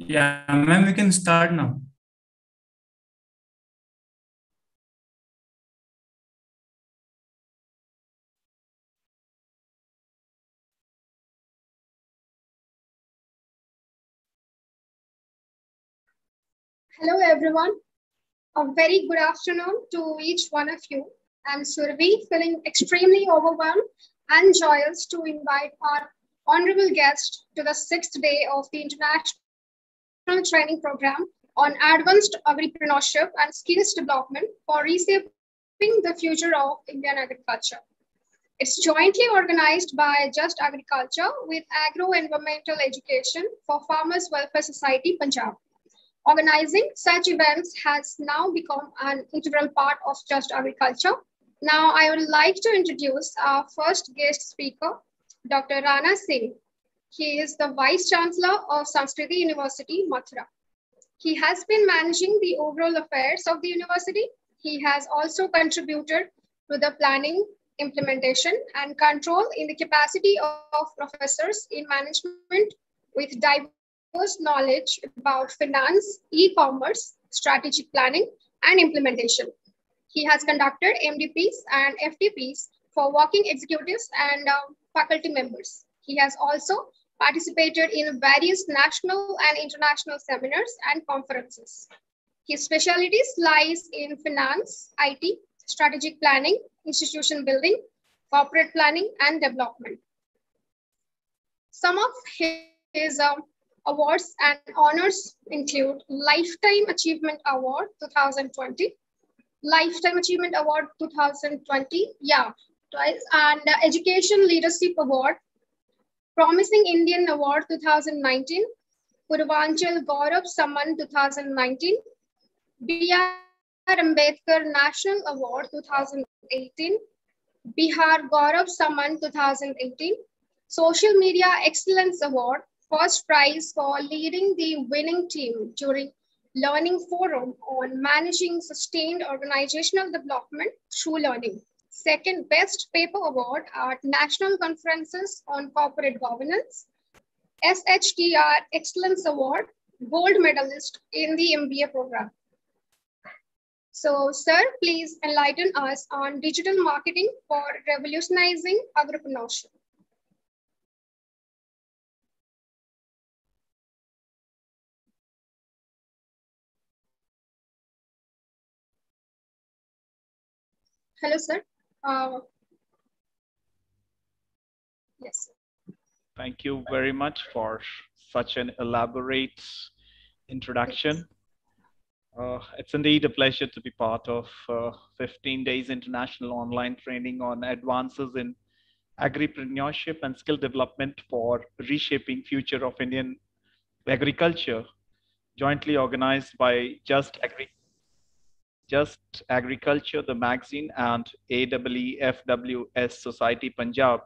Yeah, ma'am, we can start now. Hello, everyone. A very good afternoon to each one of you. I'm Survi, feeling extremely overwhelmed and joyous to invite our honorable guest to the sixth day of the International Training Program on Advanced Agripreneurship and Skills Development for Reshaping the Future of Indian Agriculture. It's jointly organized by Just Agriculture with Agro-Environmental Education for Farmers Welfare Society, Punjab. Organizing such events has now become an integral part of Just Agriculture. Now, I would like to introduce our first guest speaker, Dr. Rana Singh. He is the Vice Chancellor of Sanskriti University, Mathura. He has been managing the overall affairs of the university. He has also contributed to the planning, implementation, and control in the capacity of professors in management with diverse knowledge about finance, e-commerce, strategic planning, and implementation. He has conducted MDPs and FDPs for working executives and faculty members. He has also participated in various national and international seminars and conferences. His specialties lies in finance, IT, strategic planning, institution building, corporate planning, and development. Some of his awards and honors include Lifetime Achievement Award 2020, Lifetime Achievement Award 2020, twice, and Education Leadership Award, Promising Indian Award 2019, Purvanchal Gaurav Samman 2019, B.R. Ambedkar National Award 2018, Bihar Gaurav Samman 2018, Social Media Excellence Award, first prize for leading the winning team during Learning Forum on managing sustained organizational development through learning. Second Best Paper Award at National Conferences on Corporate Governance, SHTR Excellence Award, Gold Medalist in the MBA program. So, sir, please enlighten us on digital marketing for revolutionizing agripreneurship. Hello, sir. Yes. Thank you very much for such an elaborate introduction. It's indeed a pleasure to be part of 15 days international online training on advances in agripreneurship and skill development for reshaping future of Indian agriculture, jointly organized by Just Agriculture, the magazine, and AEEFWS Society Punjab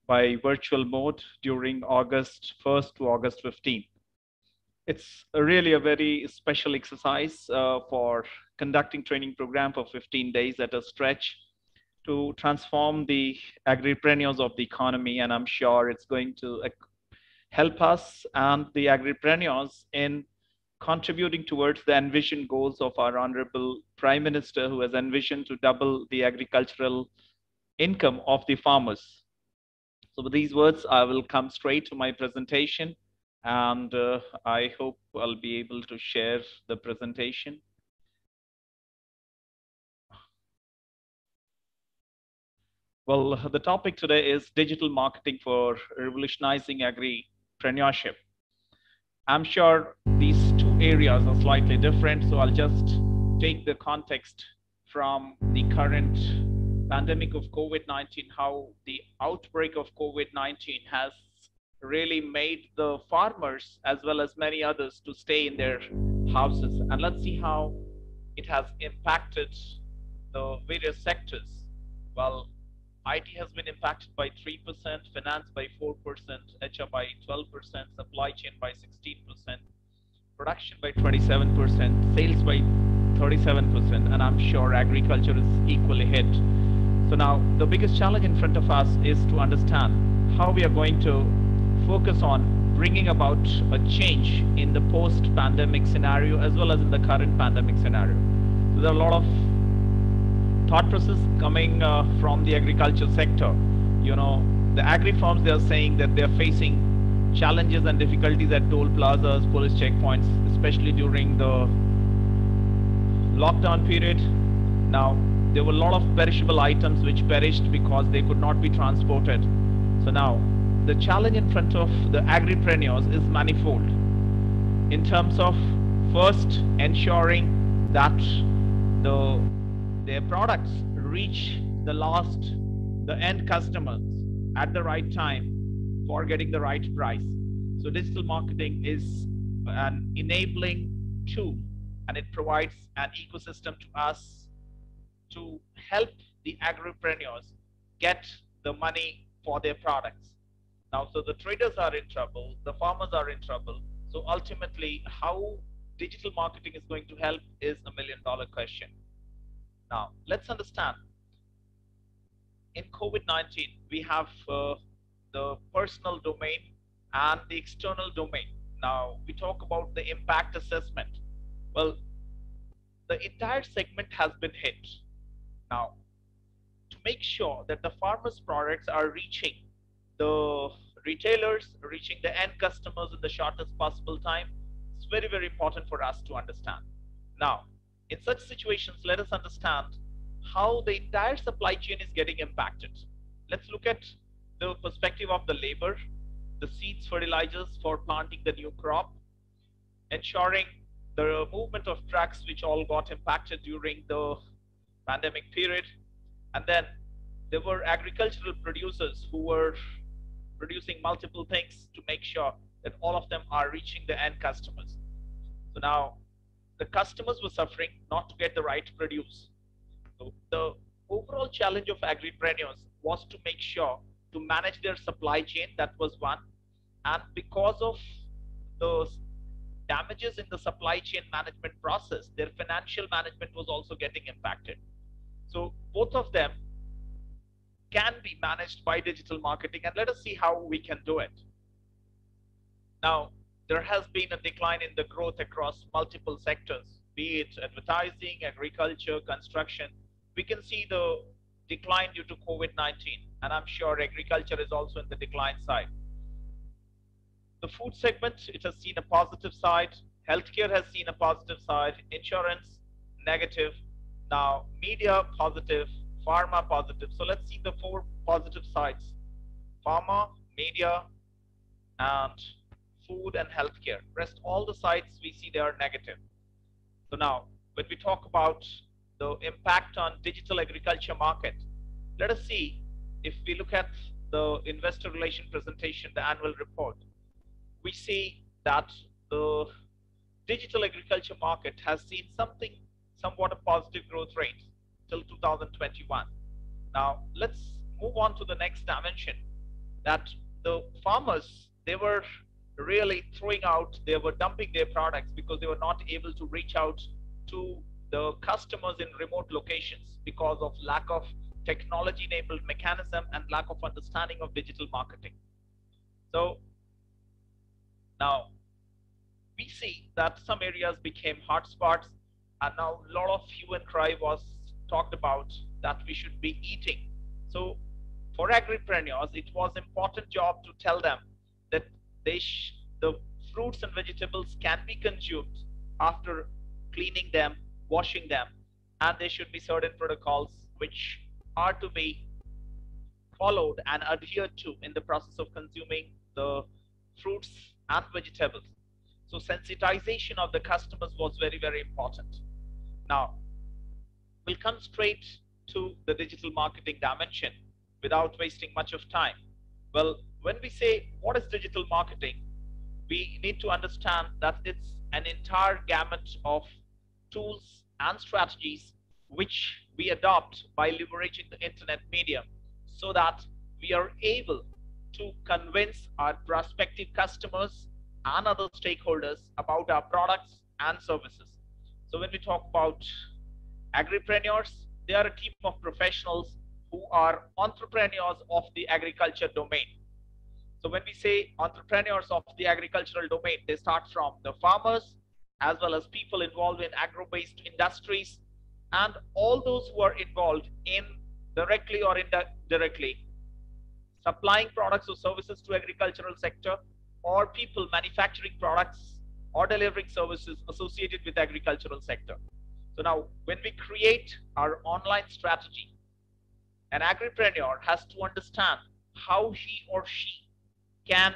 by virtual mode during August 1st to August 15th. It's really a very special exercise for conducting training program for 15 days at a stretch to transform the agripreneurs of the economy. And I'm sure it's going to help us and the agripreneurs in contributing towards the envisioned goals of our Honorable Prime Minister, who has envisioned to double the agricultural income of the farmers. So with these words, I will come straight to my presentation, and I hope I'll be able to share the presentation. Well, the topic today is digital marketing for revolutionizing agripreneurship. I'm sure these two areas are slightly different, so I'll just take the context from the current pandemic of COVID-19, how the outbreak of COVID-19 has really made the farmers as well as many others to stay in their houses. And let's see how it has impacted the various sectors. Well, IT has been impacted by 3%, finance by 4%, HR by 12%, supply chain by 16%, production by 27%, sales by 37%, and I'm sure agriculture is equally hit. So now the biggest challenge in front of us is to understand how we are going to focus on bringing about a change in the post-pandemic scenario as well as in the current pandemic scenario. So there are a lot of thought process coming from the agriculture sector. You know, the agri firms, they are saying that they are facing challenges and difficulties at toll plazas, police checkpoints, especially during the lockdown period. Now, there were a lot of perishable items which perished because they could not be transported. So now, the challenge in front of the agripreneurs is manifold in terms of first ensuring that their products reach the end customers at the right time for getting the right price. So digital marketing is an enabling tool, and it provides an ecosystem to us to help the agripreneurs get the money for their products. Now, so the traders are in trouble, the farmers are in trouble. So ultimately, how digital marketing is going to help is a million-dollar question. Now, let's understand. In COVID-19, we have the personal domain and the external domain. Now, we talk about the impact assessment. Well, the entire segment has been hit. Now, to make sure that the farmers' products are reaching the retailers, reaching the end customers in the shortest possible time, it's very, very important for us to understand. Now, in such situations, let us understand how the entire supply chain is getting impacted. Let's look at the perspective of the labor, the seeds, fertilizers for planting the new crop, ensuring the movement of trucks which all got impacted during the pandemic period. And then there were agricultural producers who were producing multiple things to make sure that all of them are reaching the end customers. So now the customers were suffering not to get the right produce. So the overall challenge of agripreneurs was to make sure to manage their supply chain. That was one. And because of those damages in the supply chain management process, their financial management was also getting impacted. So both of them can be managed by digital marketing, and let us see how we can do it. Now, there has been a decline in the growth across multiple sectors, be it advertising, agriculture, construction. We can see the decline due to COVID-19, and I'm sure agriculture is also in the decline side. The food segment, it has seen a positive side. Healthcare has seen a positive side. Insurance, negative. Now, media, positive. Pharma, positive. So let's see the four positive sides. Pharma, media, and food and healthcare. Rest all the sides we see they are negative. So now, when we talk about the impact on digital agriculture market, let us see if we look at the investor relation presentation, the annual report, we see that the digital agriculture market has seen somewhat a positive growth rate till 2021. Now, let's move on to the next dimension, that the farmers, they were really they were dumping their products because they were not able to reach out to the customers in remote locations because of lack of technology-enabled mechanism and lack of understanding of digital marketing. So now we see that some areas became hotspots, and now a lot of hue and cry was talked about that we should be eating. So for agripreneurs, it was an important job to tell them that the fruits and vegetables can be consumed after cleaning them, washing them, and there should be certain protocols which are to be followed and adhered to in the process of consuming the fruits and vegetables. So sensitization of the customers was very, very important. Now, we'll come straight to the digital marketing dimension without wasting much of time. Well, when we say what is digital marketing, we need to understand that it's an entire gamut of tools and strategies which we adopt by leveraging the internet medium so that we are able to convince our prospective customers and other stakeholders about our products and services. So when we talk about agripreneurs, they are a team of professionals who are entrepreneurs of the agriculture domain. So when we say entrepreneurs of the agricultural domain, they start from the farmers as well as people involved in agro-based industries and all those who are involved in directly or indirectly supplying products or services to agricultural sector or people manufacturing products or delivering services associated with agricultural sector. So now when we create our online strategy, an agripreneur has to understand how he or she can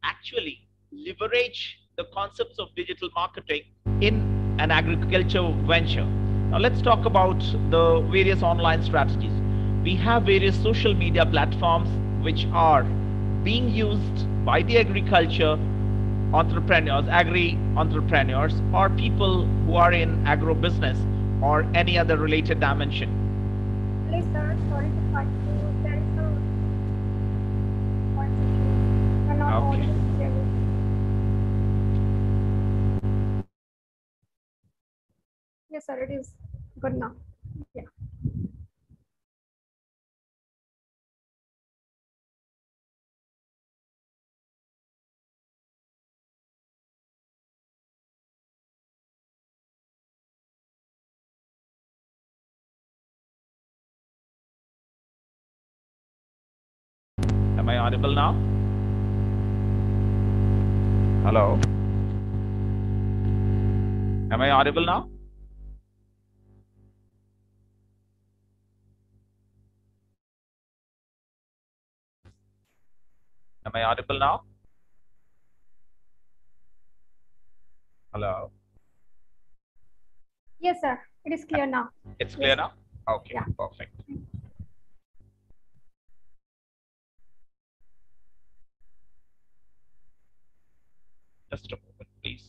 actually leverage the concepts of digital marketing in an agriculture venture. Now let's talk about the various online strategies. We have various social media platforms which are being used by the agriculture entrepreneurs, agri-entrepreneurs, or people who are in agro-business or any other related dimension. Please, sir, sorry to cut you. There is a voice issue. You're not Okay. audible clearly. Yes, sir, it is good now. Yeah. Am I audible now? Hello? Am I audible now? Am I audible now? Hello? Yes, sir, it is clear now. It's clear Yes, now? Okay, yeah. perfect. Just a moment, please.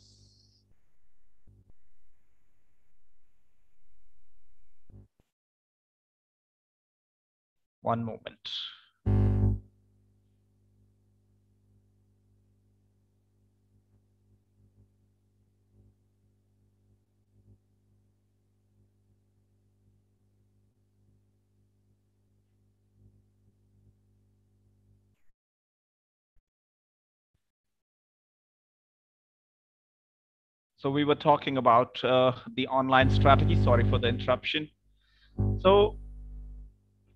One moment. So we were talking about the online strategy. Sorry for the interruption. So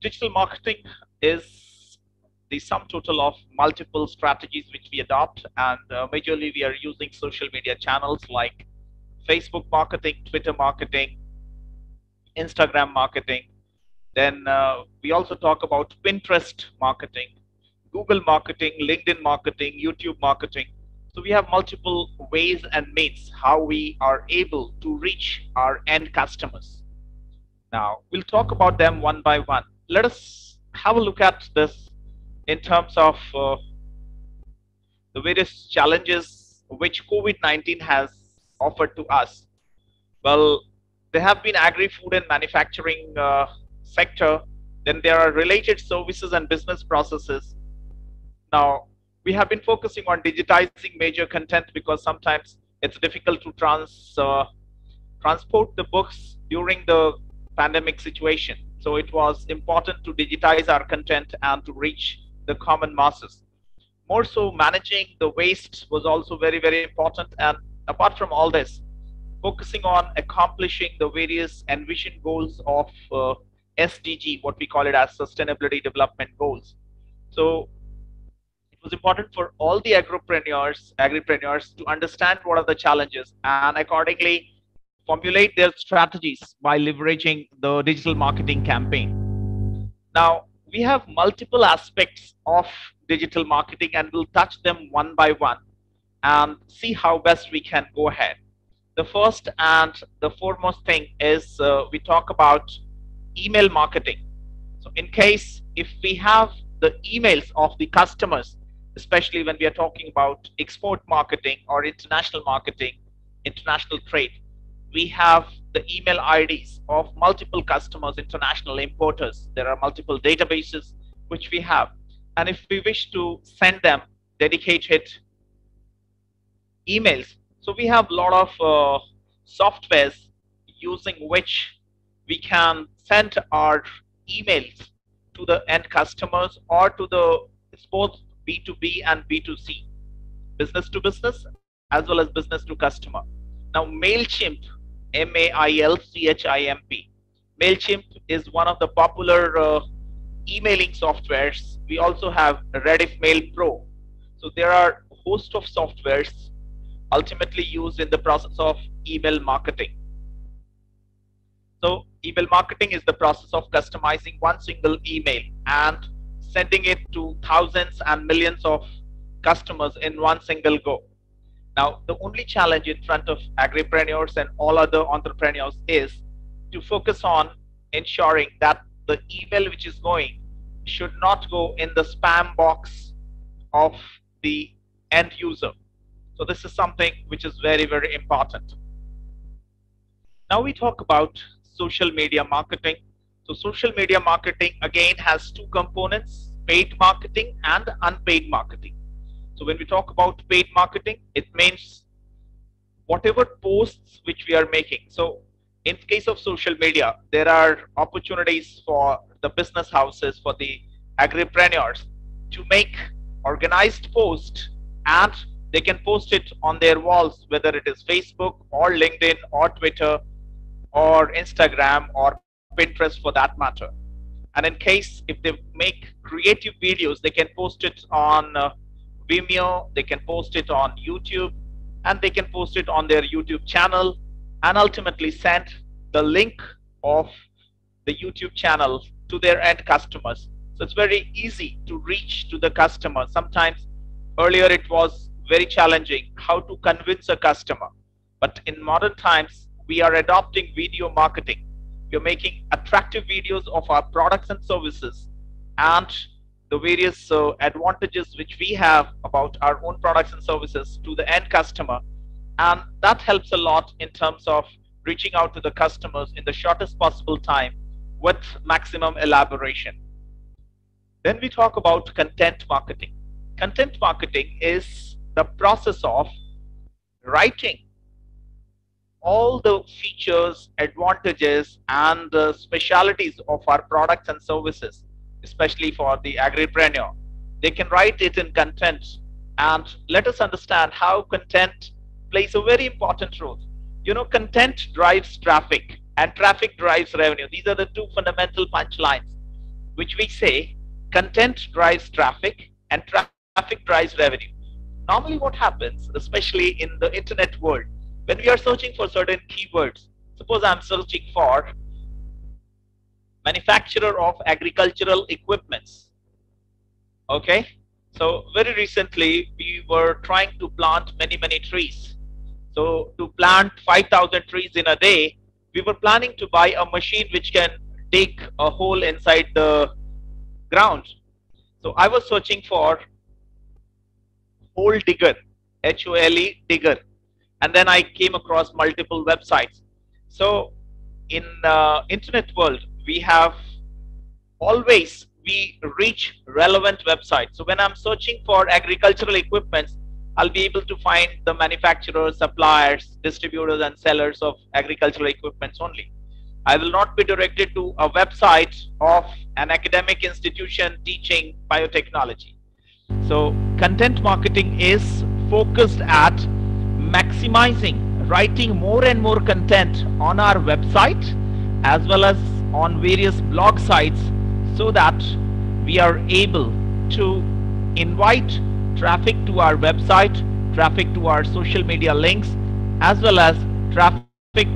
digital marketing is the sum total of multiple strategies which we adopt, and majorly we are using social media channels like Facebook marketing, Twitter marketing, Instagram marketing. Then we also talk about Pinterest marketing, Google marketing, LinkedIn marketing, YouTube marketing. So we have multiple ways and means how we are able to reach our end customers. Now we'll talk about them one by one. Let us have a look at this in terms of the various challenges which COVID-19 has offered to us. Well, there have been agri-food and manufacturing sector. Then there are related services and business processes. Now, we have been focusing on digitizing major content because sometimes it's difficult to transport the books during the pandemic situation. So it was important to digitize our content and to reach the common masses. More so, managing the waste was also very, very important. And apart from all this, focusing on accomplishing the various envisioned goals of SDG, what we call it as Sustainability Development Goals. So it was important for all the agripreneurs to understand what are the challenges and accordingly formulate their strategies by leveraging the digital marketing campaign. Now, we have multiple aspects of digital marketing and we'll touch them one by one and see how best we can go ahead. The first and the foremost thing is we talk about email marketing. So in case if we have the emails of the customers, especially when we are talking about export marketing or international marketing, international trade, we have the email IDs of multiple customers, international importers. There are multiple databases which we have. And if we wish to send them dedicated emails, so we have a lot of softwares using which we can send our emails to the end customers or to the B2B and B2C, business to business as well as business to customer. Now, MailChimp, MailChimp, MailChimp is one of the popular emailing softwares. We also have Rediff Mail Pro. So there are a host of softwares ultimately used in the process of email marketing. So email marketing is the process of customizing one single email and sending it to thousands and millions of customers in one single go. Now, the only challenge in front of agripreneurs and all other entrepreneurs is to focus on ensuring that the email which is going should not go in the spam box of the end user. So this is something which is very, very important. Now we talk about social media marketing. So social media marketing again has two components, paid marketing and unpaid marketing. So when we talk about paid marketing, it means whatever posts which we are making. So in case of social media, there are opportunities for the business houses, for the agripreneurs to make organized posts, and they can post it on their walls, whether it is Facebook or LinkedIn or Twitter or Instagram or Pinterest for that matter. And in case if they make creative videos, they can post it on Vimeo, they can post it on YouTube, and they can post it on their YouTube channel and ultimately send the link of the YouTube channel to their end customers. So it's very easy to reach to the customer. Sometimes earlier it was very challenging how to convince a customer, but in modern times we are adopting video marketing. We are making attractive videos of our products and services and the various advantages which we have about our own products and services to the end customer, and that helps a lot in terms of reaching out to the customers in the shortest possible time with maximum elaboration. Then we talk about content marketing. Content marketing is the process of writing all the features, advantages, and the specialities of our products and services, especially for the agripreneur. They can write it in content, and let us understand how content plays a very important role. You know, content drives traffic and traffic drives revenue. These are the two fundamental punchlines which we say content drives traffic and traffic drives revenue. Normally what happens, especially in the internet world, when we are searching for certain keywords, suppose I'm searching for manufacturer of agricultural equipments. Okay, so very recently we were trying to plant many trees. So to plant 5,000 trees in a day, we were planning to buy a machine which can dig a hole inside the ground. So I was searching for hole digger, HOLE digger, and then I came across multiple websites. So in internet world, we have always we reach relevant websites. So when I'm searching for agricultural equipments, I'll be able to find the manufacturers, suppliers, distributors, and sellers of agricultural equipments only. I will not be directed to a website of an academic institution teaching biotechnology. So content marketing is focused at maximizing, writing more and more content on our website as well as on various blog sites, so that we are able to invite traffic to our website, traffic to our social media links, as well as traffic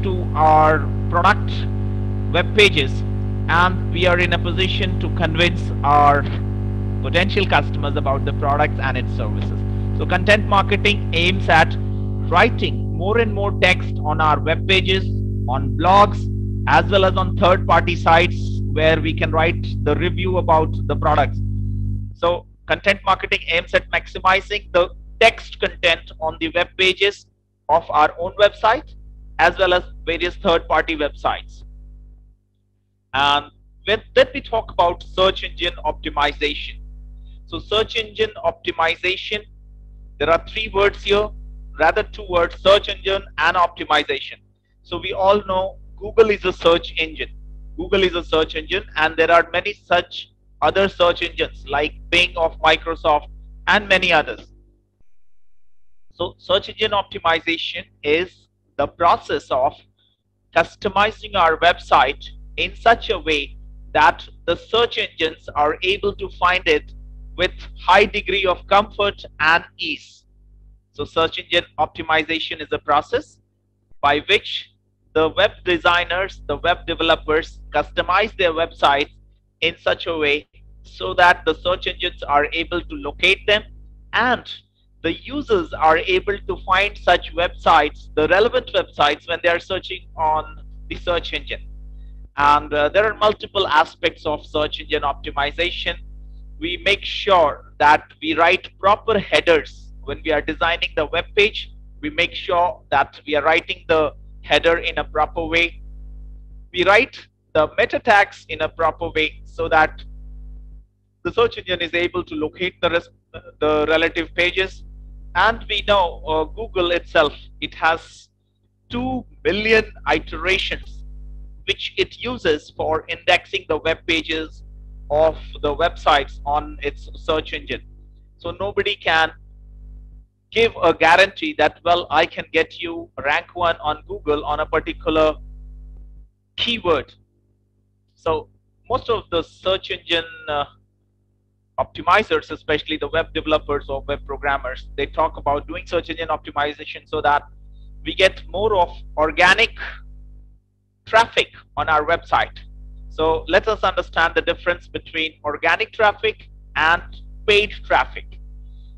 to our product web pages, and we are in a position to convince our potential customers about the products and its services. So content marketing aims at writing more and more text on our web pages, on blogs, as well as on third-party sites where we can write the review about the products. So content marketing aims at maximizing the text content on the web pages of our own website as well as various third-party websites. And then we talk about search engine optimization. So search engine optimization, there are three words here, rather two words, search engine and optimization. So we all know Google is a search engine. Google is a search engine, and there are many such other search engines like Bing of Microsoft, and many others. So search engine optimization is the process of customizing our website in such a way that the search engines are able to find it with high degree of comfort and ease. So search engine optimization is a process by which the web designers, the web developers customize their websites in such a way so that the search engines are able to locate them and the users are able to find such websites, the relevant websites, when they are searching on the search engine. And there are multiple aspects of search engine optimization. We make sure that we write proper headers when we are designing the web page. We make sure that we are writing the header in a proper way. We write the meta tags in a proper way so that the search engine is able to locate the relative pages. And we know Google itself, it has 2 billion iterations which it uses for indexing the web pages of the websites on its search engine. So nobody can give a guarantee that, well, I can get you rank 1 on Google on a particular keyword. So most of the search engine optimizers, especially the web developers or web programmers, they talk about doing search engine optimization so that we get more of organic traffic on our website. So let us understand the difference between organic traffic and paid traffic.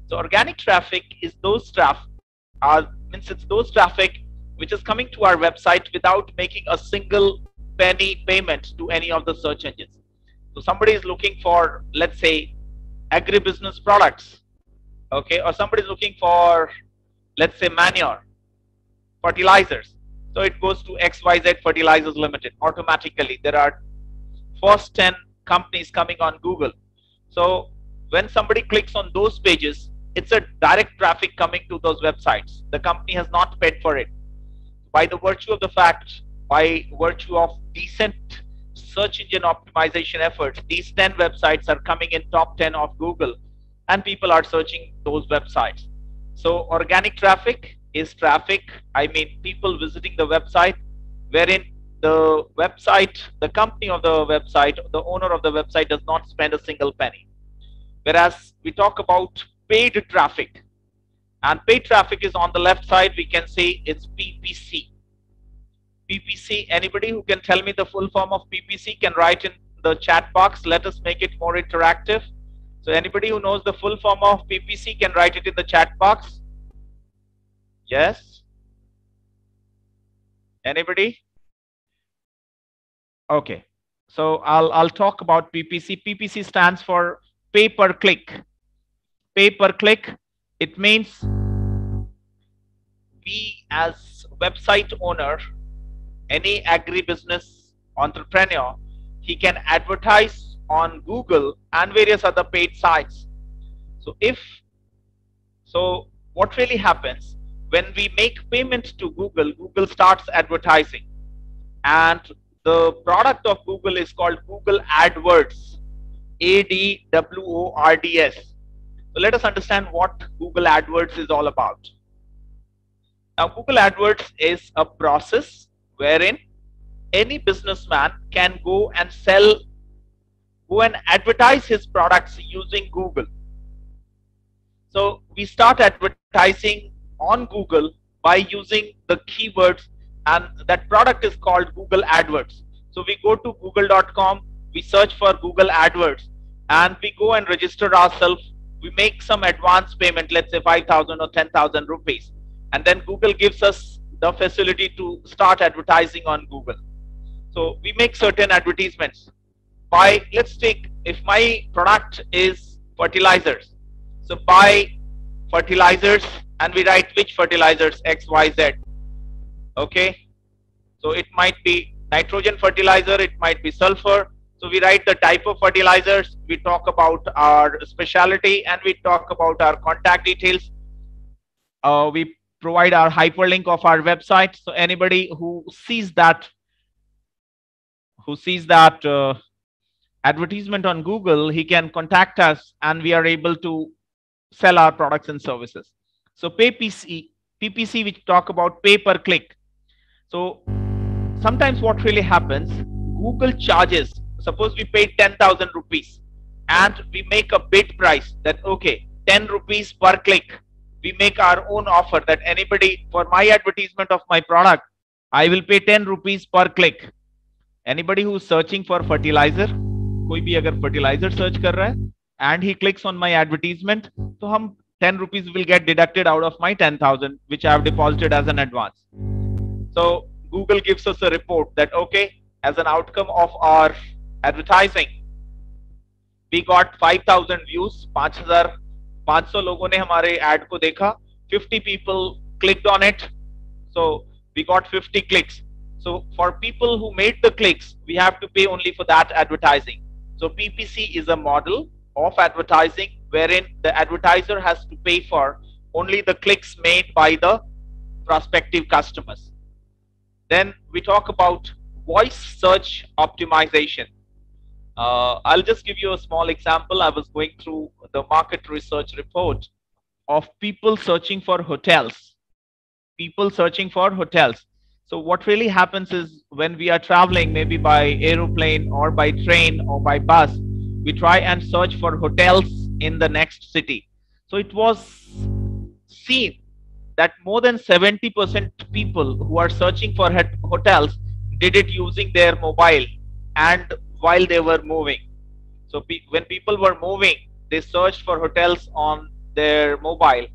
So organic traffic is those it's those traffic which is coming to our website without making a single penny payment to any of the search engines. So somebody is looking for, let's say, agribusiness products, okay, or somebody is looking for, let's say, manure, fertilizers. So it goes to XYZ Fertilizers Limited automatically. There are first 10 companies coming on Google. So when somebody clicks on those pages, it's a direct traffic coming to those websites. The company has not paid for it. By the virtue of the fact, by virtue of decent search engine optimization efforts, these 10 websites are coming in top 10 of Google and people are searching those websites. So organic traffic is traffic, I mean people visiting the website, wherein the website, the company of the website, the owner of the website does not spend a single penny. Whereas we talk about paid traffic, and paid traffic is on the left side, we can say it's PPC. PPC, anybody who can tell me the full form of PPC can write in the chat box. Let us make it more interactive. So anybody who knows the full form of PPC can write it in the chat box. Yes? Anybody? Okay. So I'll talk about PPC. PPC stands for pay per click. Pay per click. It means we as website owner, any agribusiness entrepreneur, he can advertise on Google and various other paid sites. So what really happens when we make payment to Google, Google starts advertising, and the product of Google is called Google AdWords, AdWords. So let us understand what Google AdWords is all about. Now Google AdWords is a process wherein any businessman can go and advertise his products using Google. So we start advertising on Google by using the keywords, and that product is called Google AdWords. So we go to google.com, we search for Google AdWords, and we go and register ourselves. We make some advance payment, let's say 5,000 or 10,000 rupees, and then Google gives us the facility to start advertising on Google. So we make certain advertisements. Let's take, if my product is fertilizers, so buy fertilizers, and we write which fertilizers, XYZ. Okay, so it might be nitrogen fertilizer, it might be sulfur. So we write the type of fertilizers, we talk about our specialty, and we talk about our contact details. We provide our hyperlink of our website. So anybody who sees that advertisement on Google, he can contact us, and we are able to sell our products and services. So PPC, which talk about pay per click. So sometimes what really happens, Google charges, suppose we paid 10,000 rupees and we make a bid price that, okay, 10 rupees per click. We make our own offer that anybody, for my advertisement of my product, I will pay 10 rupees per click. Anybody who's searching for fertilizer, कोई भी अगर fertilizer search कर रहा है and he clicks on my advertisement, तो हम 10 rupees will get deducted out of my 10,000 which I have deposited as an advance. So Google gives us a report that, okay, as an outcome of our advertising, we got 5,000 views, 5,500 लोगों ने हमारे ad को देखा, 50 people clicked on it, so we got 50 clicks. So for people who made the clicks, we have to pay only for that advertising. So PPC is a model of advertising wherein the advertiser has to pay for only the clicks made by the prospective customers. Then we talk about voice search optimization. I'll just give you a small example. I was going through the market research report of people searching for hotels. People searching for hotels. So what really happens is when we are traveling, maybe by aeroplane or by train or by bus, we try and search for hotels in the next city. So it was seen that more than 70% people who are searching for hotels did it using their mobile and while they were moving. So when people were moving, they searched for hotels on their mobile.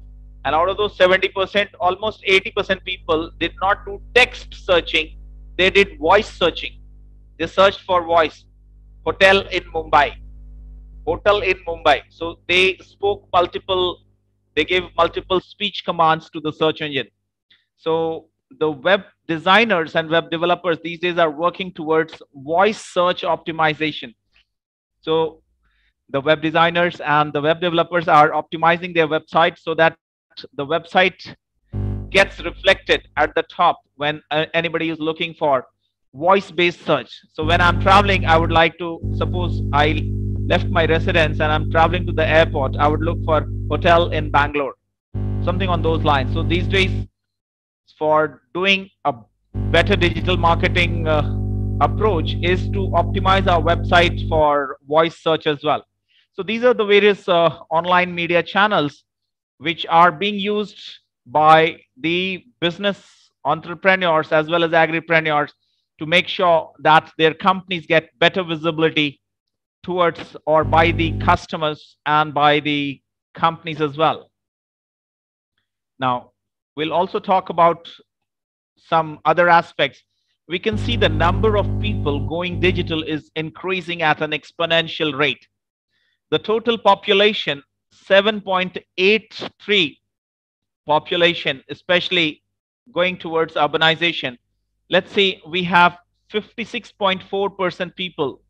And out of those 70%, almost 80% people did not do text searching. They did voice searching. They searched for voice. Hotel in Mumbai. Hotel in Mumbai. So they spoke multiple, they gave multiple speech commands to the search engine. So the web designers and web developers these days are working towards voice search optimization. So the web designers and the web developers are optimizing their website so that the website gets reflected at the top when anybody is looking for voice-based search. So when I'm traveling, I would like to, suppose I left my residence and I'm traveling to the airport, I would look for hotel in Bangalore, something on those lines. So these days, for doing a better digital marketing approach is to optimize our website for voice search as well. So these are the various online media channels which are being used by the business entrepreneurs as well as agripreneurs to make sure that their companies get better visibility towards or by the customers and by the companies as well. Now, we'll also talk about some other aspects. We can see the number of people going digital is increasing at an exponential rate. The total population, 7.83 population, especially going towards urbanization. Let's say we have 56.4% people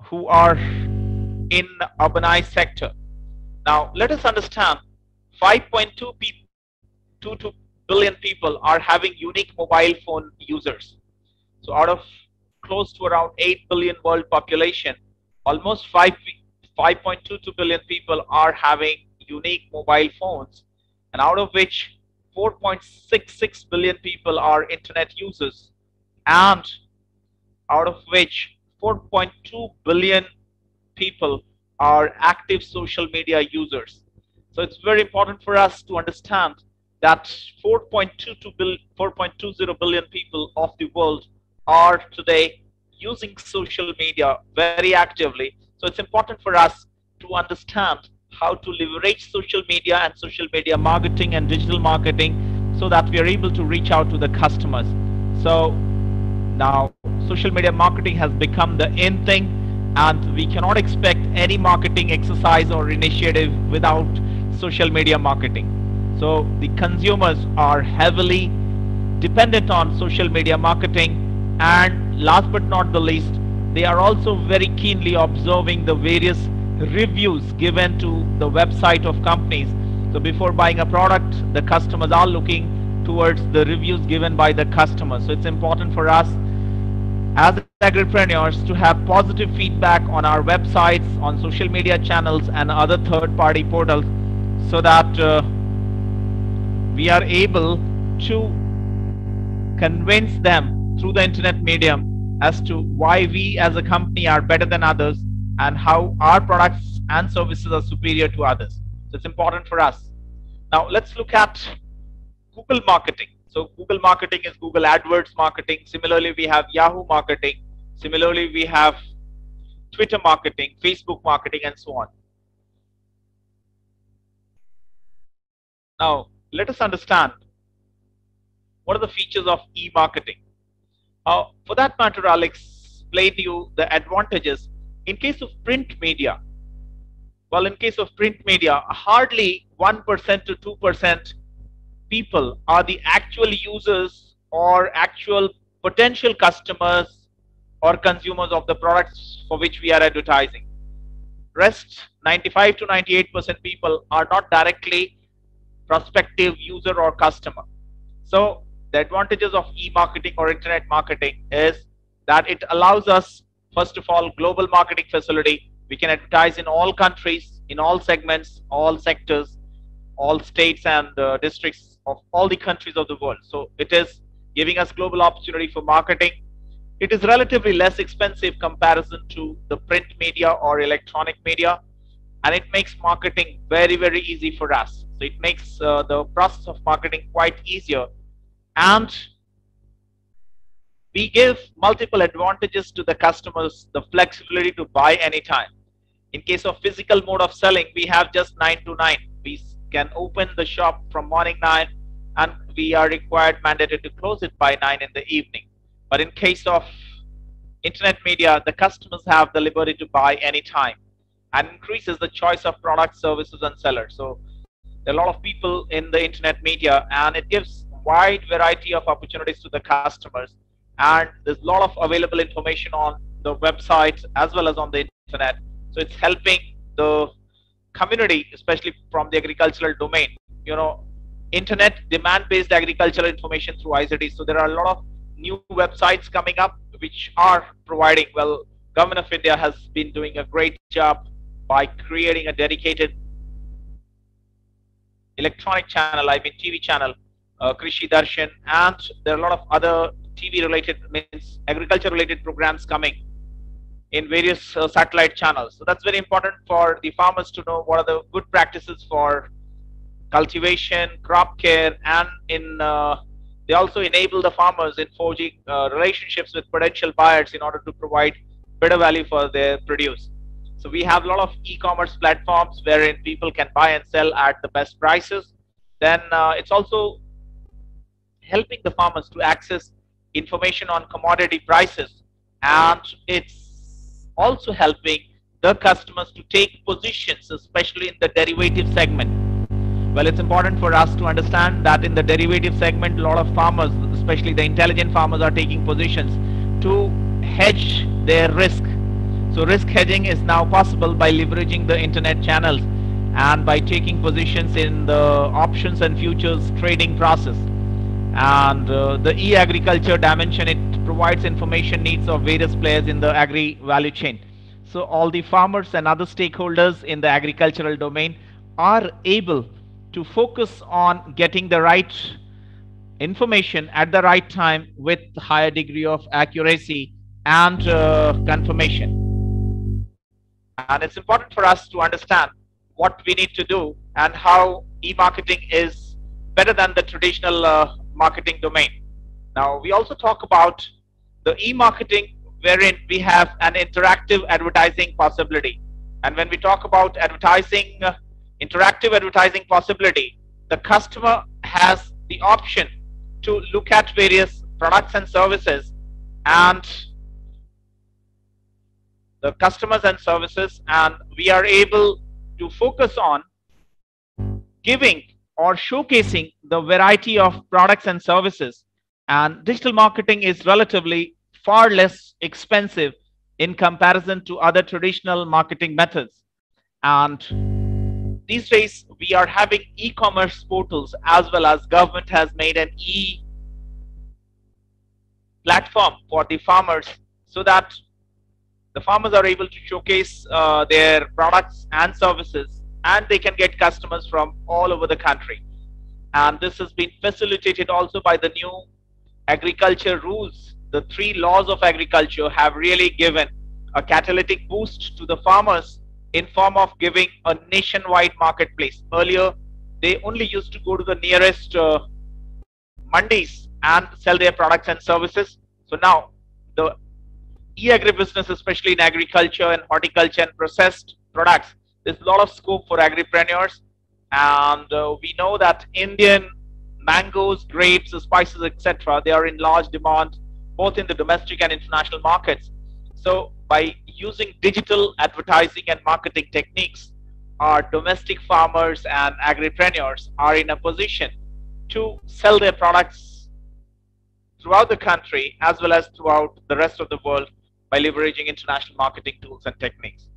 who are in urbanized sector. Now, let us understand 5.2 billion people are having unique mobile phone users. So out of close to around 8 billion world population, almost 5.22 billion people are having unique mobile phones, and out of which 4.66 billion people are internet users, and out of which 4.2 billion people are active social media users. So it's very important for us to understand that 4.20 billion people of the world are today using social media very actively. So it's important for us to understand how to leverage social media and social media marketing and digital marketing so that we are able to reach out to the customers. So now social media marketing has become the in thing, and we cannot expect any marketing exercise or initiative without social media marketing. So the consumers are heavily dependent on social media marketing, and last but not the least, they are also very keenly observing the various reviews given to the website of companies. So before buying a product, the customers are looking towards the reviews given by the customers. So it's important for us as agripreneurs to have positive feedback on our websites, on social media channels and other third-party portals so that we are able to convince them through the internet medium as to why we as a company are better than others and how our products and services are superior to others. So it's important for us. Now let's look at Google marketing. So Google marketing is Google AdWords marketing. Similarly, we have Yahoo marketing. Similarly, we have Twitter marketing, Facebook marketing, and so on. Now, let us understand what are the features of e-marketing. For that matter, I'll explain to you the advantages. In case of print media, well, in case of print media, hardly 1% to 2% people are the actual users or actual potential customers or consumers of the products for which we are advertising. Rest 95 to 98% people are not directly prospective user or customer. So the advantages of e-marketing or internet marketing is that it allows us, first of all, global marketing facility. We can advertise in all countries, in all segments, all sectors, all states and districts of all the countries of the world. So it is giving us global opportunity for marketing. It is relatively less expensive comparison to the print media or electronic media, and it makes marketing very, very easy for us. So it makes the process of marketing quite easier, and we give multiple advantages to the customers, the flexibility to buy anytime. In case of physical mode of selling, we have just 9 to 9. We can open the shop from morning 9 and we are required mandated to close it by 9 in the evening. But in case of internet media, the customers have the liberty to buy anytime and increases the choice of products, services and sellers. So there are a lot of people in the internet media and it gives wide variety of opportunities to the customers, and there's a lot of available information on the websites as well as on the internet. So it's helping the community, especially from the agricultural domain. You know, internet demand-based agricultural information through ICT. So there are a lot of new websites coming up which are providing, well, Government of India has been doing a great job by creating a dedicated electronic channel, I mean TV channel, Krishi Darshan, and there are a lot of other TV related, means agriculture related programs coming in various satellite channels. So that's very important for the farmers to know what are the good practices for cultivation, crop care, and in they also enable the farmers in forging relationships with potential buyers in order to provide better value for their produce. So we have a lot of e-commerce platforms wherein people can buy and sell at the best prices. Then it's also helping the farmers to access information on commodity prices, and it's also helping the customers to take positions, especially in the derivative segment. Well, it's important for us to understand that in the derivative segment, a lot of farmers, especially the intelligent farmers, are taking positions to hedge their risk. So risk hedging is now possible by leveraging the internet channels and by taking positions in the options and futures trading process. And the e-agriculture dimension, it provides information needs of various players in the agri value chain. So all the farmers and other stakeholders in the agricultural domain are able to focus on getting the right information at the right time with higher degree of accuracy and confirmation. And it's important for us to understand what we need to do and how e-marketing is better than the traditional marketing domain. Now, we also talk about the e-marketing wherein we have an interactive advertising possibility. And when we talk about advertising, interactive advertising possibility, the customer has the option to look at various products and services, and the customers and services, and we are able to focus on giving or showcasing the variety of products and services. And digital marketing is relatively far less expensive in comparison to other traditional marketing methods. And these days we are having e-commerce portals, as well as government has made an platform for the farmers, so that the farmers are able to showcase their products and services and they can get customers from all over the country. And this has been facilitated also by the new agriculture rules. The 3 laws of agriculture have really given a catalytic boost to the farmers in form of giving a nationwide marketplace. Earlier, they only used to go to the nearest mandis and sell their products and services. So now the e-agribusiness, especially in agriculture and horticulture and processed products, there's a lot of scope for agripreneurs. And we know that Indian mangoes, grapes, spices, etc., they are in large demand both in the domestic and international markets. So by using digital advertising and marketing techniques, our domestic farmers and agripreneurs are in a position to sell their products throughout the country as well as throughout the rest of the world by leveraging international marketing tools and techniques.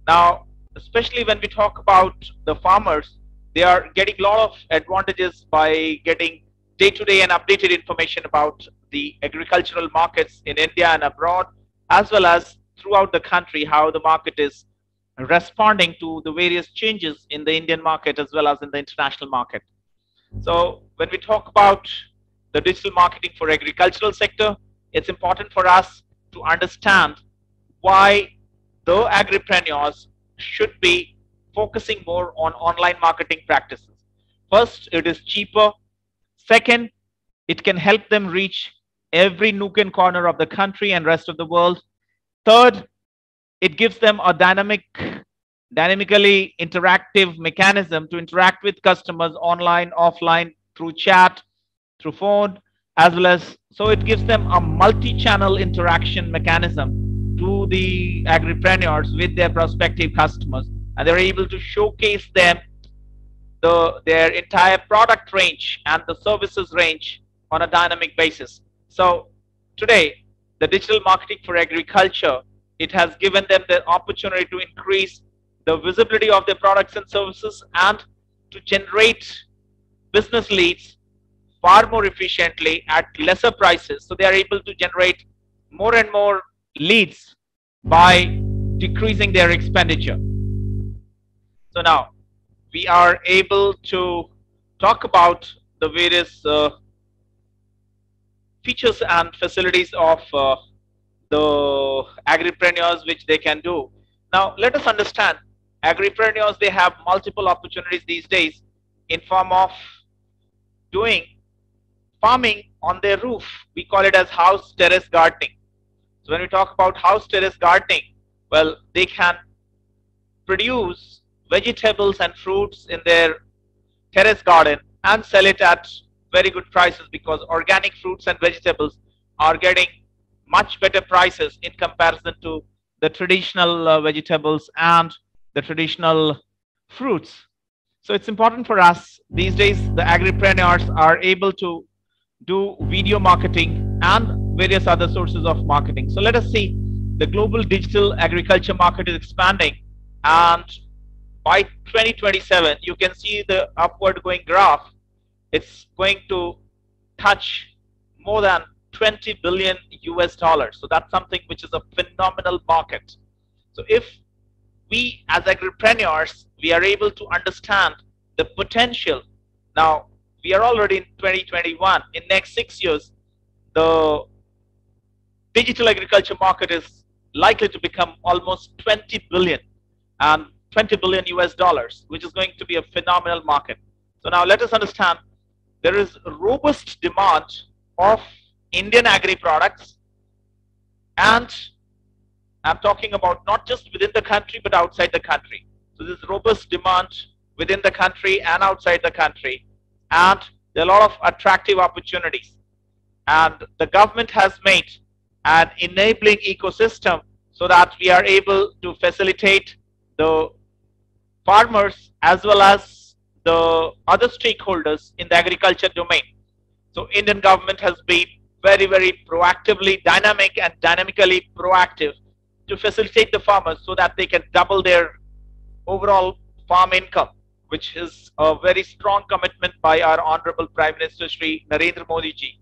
Now, especially when we talk about the farmers, they are getting a lot of advantages by getting day-to-day and updated information about the agricultural markets in India and abroad, as well as throughout the country, how the market is responding to the various changes in the Indian market as well as in the international market. So when we talk about the digital marketing for agricultural sector, it's important for us to understand why the agripreneurs should be focusing more on online marketing practices. First, it is cheaper. Second, it can help them reach every nook and corner of the country and rest of the world. Third, it gives them a dynamically interactive mechanism to interact with customers online, offline, through chat, through phone, as well as, so it gives them a multi-channel interaction mechanism to the agripreneurs with their prospective customers, and they're able to showcase them their entire product range and the services range on a dynamic basis. So today, the digital marketing for agriculture, it has given them the opportunity to increase the visibility of their products and services and to generate business leads far more efficiently at lesser prices. So they are able to generate more and more leads by decreasing their expenditure. So now we are able to talk about the various features and facilities of the agripreneurs which they can do. Now let us understand, agripreneurs, they have multiple opportunities these days in form of doing farming on their roof. We call it as house terrace gardening. So when we talk about house terrace gardening, well, they can produce vegetables and fruits in their terrace garden and sell it at very good prices, because organic fruits and vegetables are getting much better prices in comparison to the traditional vegetables and the traditional fruits. So it's important for us these days, the agripreneurs are able to do video marketing and various other sources of marketing. So let us see, the global digital agriculture market is expanding, and by 2027 you can see the upward going graph. It's going to touch more than 20 billion US dollars. So that's something which is a phenomenal market. So if we as agripreneurs, we are able to understand the potential. Now we are already in 2021. In next 6 years, the digital agriculture market is likely to become almost 20 billion and 20 billion US dollars, which is going to be a phenomenal market. So now let us understand, there is robust demand of Indian agri products, and I'm talking about not just within the country but outside the country. So there's robust demand within the country and outside the country, and there are a lot of attractive opportunities, and the government has made an enabling ecosystem so that we are able to facilitate the farmers as well as the other stakeholders in the agriculture domain. So Indian government has been very, very proactively dynamic and dynamically proactive to facilitate the farmers so that they can double their overall farm income, which is a very strong commitment by our Honorable Prime Minister Shri Narendra Modi ji,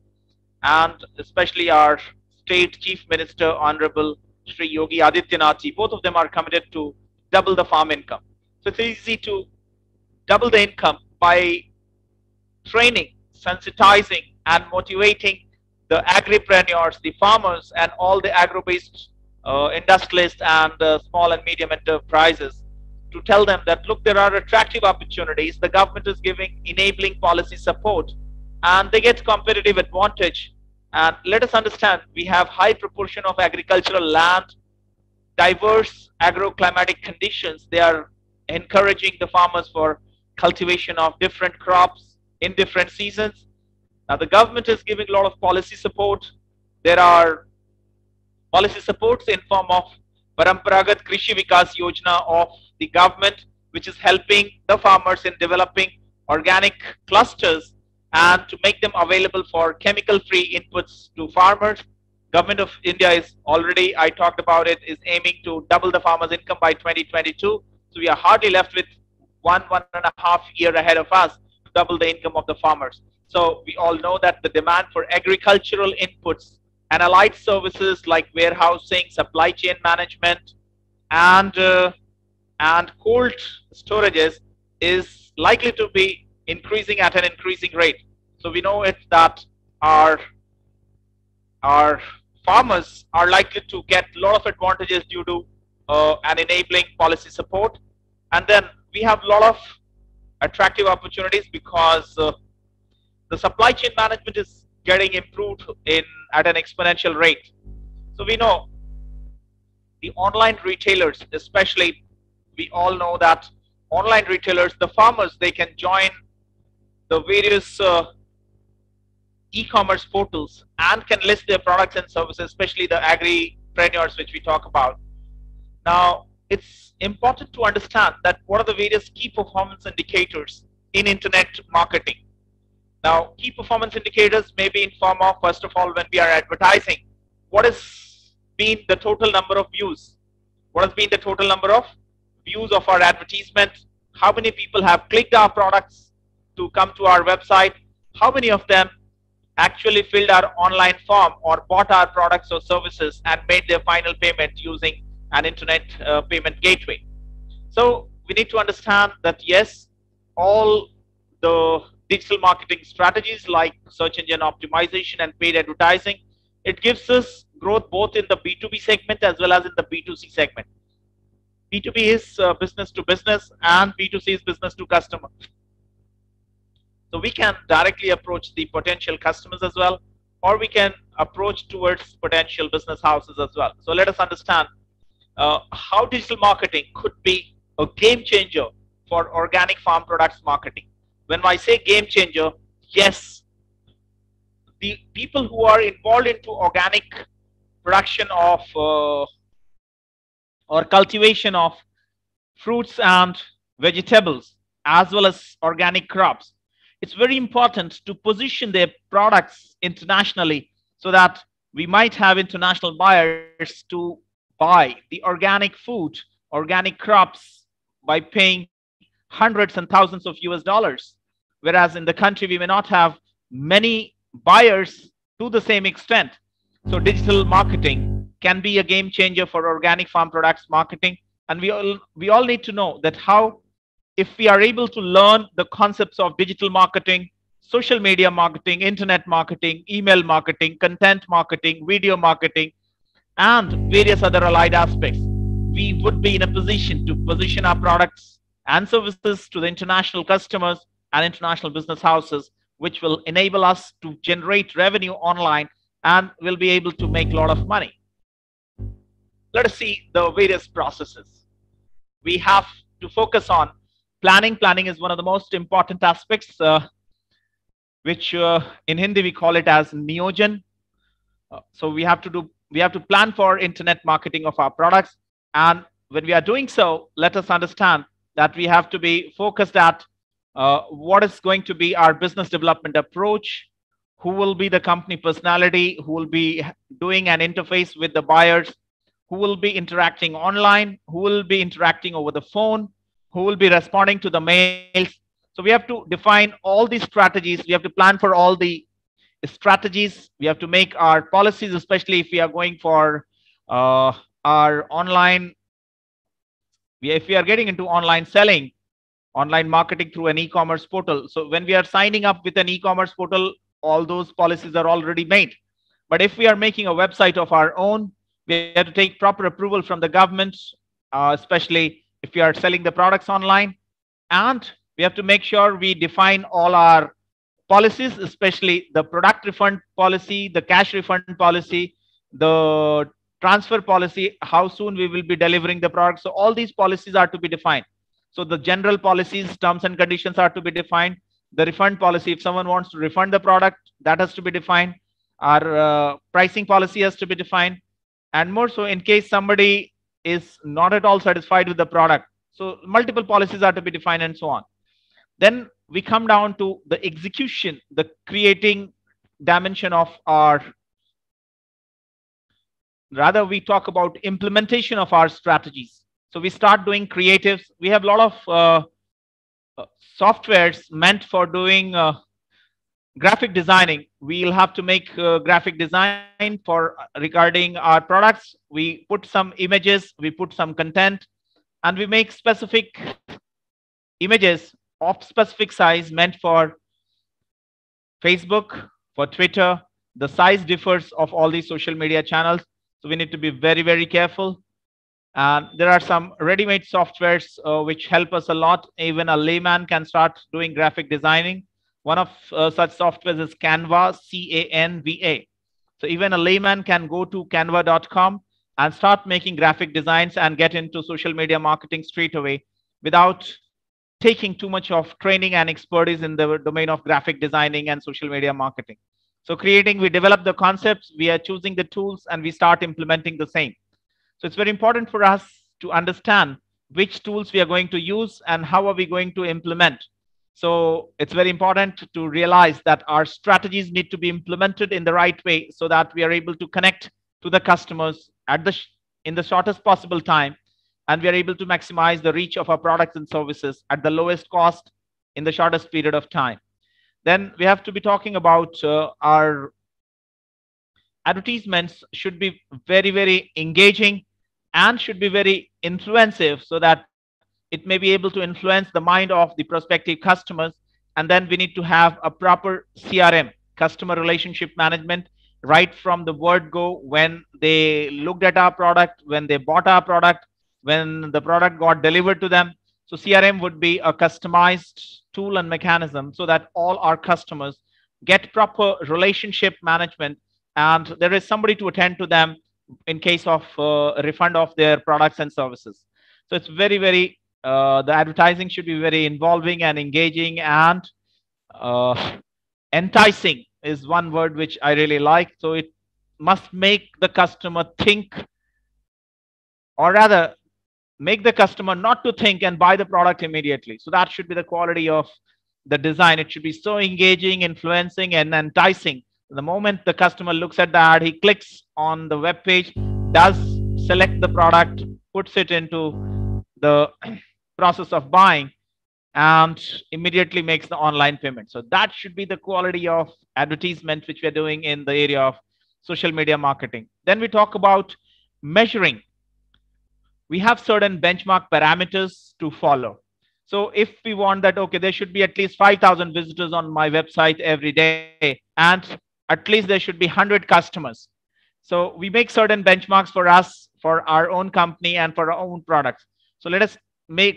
and especially our State Chief Minister Honorable Shri Yogi Adityanath ji. Both of them are committed to double the farm income. So it's easy to double the income by training, sensitizing, and motivating the agripreneurs, the farmers, and all the agro-based industrialists and small and medium enterprises to tell them that, look, there are attractive opportunities. The government is giving enabling policy support and they get competitive advantage. And let us understand, we have high proportion of agricultural land, diverse agroclimatic conditions. They are encouraging the farmers for cultivation of different crops in different seasons. Now the government is giving a lot of policy support. There are policy supports in form of Paramparagat Krishi Vikas Yojana of the government, which is helping the farmers in developing organic clusters and to make them available for chemical-free inputs to farmers. Government of India is already, I talked about it, is aiming to double the farmers' income by 2022. So we are hardly left with one and a half year ahead of us to double the income of the farmers. So we all know that the demand for agricultural inputs and allied services like warehousing, supply chain management, and cold storages is likely to be increasing at an increasing rate. So we know it that our farmers are likely to get a lot of advantages due to an enabling policy support. And then we have a lot of attractive opportunities because the supply chain management is getting improved at an exponential rate. So we know the online retailers, especially, we all know that online retailers, the farmers, they can join the various e-commerce portals and can list their products and services, especially the agripreneurs, which we talk about. Now, it's important to understand that what are the various key performance indicators in internet marketing. Now, key performance indicators may be in form of, first of all, when we are advertising, what has been the total number of views? What has been the total number of views of our advertisement? How many people have clicked our products to come to our website? How many of them actually filled our online form or bought our products or services and made their final payment using an internet payment gateway? So we need to understand that, yes, all the digital marketing strategies like search engine optimization and paid advertising, it gives us growth both in the B2B segment as well as in the B2C segment. B2B is business to business and B2C is business to customer. So we can directly approach the potential customers as well, or we can approach towards potential business houses as well. So let us understand how digital marketing could be a game changer for organic farm products marketing. When I say game changer, yes, the people who are involved into organic production of or cultivation of fruits and vegetables as well as organic crops, it's very important to position their products internationally so that we might have international buyers to buy the organic food, organic crops by paying hundreds and thousands of US dollars. Whereas in the country, we may not have many buyers to the same extent. So digital marketing can be a game changer for organic farm products marketing. And we all need to know that how, if we are able to learn the concepts of digital marketing, social media marketing, internet marketing, email marketing, content marketing, video marketing, and various other allied aspects, we would be in a position to position our products and services to the international customers and international business houses, which will enable us to generate revenue online and will be able to make a lot of money. Let us see the various processes. We have to focus on planning. Planning is one of the most important aspects, which in Hindi we call it as Niyojan. So we have to plan for internet marketing of our products. And when we are doing so, let us understand that we have to be focused at what is going to be our business development approach, who will be the company personality, who will be doing an interface with the buyers, who will be interacting online, who will be interacting over the phone, who will be responding to the mails. So we have to define all these strategies. We have to plan for all the strategies. We have to make our policies, especially if we are going for our online if we are getting into online selling, online marketing through an e-commerce portal, so when we are signing up with an e-commerce portal, all those policies are already made. But if we are making a website of our own, we have to take proper approval from the government, especially if we are selling the products online. And we have to make sure we define all our policies, especially the product refund policy, the cash refund policy, the transfer policy, how soon we will be delivering the product. So all these policies are to be defined. So the general policies, terms and conditions are to be defined. The refund policy, if someone wants to refund the product, that has to be defined. Our pricing policy has to be defined. And more so in case somebody is not at all satisfied with the product. So multiple policies are to be defined and so on. Then we come down to the execution, the creating dimension of our, rather we talk about implementation of our strategies. So we start doing creatives. We have a lot of softwares meant for doing graphic designing. We'll have to make graphic design for regarding our products. We put some images, we put some content, and we make specific images of specific size meant for Facebook, for Twitter. The size differs of all these social media channels. So we need to be very, very careful. And there are some ready-made softwares which help us a lot. Even a layman can start doing graphic designing. One of such softwares is Canva, C-A-N-V-A. So even a layman can go to canva.com and start making graphic designs and get into social media marketing straight away without taking too much of training and expertise in the domain of graphic designing and social media marketing. So creating, we develop the concepts, we are choosing the tools, and we start implementing the same. So it's very important for us to understand which tools we are going to use and how are we going to implement. So it's very important to realize that our strategies need to be implemented in the right way so that we are able to connect to the customers at in the shortest possible time, and we are able to maximize the reach of our products and services at the lowest cost in the shortest period of time. Then we have to be talking about our advertisements should be very, very engaging and should be very influensive so that it may be able to influence the mind of the prospective customers. And then we need to have a proper CRM, customer relationship management, right from the word go, when they looked at our product, when they bought our product, when the product got delivered to them. So CRM would be a customized tool and mechanism so that all our customers get proper relationship management and there is somebody to attend to them in case of a refund of their products and services. So it's very, very, the advertising should be very involving and engaging, and enticing is one word which I really like. So it must make the customer think, or rather make the customer not to think and buy the product immediately. So that should be the quality of the design. It should be so engaging, influencing, and enticing. The moment the customer looks at the ad, he clicks on the web page, does select the product, puts it into the process of buying, and immediately makes the online payment. So that should be the quality of advertisement which we're doing in the area of social media marketing. Then we talk about measuring. We have certain benchmark parameters to follow. So if we want that, okay, there should be at least 5,000 visitors on my website every day, and at least there should be 100 customers. So we make certain benchmarks for us, for our own company and for our own products. So let us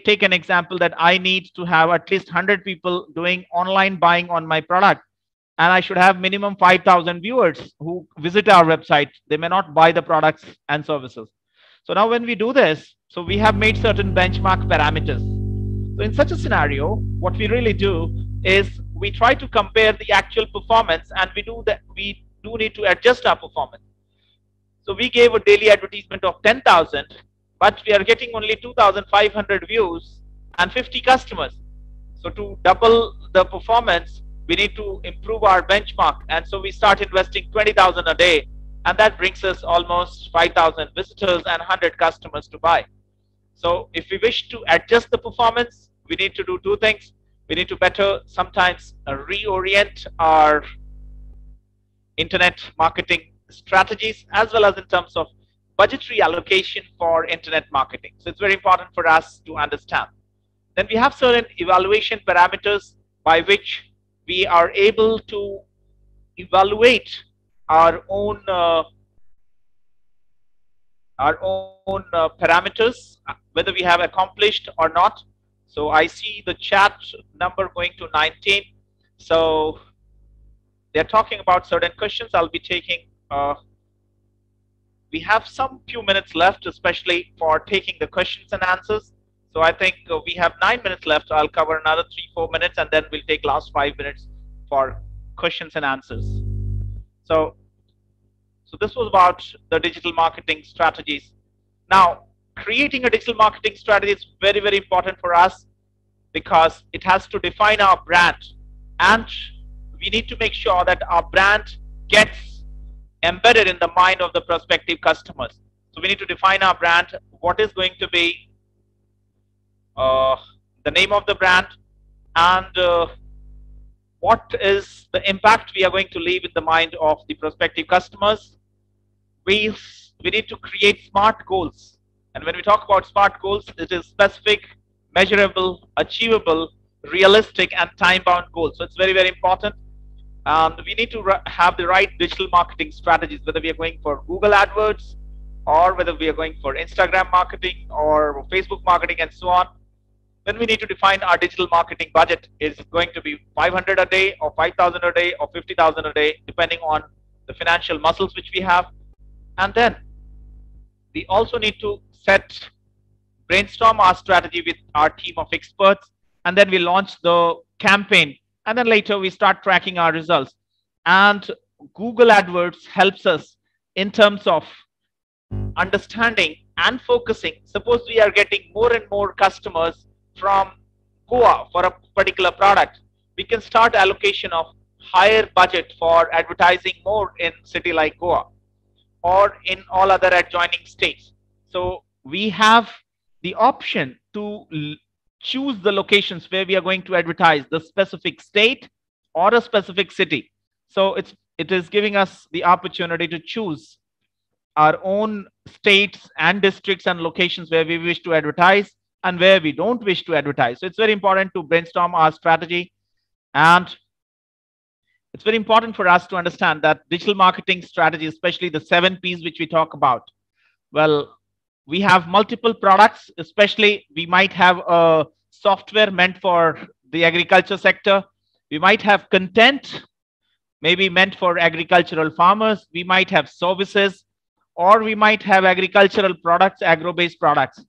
take an example that I need to have at least 100 people doing online buying on my product. And I should have minimum 5,000 viewers who visit our website. They may not buy the products and services. So now when we do this, so we have made certain benchmark parameters. So in such a scenario, what we really do is we try to compare the actual performance, and we do need to adjust our performance. So we gave a daily advertisement of 10,000, but we are getting only 2,500 views and 50 customers. So to double the performance, we need to improve our benchmark. And so we start investing 20,000 a day, and that brings us almost 5,000 visitors and 100 customers to buy. So if we wish to adjust the performance, we need to do two things. We need to better sometimes reorient our internet marketing strategies, as well as in terms of budgetary allocation for internet marketing. So it's very important for us to understand. Then we have certain evaluation parameters by which we are able to evaluate our own parameters, whether we have accomplished or not. So I see the chat number going to 19. So they're talking about certain questions. I'll be taking, we have some few minutes left, especially for taking the questions and answers. So I think we have 9 minutes left. I'll cover another 3-4 minutes, and then we'll take last 5 minutes for questions and answers. So this was about the digital marketing strategies. Now, creating a digital marketing strategy is very, very important for us because it has to define our brand, and we need to make sure that our brand gets embedded in the mind of the prospective customers. So we need to define our brand, what is going to be the name of the brand, and what is the impact we are going to leave in the mind of the prospective customers. We need to create SMART goals. And when we talk about SMART goals, it is specific, measurable, achievable, realistic, and time-bound goals. So it's very, very important. And we need to have the right digital marketing strategies, whether we are going for Google AdWords or whether we are going for Instagram marketing or Facebook marketing and so on. Then we need to define our digital marketing budget. Is it going to be 500 a day or 5,000 a day or 50,000 a day, depending on the financial muscles which we have. And then we also need to brainstorm our strategy with our team of experts, and then we launch the campaign, and then later we start tracking our results. And Google AdWords helps us in terms of understanding and focusing. Suppose we are getting more and more customers from Goa for a particular product, we can start allocation of higher budget for advertising more in city like Goa or in all other adjoining states. So we have the option to choose the locations where we are going to advertise, the specific state or a specific city. So it is giving us the opportunity to choose our own states and districts and locations where we wish to advertise and where we don't wish to advertise. So it's very important to brainstorm our strategy, and it's very important for us to understand that digital marketing strategy, especially the 7 Ps which we talk about. Well, we have multiple products, especially we might have a software meant for the agriculture sector. We might have content, maybe meant for agricultural farmers. We might have services, or we might have agricultural products, agro-based products.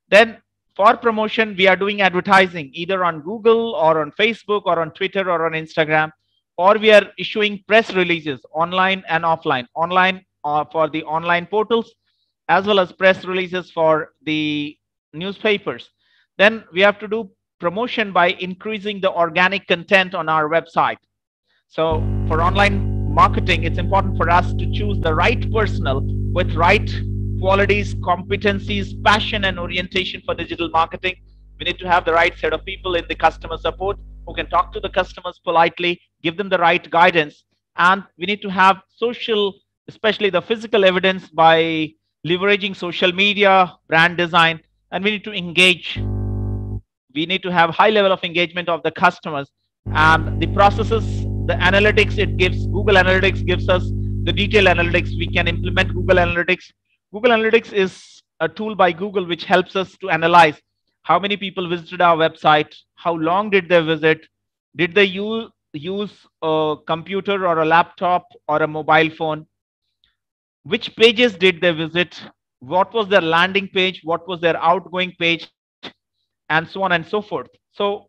Then for promotion, we are doing advertising either on Google or on Facebook or on Twitter or on Instagram, or we are issuing press releases online and offline. Online for the online portals, as well as press releases for the newspapers. Then we have to do promotion by increasing the organic content on our website. So for online marketing, it's important for us to choose the right personnel with right qualities, competencies, passion, and orientation for digital marketing. We need to have the right set of people in the customer support who can talk to the customers politely, give them the right guidance. And we need to have social, especially the physical evidence by leveraging social media, brand design, and we need to engage. We need to have high level of engagement of the customers, and the processes, the analytics it gives, Google Analytics gives us the detailed analytics. We can implement Google Analytics. Google Analytics is a tool by Google which helps us to analyze how many people visited our website, how long did they visit, did they use a computer or a laptop or a mobile phone, which pages did they visit, what was their landing page, what was their outgoing page, and so on and so forth. So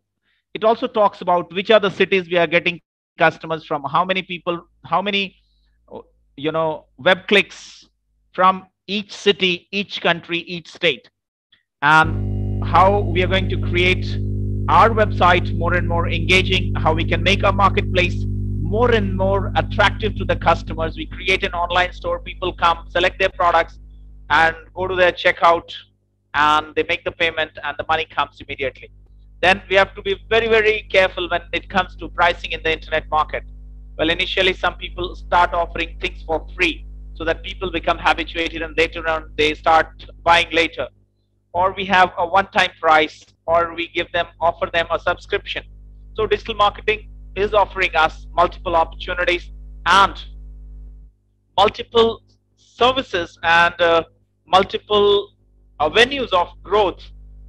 it also talks about which are the cities we are getting customers from, how many people, how many web clicks from each city, each country, each state, and how we are going to create our website more and more engaging, how we can make our marketplace more and more attractive to the customers. We create an online store, people come, select their products, and go to their checkout, and they make the payment, and the money comes immediately. Then we have to be very, very careful when it comes to pricing in the internet market. Well, initially, some people start offering things for free. so that people become habituated and later on they start buying later. Or we have a one-time price, or we offer them a subscription. So digital marketing is offering us multiple opportunities and multiple services and multiple avenues of growth.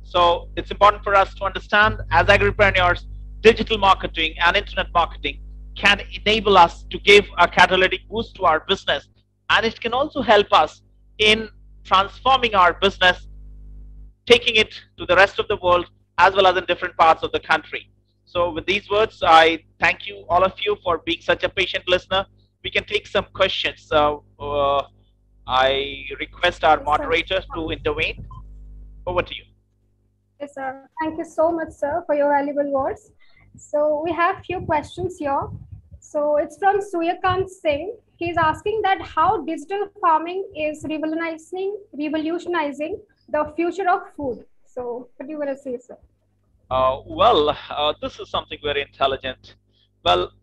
So it's important for us to understand, as agripreneurs, digital marketing and internet marketing can enable us to give a catalytic boost to our business, and it can also help us in transforming our business, taking it to the rest of the world as well as in different parts of the country. So with these words, I thank you, all of you, for being such a patient listener. We can take some questions. I request our moderator to intervene. Over to you. Yes, sir. Thank you so much, sir, for your valuable words. So we have few questions here. So it's from Suryakant Singh. He's asking that how digital farming is revolutionizing the future of food. So what do you want to say, sir? This is something very intelligent. Well,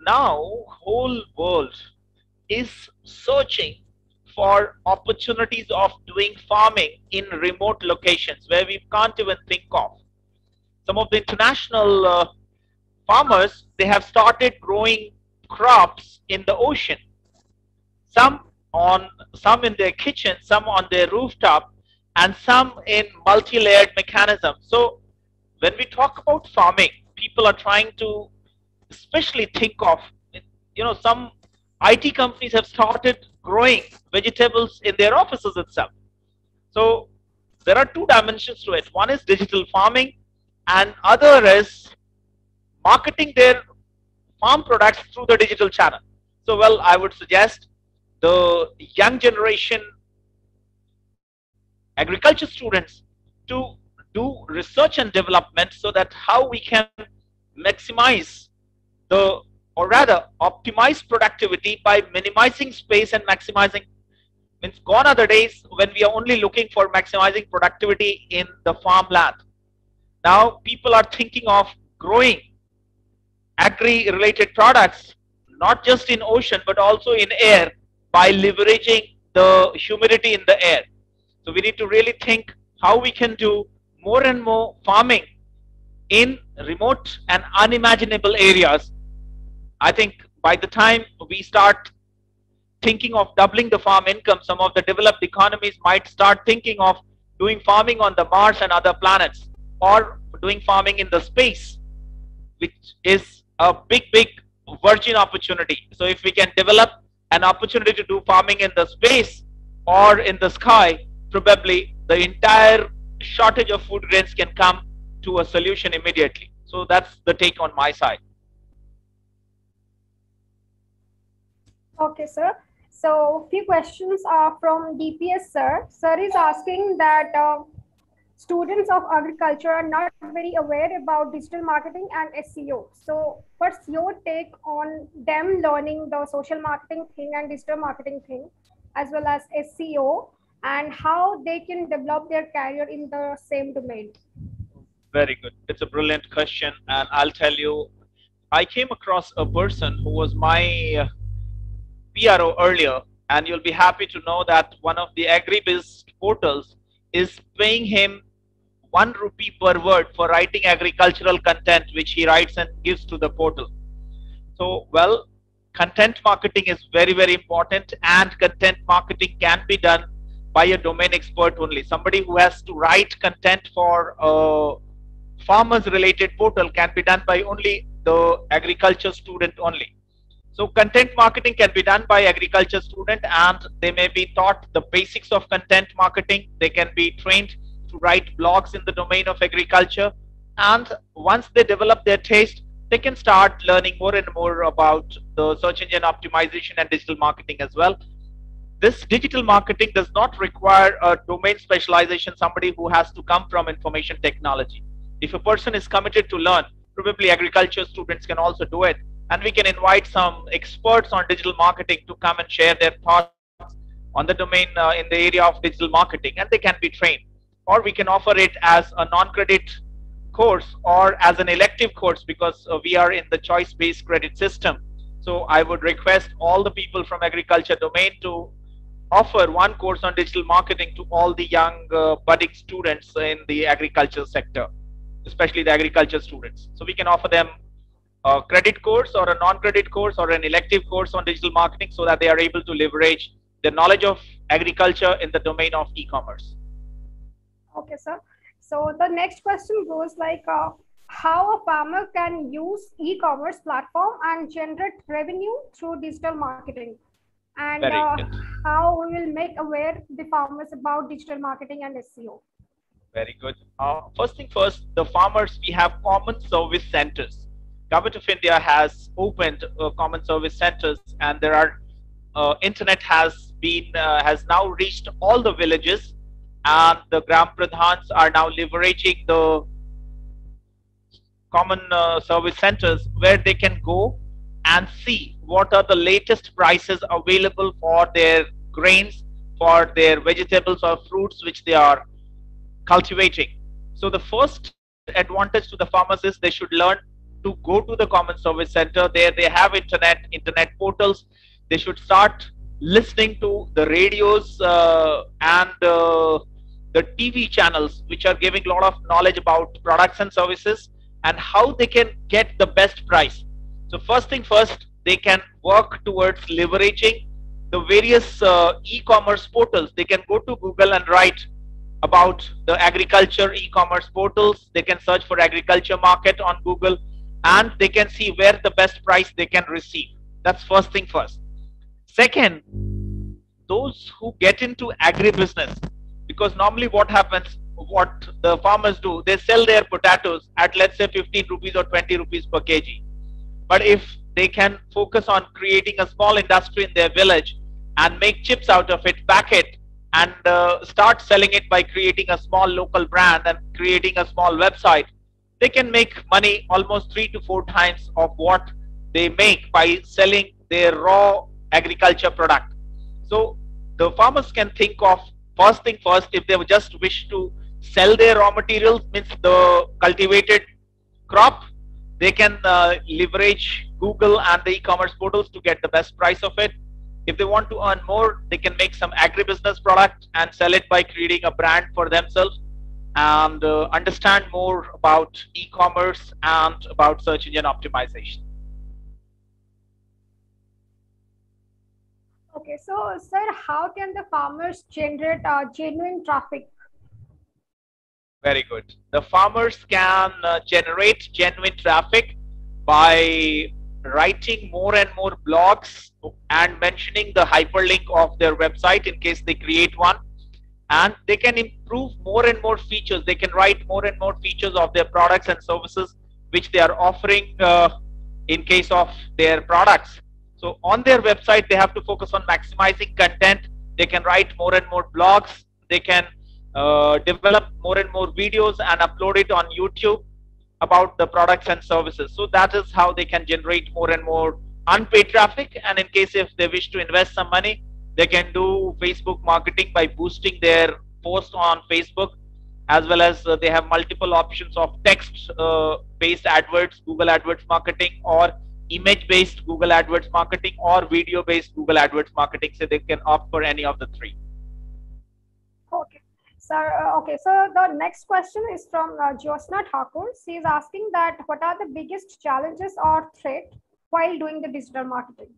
now whole world is searching for opportunities of doing farming in remote locations where we can't even think of. Some of the international farmers, they have started growing crops in the ocean. Some in their kitchen, some on their rooftop, and some in multi-layered mechanism. So when we talk about farming, people are trying to especially think of, some IT companies have started growing vegetables in their offices itself. So there are two dimensions to it. One is digital farming, and other is marketing their farm products through the digital channel. So, well, I would suggest the young generation agriculture students to do research and development so that how we can maximize or rather optimize productivity by minimizing space and maximizing. Means gone are the days when we are only looking for maximizing productivity in the farmland. Now people are thinking of growing agri-related products not just in ocean but also in air by leveraging the humidity in the air. So we need to really think how we can do more and more farming in remote and unimaginable areas. I think by the time we start thinking of doubling the farm income, some of the developed economies might start thinking of doing farming on the Mars and other planets, or doing farming in the space, which is a big virgin opportunity. So if we can develop an opportunity to do farming in the space or in the sky, probably the entire shortage of food grains can come to a solution immediately. So that's the take on my side. Okay, sir. So few questions are from DPS, sir. Sir is asking that students of agriculture are not very aware about digital marketing and SEO. So what's your take on them learning the social marketing thing and digital marketing thing, as well as SEO, and how they can develop their career in the same domain? Very good. It's a brilliant question. And I'll tell you, I came across a person who was my PRO earlier, and you'll be happy to know that one of the AgriBiz portals is paying him 1 rupee per word for writing agricultural content, which he writes and gives to the portal. So, well, content marketing is very important, and content marketing can be done by a domain expert only. Somebody who has to write content for a farmers related portal can be done by only the agriculture student only. So content marketing can be done by agriculture student, and they may be taught the basics of content marketing. They can be trained to write blogs in the domain of agriculture, and once they develop their taste, they can start learning more and more about the search engine optimization and digital marketing as well. This digital marketing does not require a domain specialization, somebody who has to come from information technology. If a person is committed to learn, probably agriculture students can also do it. And we can invite some experts on digital marketing to come and share their thoughts on the domain in the area of digital marketing, and they can be trained. Or we can offer it as a non-credit course or as an elective course, because we are in the choice-based credit system. So I would request all the people from agriculture domain to offer one course on digital marketing to all the young budding students in the agriculture sector, especially the agriculture students. So we can offer them a credit course or a non-credit course or an elective course on digital marketing so that they are able to leverage the knowledge of agriculture in the domain of e-commerce. Okay, sir. So the next question goes like, how a farmer can use e-commerce platform and generate revenue through digital marketing, and how we will make aware the farmers about digital marketing and SEO. Very good. First thing first, the farmers, we have common service centers. Government of India has opened common service centers, and there are internet has now reached all the villages, and the Gram Pradhans are now leveraging the common service centers where they can go and see what are the latest prices available for their grains, for their vegetables or fruits which they are cultivating. So the first advantage to the farmers is they should learn to go to the common service center. There they have internet portals. They should start listening to the radios and the TV channels which are giving a lot of knowledge about products and services and how they can get the best price. So first thing first, they can work towards leveraging the various e-commerce portals. They can go to Google and write about the agriculture e-commerce portals. They can search for agriculture market on Google, and they can see where the best price they can receive. That's first thing first. Second, those who get into agribusiness, because normally what happens, what the farmers do, they sell their potatoes at, let's say, 15 rupees or 20 rupees per kg. But if they can focus on creating a small industry in their village and make chips out of it, pack it, and start selling it by creating a small local brand and creating a small website, they can make money almost 3 to 4 times of what they make by selling their raw agriculture product. So the farmers can think of, first thing first, if they just wish to sell their raw materials, means the cultivated crop, they can leverage Google and the e-commerce portals to get the best price of it. If they want to earn more, they can make some agribusiness product and sell it by creating a brand for themselves, and understand more about e-commerce and about search engine optimization. Okay, so sir, how can the farmers generate genuine traffic? Very good. The farmers can generate genuine traffic by writing more and more blogs and mentioning the hyperlink of their website in case they create one, and they can improve more and more features. They can write more and more features of their products and services which they are offering in case of their products. So on their website, they have to focus on maximizing content. They can write more and more blogs. They can develop more and more videos and upload it on YouTube about the products and services. So that is how they can generate more and more unpaid traffic. And in case if they wish to invest some money, they can do Facebook marketing by boosting their post on Facebook, as well as they have multiple options of text based AdWords, Google AdWords marketing, or image based Google AdWords marketing, or video based Google AdWords marketing. So they can opt for any of the three. Okay. Okay, so the next question is from Josna Thakur. She is asking that what are the biggest challenges or threat while doing the digital marketing?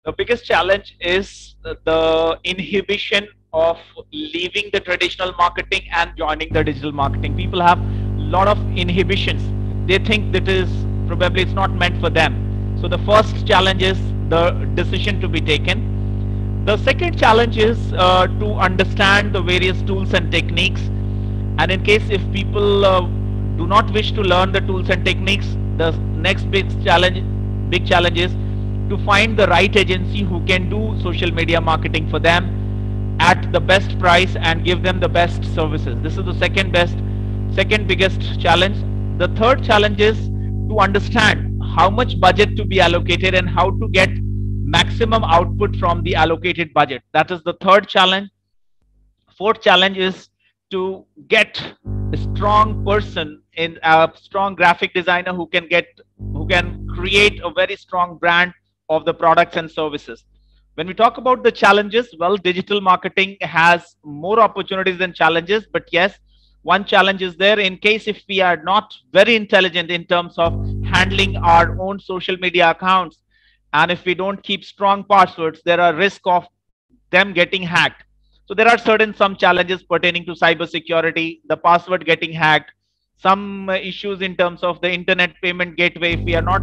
The biggest challenge is the inhibition of leaving the traditional marketing and joining the digital marketing. People have a lot of inhibitions. They think that probably it's not meant for them. So the first challenge is the decision to be taken. The second challenge is to understand the various tools and techniques. And in case if people do not wish to learn the tools and techniques, the next big challenge is to find the right agency who can do social media marketing for them at the best price and give them the best services. This is the second biggest challenge. The third challenge is to understand how much budget to be allocated and how to get maximum output from the allocated budget. That is the third challenge. Fourth challenge is to get a strong person, in a strong graphic designer who can create a very strong brand of the products and services. When we talk about the challenges, well, digital marketing has more opportunities than challenges, but yes, one challenge is there in case if we are not very intelligent in terms of handling our own social media accounts, and if we don't keep strong passwords, there are risk of them getting hacked. So there are some challenges pertaining to cyber security, the password getting hacked, some issues in terms of the internet payment gateway. If we are not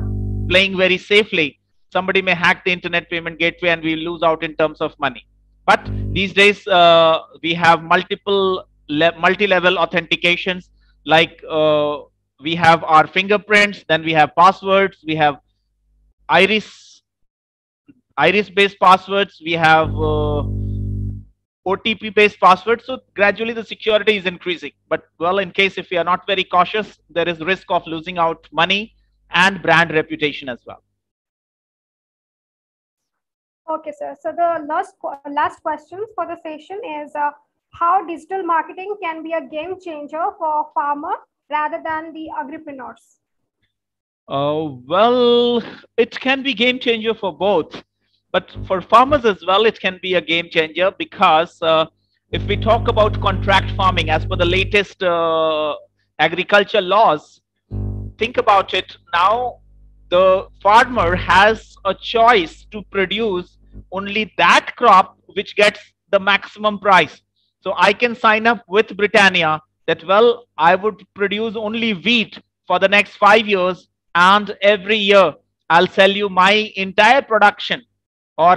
playing very safely, somebody may hack the internet payment gateway and we lose out in terms of money. But these days we have multi-level authentications, like we have our fingerprints, then we have passwords, we have iris based passwords, we have OTP based passwords. So gradually the security is increasing, but well, in case if we are not very cautious, there is risk of losing out money and brand reputation as well. Okay, sir. So the last question for the session is how digital marketing can be a game changer for farmer rather than the agripreneurs? Well, it can be game changer for both, but for farmers as well, it can be a game changer because if we talk about contract farming, as per the latest agriculture laws, think about it now. The farmer has a choice to produce only that crop which gets the maximum price. So I can sign up with Britannia that, well, I would produce only wheat for the next 5 years, and every year I'll sell you my entire production or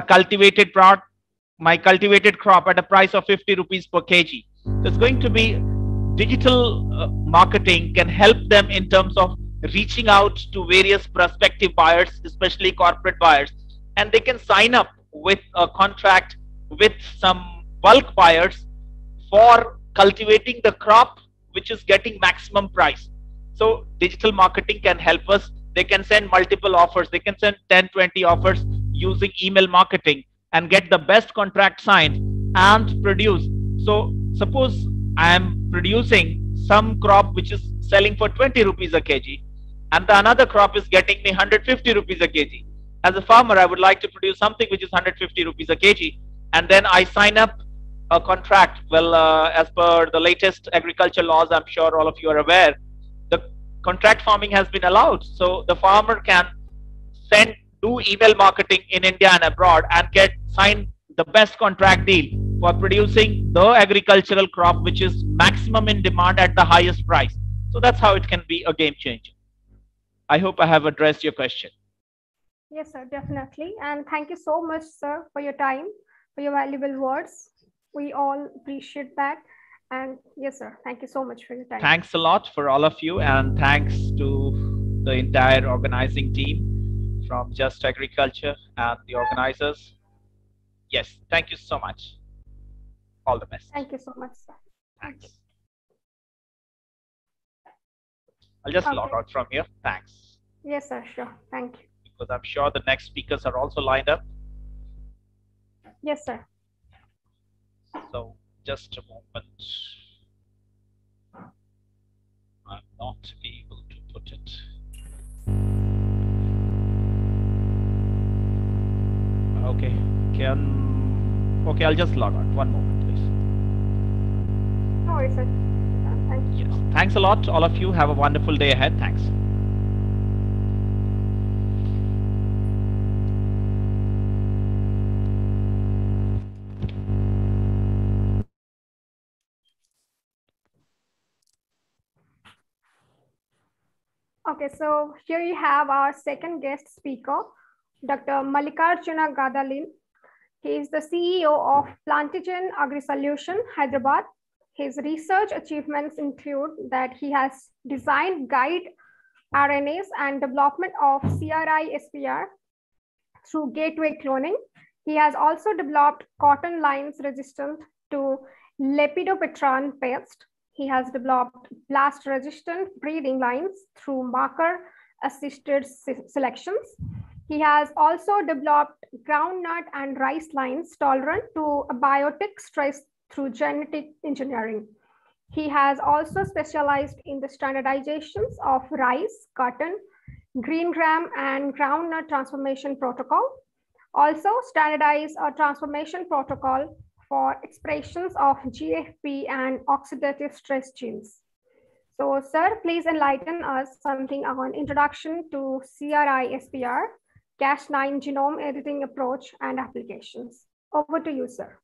my cultivated crop at a price of 50 rupees per kg. There's going to be digital marketing can help them in terms of reaching out to various prospective buyers, especially corporate buyers, and they can sign up with a contract with some bulk buyers for cultivating the crop which is getting maximum price. So digital marketing can help us. They can send multiple offers. They can send 10, 20 offers using email marketing and get the best contract signed and produce. So suppose I am producing some crop which is selling for 20 rupees a kg, and the another crop is getting me 150 rupees a kg. As a farmer, I would like to produce something which is 150 rupees a kg, and then I sign up a contract. Well, as per the latest agriculture laws, I'm sure all of you are aware, the contract farming has been allowed. So the farmer can do email marketing in India and abroad and sign the best contract deal for producing the agricultural crop which is maximum in demand at the highest price. So that's how it can be a game changer. I hope I have addressed your question. Yes, sir, definitely. And thank you so much, sir, for your time, for your valuable words. We all appreciate that. And yes, sir, thank you so much for your time. Thanks a lot for all of you, and thanks to the entire organizing team from Just Agriculture and the organizers. Yes, thank you so much. All the best. Thank you so much, sir. Thanks. I'll just log out from here. Thanks. Yes, sir, sure. Thank you. Because I'm sure the next speakers are also lined up. Yes, sir. So just a moment. I'm not able to put it. Okay. Okay, I'll just log out. One moment, please. No worries, sir. Thank you. Yes. Thanks a lot, all of you. Have a wonderful day ahead. Thanks. Okay, so here you have our second guest speaker, Dr.Mallikarjuna Garladinne. He is the CEO of Plantigen Agrisolution, Hyderabad. His research achievements include that he has designed guide RNAs and development of CRISPR through gateway cloning. He has also developed cotton lines resistant to lepidopteran pest. He has developed blast-resistant breeding lines through marker-assisted selections. He has also developed groundnut and rice lines tolerant to abiotic stress through genetic engineering. He has also specialized in the standardizations of rice, cotton, green gram, and groundnut transformation protocol. Also, standardize a transformation protocol for expressions of GFP and oxidative stress genes. So, sir, please enlighten us something on introduction to CRISPR, Cas9 genome editing approach and applications. Over to you, sir.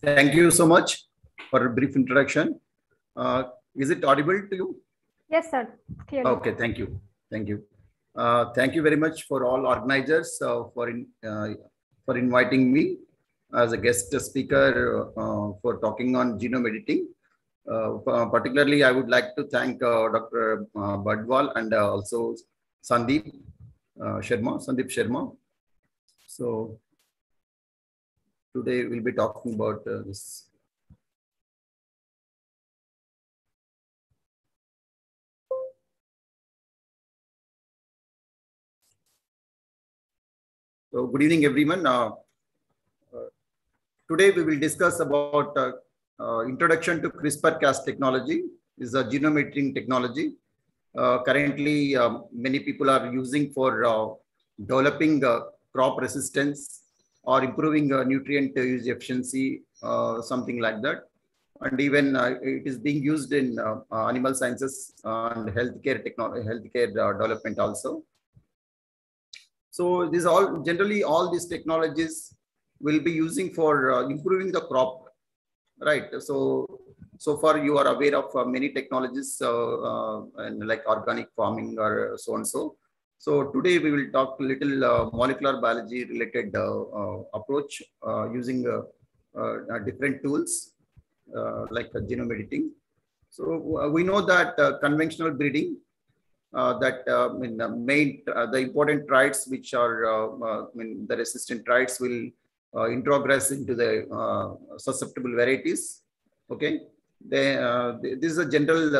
Thank you so much for a brief introduction. Is it audible to you? Yes, sir. Clearly. Okay, thank you. Thank you. Thank you very much for all organizers for inviting me as a guest speaker for talking on genome editing. Particularly, I would like to thank Dr. Badwal and also Sandeep Sharma. So today we'll be talking about this. So good evening, everyone. Today we will discuss about introduction to CRISPR-Cas technology. This is a genome editing technology. Currently, many people are using for developing crop resistance or improving nutrient use efficiency, something like that. And even it is being used in animal sciences and healthcare technology, development also. So these generally all these technologies will be using for improving the crop, right? So far you are aware of many technologies and like organic farming or so and so. So today we will talk a little molecular biology related approach using different tools like genome editing. So we know that conventional breeding, the important traits which are the resistant traits will introgress into the susceptible varieties. Okay, this is a general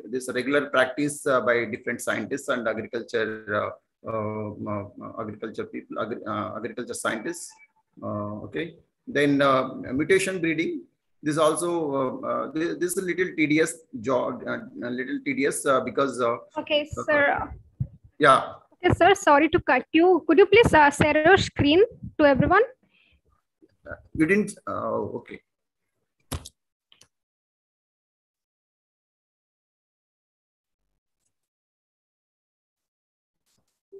this is a regular practice by different scientists and agriculture people, agriculture scientists. Okay, then mutation breeding. This also this is a little tedious job, because. Okay, sir. Yeah. Okay, sir. Sorry to cut you. Could you please share your screen to everyone? You didn't. Okay.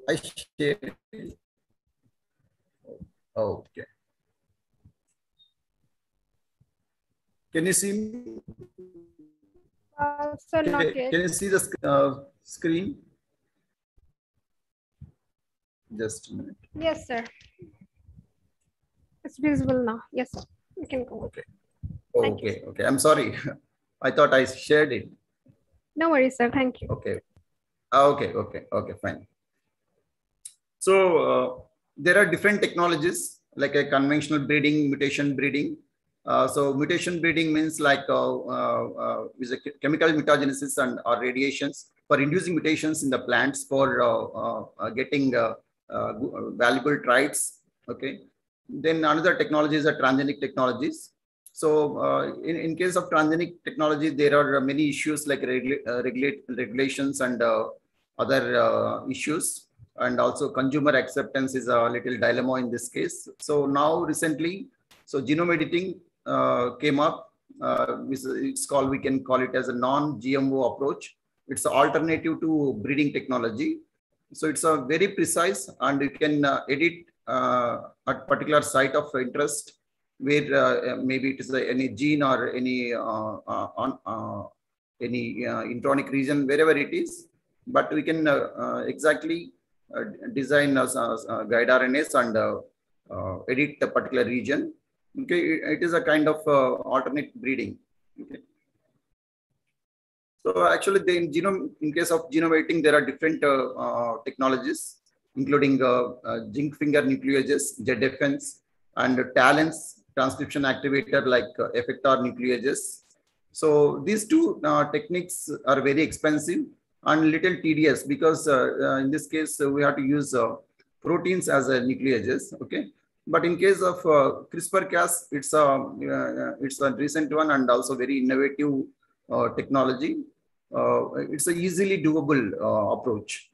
I shared. Okay. Can you see me? Sir, not yet. Can you see the screen? Just a minute. Yes, sir. It's visible now. Yes, sir. You can go. Okay. Okay. Okay. I'm sorry. I thought I shared it. No worries, sir. Thank you. Okay. Okay. Okay. Okay. Fine. So there are different technologies like a conventional breeding, mutation breeding. So mutation breeding means like with a chemical mutagenesis and or radiations for inducing mutations in the plants for getting valuable traits. Okay. Then another technologies are transgenic technologies. So in case of transgenic technology, there are many issues like regulations and other issues. And also consumer acceptance is a little dilemma in this case. So now recently, so genome editing came up. We can call it as a non-GMO approach. It's an alternative to breeding technology. So it's a very precise and you can edit a particular site of interest where maybe it is any gene or any intronic region, wherever it is. But we can exactly design guide RNAs and edit a particular region. Okay, it is a kind of alternate breeding. Okay. So actually, in case of genome editing, there are different technologies, including zinc finger nucleases, ZFNs, and TALENs, transcription activator like effector nucleases. So these two techniques are very expensive and little tedious because in this case we have to use proteins as a nucleases. Okay, but in case of CRISPR-Cas, it's a recent one and also very innovative technology. It's a easily doable approach.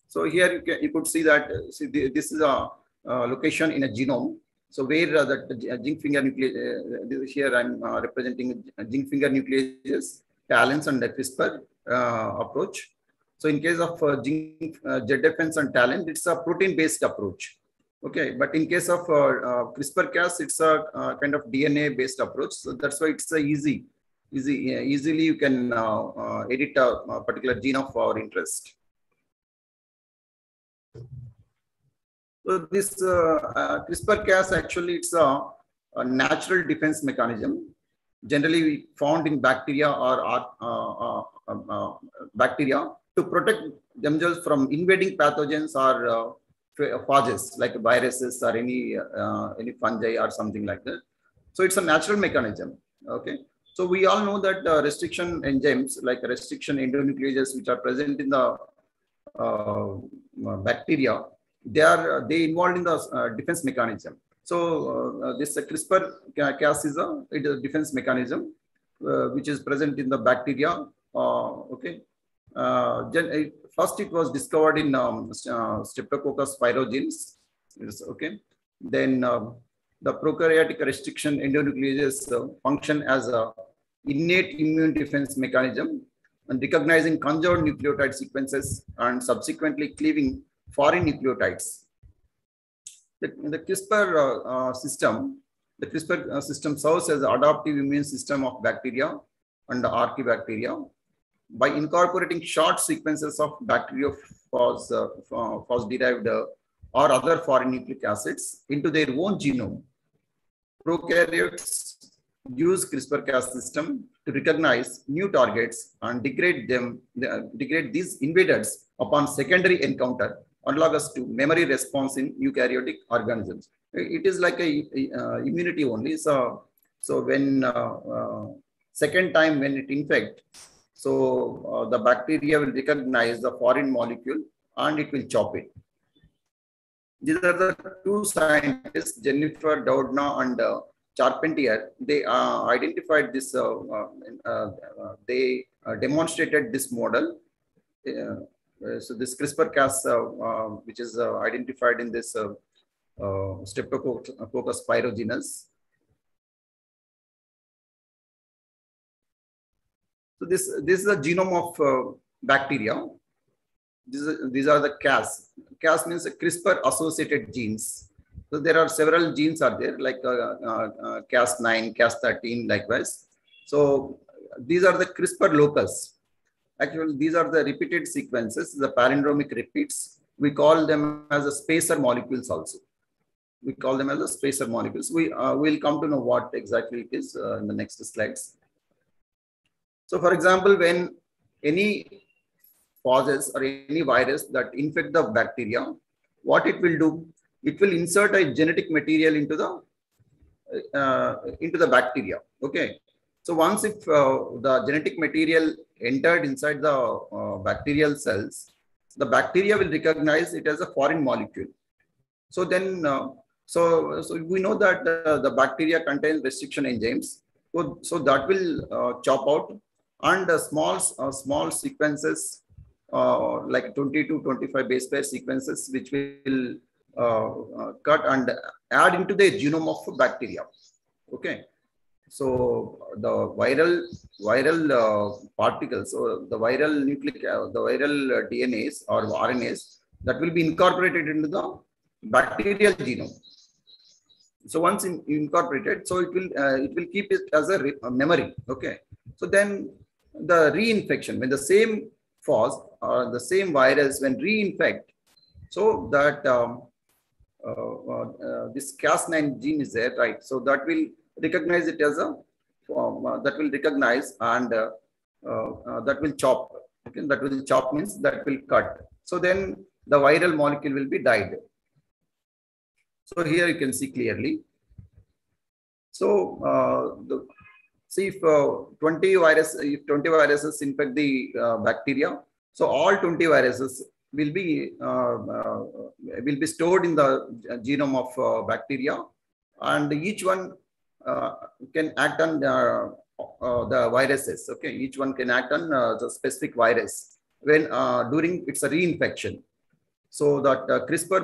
So here you could see that this is a location in a genome. So where the zinc finger nuclease, here I'm representing zinc finger nucleases, talents and the CRISPR approach. So in case of zinc, ZFNs and talent, it's a protein-based approach. Okay, but in case of CRISPR-Cas, it's a kind of DNA-based approach. So that's why it's easily you can edit a particular gene of our interest. So this CRISPR-Cas actually it's a natural defense mechanism, generally found in bacteria or bacteria to protect themselves from invading pathogens or phages like viruses or any fungi or something like that. So it's a natural mechanism. Okay. So we all know that restriction enzymes like restriction endonucleases which are present in the bacteria, they involved in the defense mechanism. So this CRISPR-Cas is a defense mechanism which is present in the bacteria. Okay. First, it was discovered in Streptococcus pyogenes. Okay. Then the prokaryotic restriction endonucleases function as a innate immune defense mechanism and recognizing conserved nucleotide sequences and subsequently cleaving foreign nucleotides. The CRISPR system serves as the adaptive immune system of bacteria and the archaebacteria by incorporating short sequences of bacteriophage-derived or other foreign nucleic acids into their own genome. Prokaryotes use CRISPR-Cas system to recognize new targets and degrade these invaders upon secondary encounter, analogous to memory response in eukaryotic organisms. It is like a immunity only. So when second time when it infects, so the bacteria will recognize the foreign molecule and it will chop it. These are the two scientists, Jennifer Doudna and Charpentier. They identified this, they demonstrated this model. So this CRISPR-Cas, which is identified in this Streptococcus pyogenes. So this is the genome of bacteria. These are the Cas. Cas means CRISPR-associated genes. So there are several genes are there like Cas9, Cas13, likewise. So these are the CRISPR locus. Actually, these are the repeated sequences, the palindromic repeats. We call them as a spacer molecules also. We call them as a spacer molecules. We will come to know what exactly it is in the next slides. So for example, when any phages or any virus that infect the bacteria, what it will do, it will insert a genetic material into the bacteria. Okay. So once if the genetic material entered inside the bacterial cells, the bacteria will recognize it as a foreign molecule. So then, so we know that the bacteria contains restriction enzymes. So that will chop out and small sequences like 20 to 25 base pair sequences, which will cut and add into the genome of bacteria. Okay. So the viral particles, so the viral DNAs or RNAs that will be incorporated into the bacterial genome. So once incorporated, so it will keep it as a memory. Okay. So then the reinfection, when the same phage or the same virus when reinfect, so that this Cas9 gene is there, right? So that will recognize it as a that will recognize and that will chop. Okay, that will chop means that will cut. So then the viral molecule will be died. So here you can see clearly. So see if 20 viruses infect the bacteria, so all 20 viruses will be stored in the genome of bacteria, and each one can act on the viruses. Okay, each one can act on the specific virus when during its a reinfection. So that CRISPR,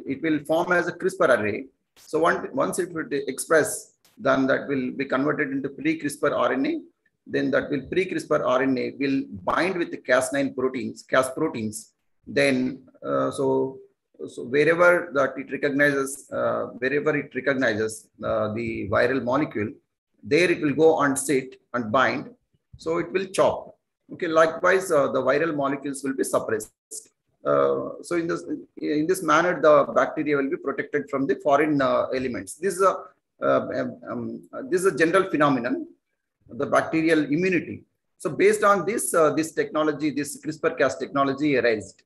it will form as a CRISPR array. So once it will express, then that will be converted into pre-CRISPR RNA. Then that will pre-CRISPR RNA will bind with the Cas9 proteins, Cas proteins. Then so wherever that it recognizes, the viral molecule, there it will go and sit and bind. So it will chop. Okay. Likewise, the viral molecules will be suppressed. So in this manner, the bacteria will be protected from the foreign elements. This is a general phenomenon, the bacterial immunity. So based on this, this technology, this CRISPR-Cas technology arised.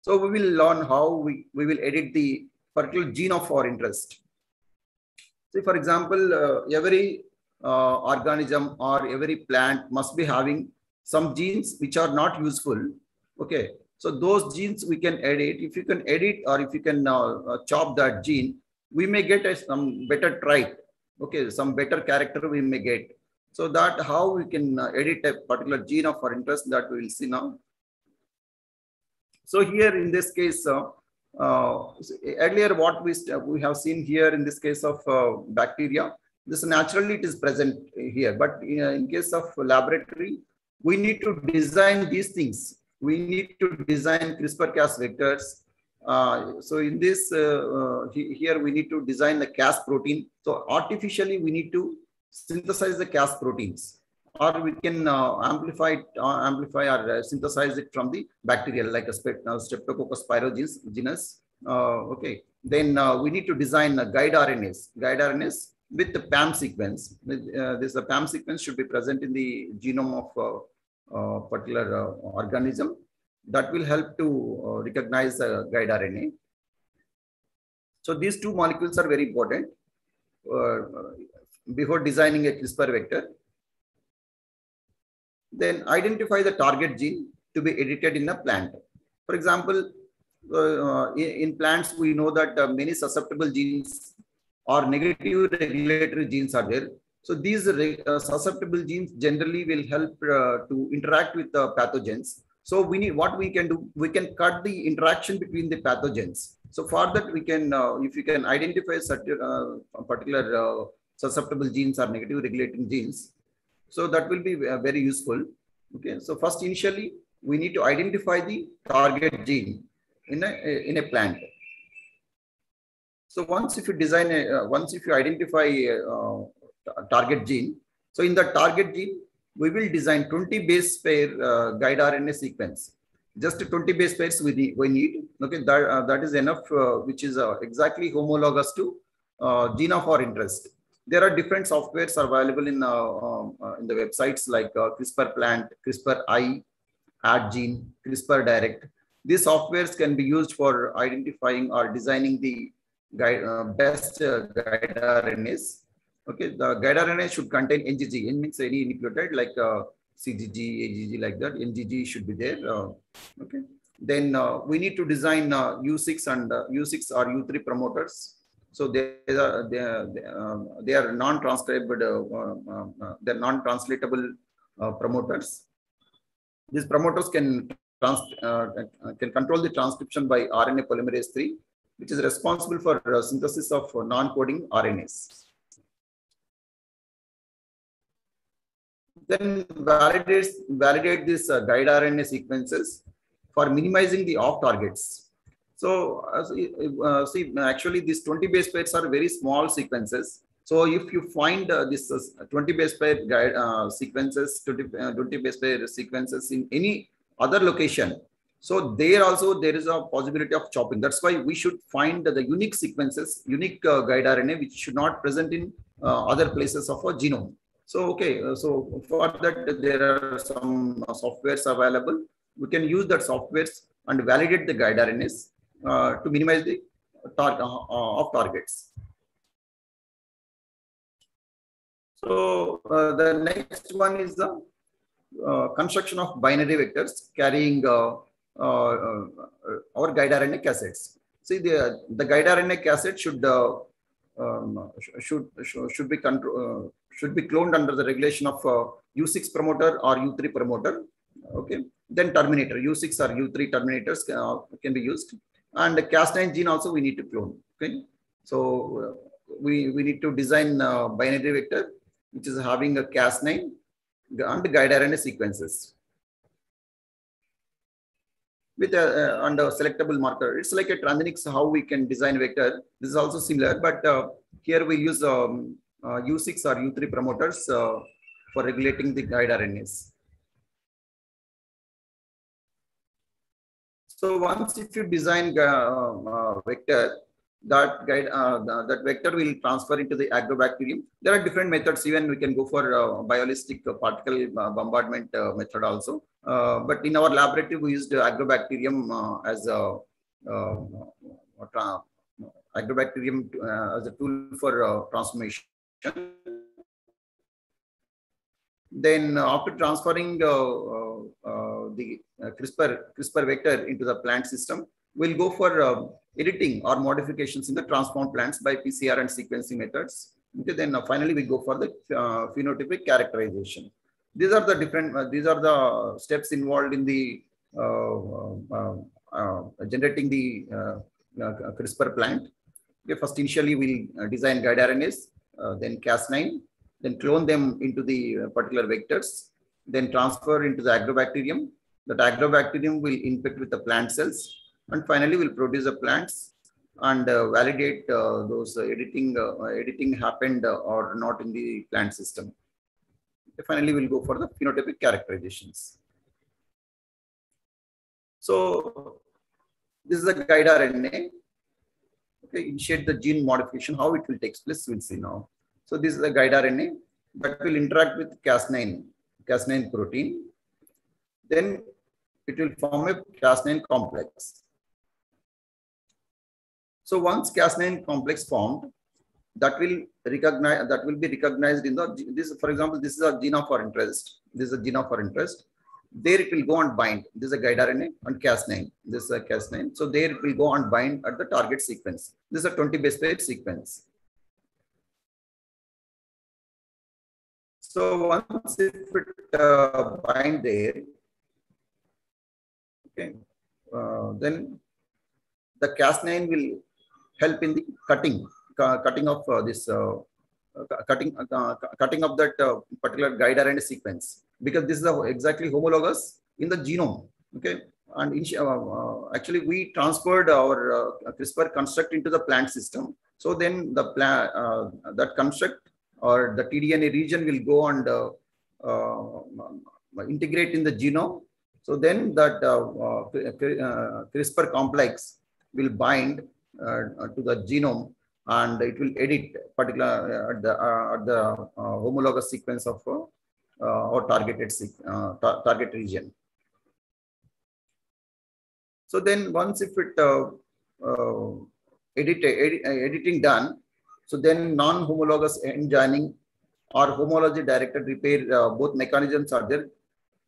So we will learn how we will edit the particular gene of our interest. See, for example, every organism or every plant must be having some genes which are not useful. Okay. So those genes we can edit. If you can edit or if you can chop that gene, we may get some better trait. Okay, some better character we may get. So that how we can edit a particular gene of our interest, that we will see now. So here in this case, earlier what we have seen here in this case of bacteria, this naturally it is present here. But in case of laboratory, we need to design these things. We need to design CRISPR-Cas vectors. So in this, here we need to design the Cas protein. So artificially we need to synthesize the Cas proteins, or we can amplify or synthesize it from the bacterial, like a Streptococcus pyogenes. Okay. Then we need to design guide RNAs with the PAM sequence. This PAM sequence should be present in the genome of particular organism. That will help to recognize the guide RNA. So these two molecules are very important before designing a CRISPR vector. Then identify the target gene to be edited in a plant. For example, in plants, we know that many susceptible genes or negative regulatory genes are there. So these susceptible genes generally will help to interact with the pathogens. So what we can do, we can cut the interaction between the pathogens. So for that, we can, if you can identify such particular susceptible genes or negative regulating genes, so that will be very useful. Okay. So first, initially, we need to identify the target gene in a plant. So once if you design once if you identify a target gene, so in the target gene, we will design 20 base pair guide RNA sequence. Just 20 base pairs we need. Okay, that is enough, which is exactly homologous to gene of our interest. There are different softwares available in the websites like CRISPR Plant, CRISPR-I, AdGene, CRISPR Direct. These softwares can be used for identifying or designing the best guide RNAs. Okay, the guide RNA should contain NGG. N means any nucleotide like CGG, AGG, like that. NGG should be there. Okay. Then we need to design U6 and U6 or U3 promoters. So they are non-translatable promoters. These promoters can control the transcription by RNA polymerase 3, which is responsible for synthesis of non-coding RNAs. Then validate these guide RNA sequences for minimizing the off targets. So see, actually these 20 base pairs are very small sequences. So if you find this 20 base pair guide sequences, 20 base pair sequences in any other location, so there also there is a possibility of chopping. That's why we should find the unique sequences, unique guide RNA, which should not present in other places of a genome. So, okay, so for that, there are some softwares available. We can use that softwares and validate the guide RNAs to minimize the off targets. So, the next one is the construction of binary vectors carrying our guide RNA cassettes. See, the guide RNA cassette should be cloned under the regulation of U6 promoter or U3 promoter. Okay, Then terminator, U6 or U3 terminators can be used. And the Cas9 gene also we need to clone. Okay. So we need to design a binary vector, which is having a Cas9 and guide RNA sequences with and a selectable marker. It's like a transgenics, how we can design vector. This is also similar, but here we use U6 or U3 promoters for regulating the guide RNAs. So once if you design vector, that vector will transfer into the agrobacterium. There are different methods. Even we can go for biolistic particle bombardment method also. But in our laboratory, we used agrobacterium as a tool for transformation. Then after transferring the CRISPR vector into the plant system, we'll go for editing or modifications in the transformed plants by PCR and sequencing methods. Okay, then finally we go for the phenotypic characterization. These are the different. These are the steps involved in the generating the CRISPR plant. Okay, first initially we'll design guide RNAs, then Cas9, then clone them into the particular vectors, then transfer into the agrobacterium. That agrobacterium will infect with the plant cells, and finally will produce the plants and validate those editing happened or not in the plant system. Finally, we'll go for the phenotypic characterizations. So this is a guide RNA. Okay, initiate the gene modification. How it will take place, we'll see now. So this is a guide RNA that will interact with Cas9 protein. Then it will form a Cas9 complex. So once Cas9 complex formed, that will be recognized in this. For example, this is a gene of our interest. This is a gene of our interest. There it will go and bind. This is a guide RNA and Cas9. This is a Cas9. So there it will go and bind at the target sequence. This is a 20 base pair sequence. So once if it bind there, okay, then the Cas9 will help in the cutting of this cutting of that particular guide RNA sequence, because this is exactly homologous in the genome. Okay, and actually we transferred our CRISPR construct into the plant system. So then the that construct or the tDNA region will go and integrate in the genome. So then that CRISPR complex will bind to the genome, and it will edit particular at the homologous sequence of or target region. So then once if it editing done, so then non-homologous end joining or homology directed repair, both mechanisms are there.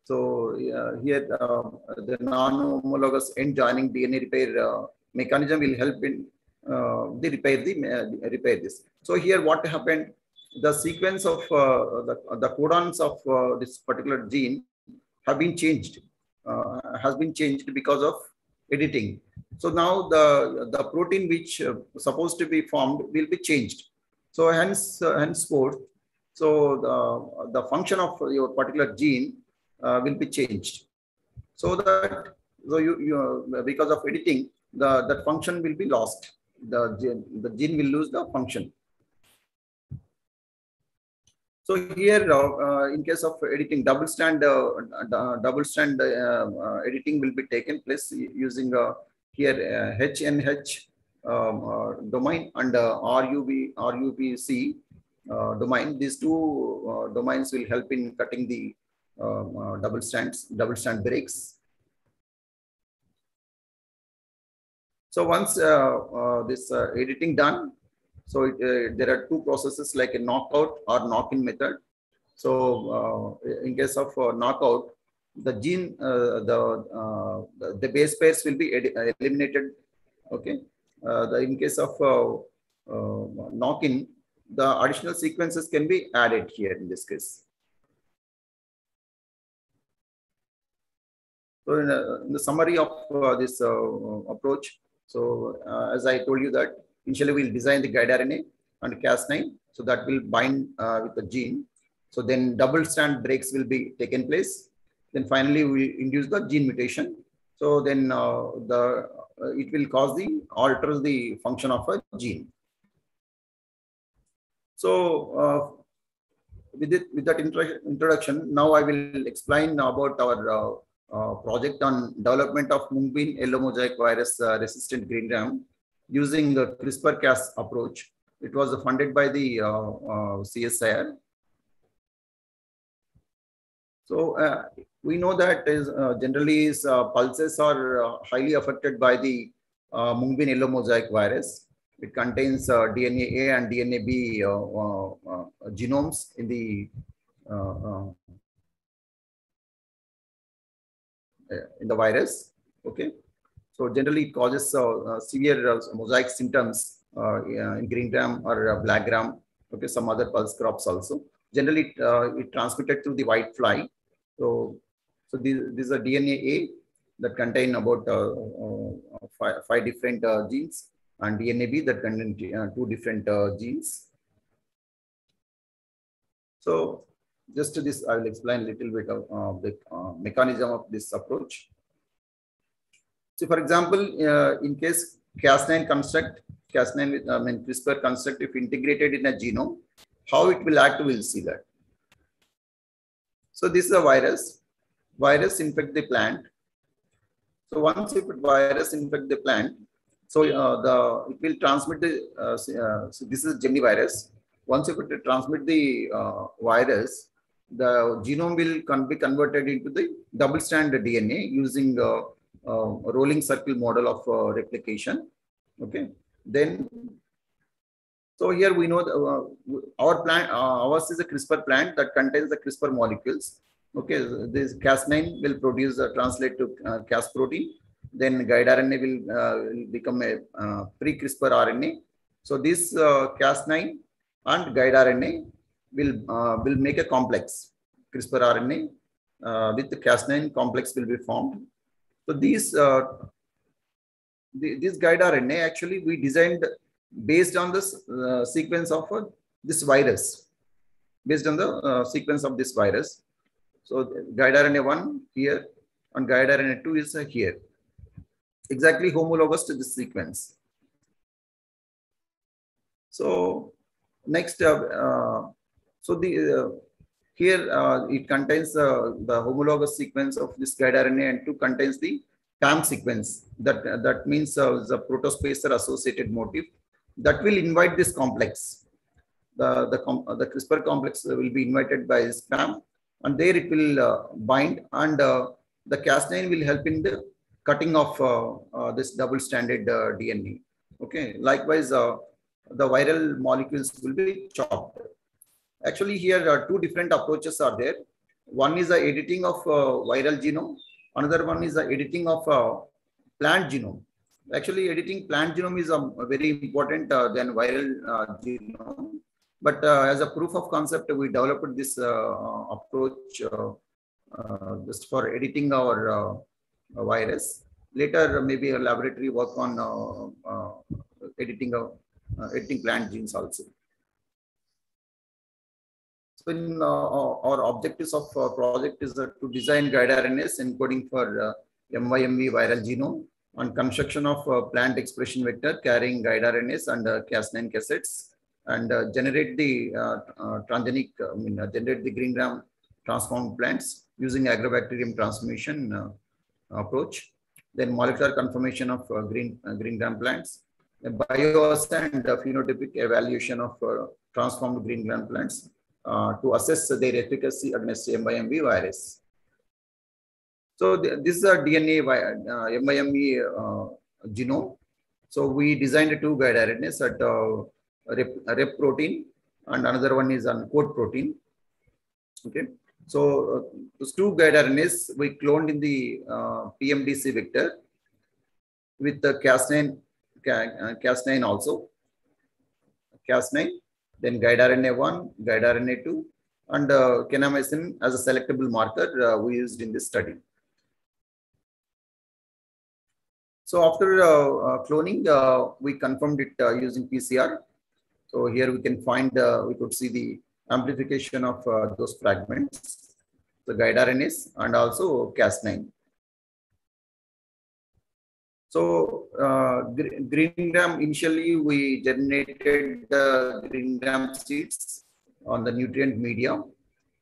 So here the non-homologous end joining DNA repair mechanism will help in repair this. So here what happened, the sequence of the codons of this particular gene have been changed, has been changed because of editing. So now the protein which supposed to be formed will be changed. So henceforth, so the function of your particular gene will be changed. So that because of editing, that function will be lost. The gene will lose the function. So here, in case of editing, double strand editing will be taken place using here HNH domain and RUBC domain. These two domains will help in cutting the double strand breaks. So once this editing done, so there are two processes like a knockout or knock-in method. So in case of knockout, the gene, the base pairs will be eliminated. Okay. In case of knock-in, the additional sequences can be added here in this case. So in the summary of this approach, so as I told you that initially we'll design the guide RNA and Cas9, so that will bind with the gene. So then double strand breaks will be taken place. Then finally we induce the gene mutation. So then it will cause alter the function of a gene. So with that introduction, now I will explain about our project on development of mung bean yellow mosaic virus resistant green gram using the CRISPR-Cas approach. It was funded by the CSIR. So we know that generally pulses are highly affected by the mung bean yellow mosaic virus. It contains DNA A and DNA B genomes in the virus. Okay, so generally it causes severe mosaic symptoms in green gram or black gram. Okay, some other pulse crops also. Generally, it transmitted through the white fly. So these are DNA A that contain about five different genes, and DNA B that contain two different genes. So just to this, I will explain a little bit of the mechanism of this approach. So for example, in case Cas9 construct, Cas9 with CRISPR construct, if integrated in a genome, how it will act, we'll see that. So this is a virus. Virus infect the plant. So once if virus infect the plant, so it will transmit the. So this is Gemini virus. Once if it transmit the virus, the genome will be converted into the double-strand DNA using a rolling circle model of replication. Okay. Then, so here we know our plant, ours is a CRISPR plant that contains the CRISPR molecules. Okay, this Cas9 will produce translate to Cas protein. Then guide RNA will become a pre-CRISPR RNA. So this Cas9 and guide RNA will make a complex CRISPR RNA with the Cas9 complex will be formed. So these this guide RNA actually we designed based on this sequence of this virus, based on the sequence of this virus. So guide RNA 1 here and guide RNA 2 is here, exactly homologous to this sequence. So next, so the here it contains the homologous sequence of this guide RNA, and 2 contains the PAM sequence. That means the protospacer associated motif that will invite this complex. The CRISPR complex will be invited by this PAM, and there it will bind, and the Cas9 will help in the cutting of this double-stranded DNA. Okay. Likewise, the viral molecules will be chopped. Actually, here 2 different approaches are there. One is the editing of viral genome. Another one is the editing of plant genome. Actually, editing plant genome is very important than viral genome. But as a proof of concept, we developed this approach just for editing our virus. Later, maybe a laboratory work on editing plant genes also. So in our objectives of project is to design guide RNAs encoding for MYMV viral genome on construction of plant expression vector carrying guide RNAs and Cas9 cassettes, and generate the transgenic, generate the green gram transformed plants using agrobacterium transformation approach. Then molecular conformation of green gram plants, bioassay and phenotypic evaluation of transformed green gram plants to assess their efficacy against MYMV virus. So this is a DNA MYMV genome. So we designed 2 guide RNAs at rep protein, and another one is on code protein. Okay. So those 2 guide RNAs we cloned in the PMDC vector with the Cas9 also. Cas9, then guide RNA 1, guide RNA 2, and kanamycin as a selectable marker we used in this study. So after cloning, we confirmed it using PCR. So here we can find, we could see the amplification of those fragments, the guide RNAs and also Cas9. So green gram, initially we germinated the green gram seeds on the nutrient media,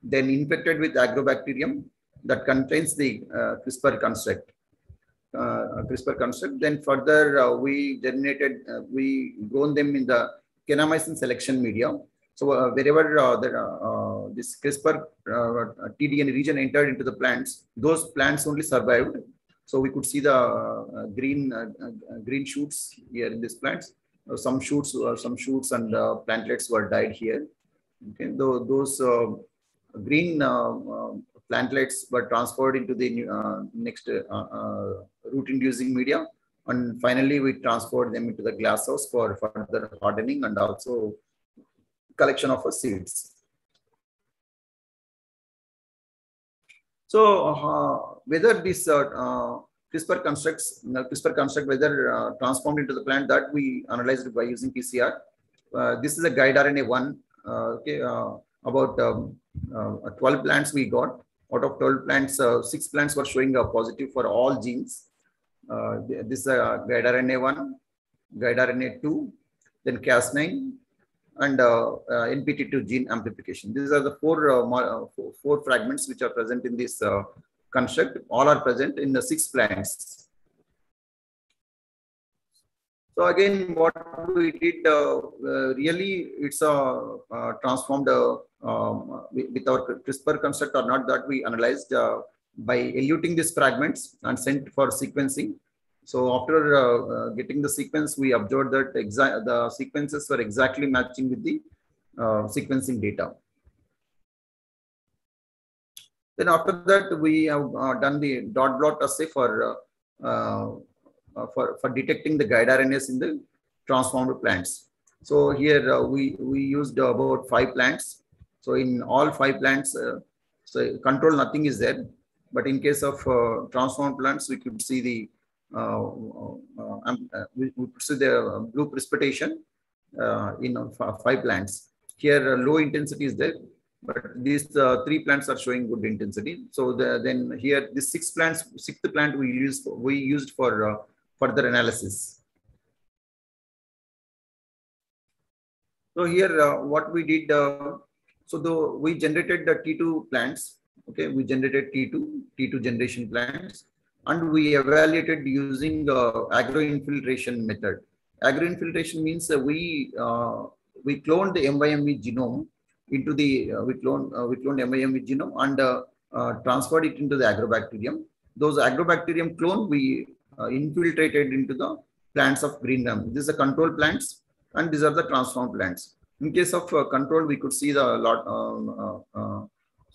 then infected with agrobacterium that contains the CRISPR construct. Then further we germinated, we grown them in the kanamycin selection media. So wherever this CRISPR TDN region entered into the plants, those plants only survived. So we could see the green shoots here in these plants. Some shoots and plantlets were died here. Okay, those green plantlets were transferred into the next root-inducing media, and finally we transferred them into the glass house for further hardening and also collection of seeds. So whether this CRISPR construct whether transformed into the plant, that we analyzed by using PCR. This is a guide RNA 1. Okay, about 12 plants we got. Out of 12 plants, 6 plants were showing a positive for all genes. This is a guide RNA 1, guide RNA 2, then Cas9, and NPT2 gene amplification. These are the four fragments which are present in this construct. All are present in the 6 plants. So again, what we did, really it's transformed with our CRISPR construct or not, that we analyzed by eluting these fragments and sent for sequencing. So after getting the sequence, we observed that the sequences were exactly matching with the sequencing data. Then after that, we have done the dot blot assay for detecting the guide RNAs in the transformed plants. So here we used about 5 plants. So in all 5 plants, so control nothing is there. But in case of transformed plants, we could see the we could see the blue precipitation in 5 plants. Here low intensity is there, but these 3 plants are showing good intensity. So then here this 6th plant we used for further analysis. So here what we did, so we generated the T2 plants. Okay, we generated T2 generation plants, and we evaluated using agroinfiltration method. Agroinfiltration means we cloned the MYME genome into the we cloned MYME genome and transferred it into the agrobacterium. Those agrobacterium clone we infiltrated into the plants of green gram. These are control plants, and these are the transformed plants. In case of control, we could see the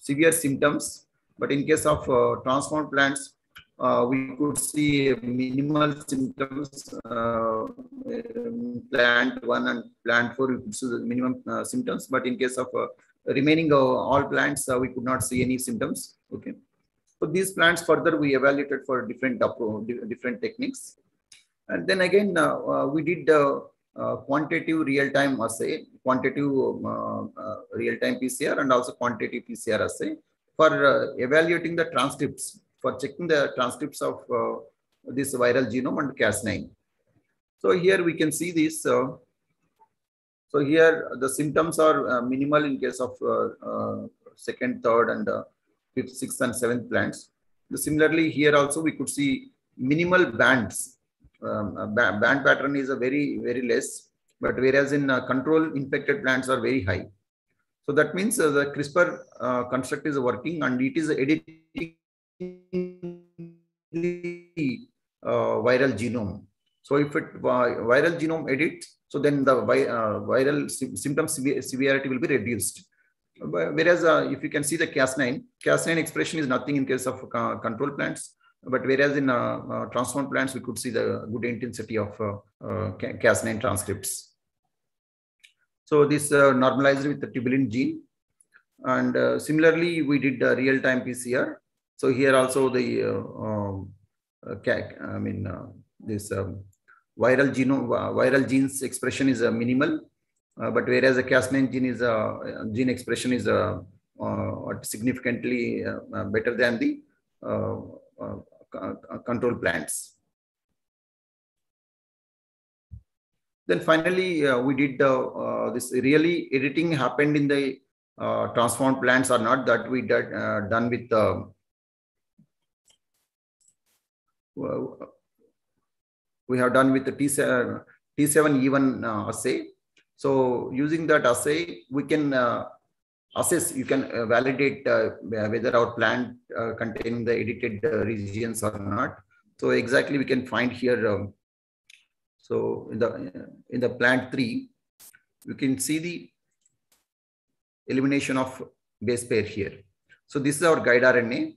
severe symptoms, but in case of transformed plants, we could see minimal symptoms. Plant 1 and plant 4, we could see the minimum symptoms, but in case of remaining all plants, we could not see any symptoms. Okay. So these plants further we evaluated for different techniques, and then again we did quantitative real-time assay, quantitative real-time PCR, and also quantitative PCR assay for evaluating the transcripts, for checking the transcripts of this viral genome and Cas9. So here we can see this. So here the symptoms are minimal in case of 2nd, 3rd, and 5th, 6th, and 7th plants. Similarly, here also we could see minimal bands. Band pattern is a very less, but whereas in control infected plants are very high. So that means the CRISPR construct is working, and it is editing the viral genome. So if viral genome edits, so then the viral symptom severity will be reduced. Whereas if you can see the Cas9 expression is nothing in case of control plants, but whereas in transformed plants, we could see the good intensity of Cas9 transcripts. So this normalized with the tubulin gene, and similarly we did real-time PCR. So here also the this viral genes expression is minimal, but whereas the Cas9 gene is gene expression is significantly better than the control plants. Then finally, we did this really editing happened in the transformed plants or not, that we did done with we have done with the T7E1 assay. So using that assay, we can assess, you can validate whether our plant contain the edited regions or not. So exactly we can find here. So in the plant 3, you can see the elimination of base pair here. So this is our guide RNA.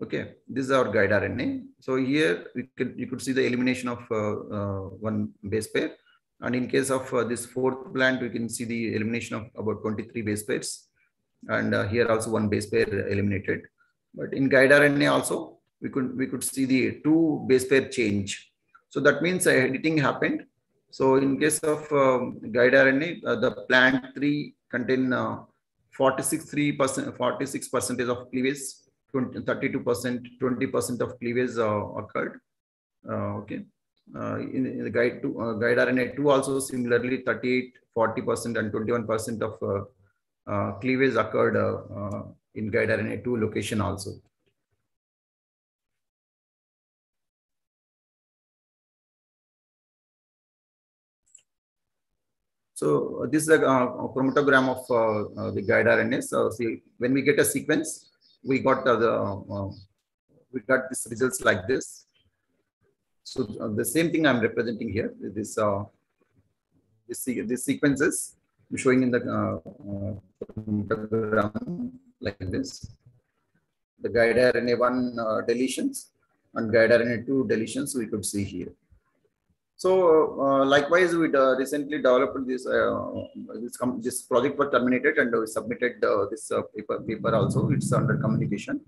Okay, this is our guide RNA. So here you could see the elimination of one base pair. And in case of this 4th plant, we can see the elimination of about 23 base pairs. And here also one base pair eliminated. But in guide RNA also, we could see the 2 base pair change. So that means editing happened. So in case of guide RNA, the plant 3 contain 46% of cleavage, 32%, 20% of cleavage occurred. Okay. In the guide RNA 2 also similarly 38, 40% and 21% of cleavage occurred in guide RNA 2 location also. So this is a chromatogram of the guide RNA. So see, when we get a sequence, we got this results like this. So the same thing I'm representing here. This sequences I'm showing in the chromatogram like this. The guide RNA 1 deletions and guide RNA 2 deletions we could see here. So likewise, we recently developed this. This project was terminated, and we submitted this paper also. It's under communication.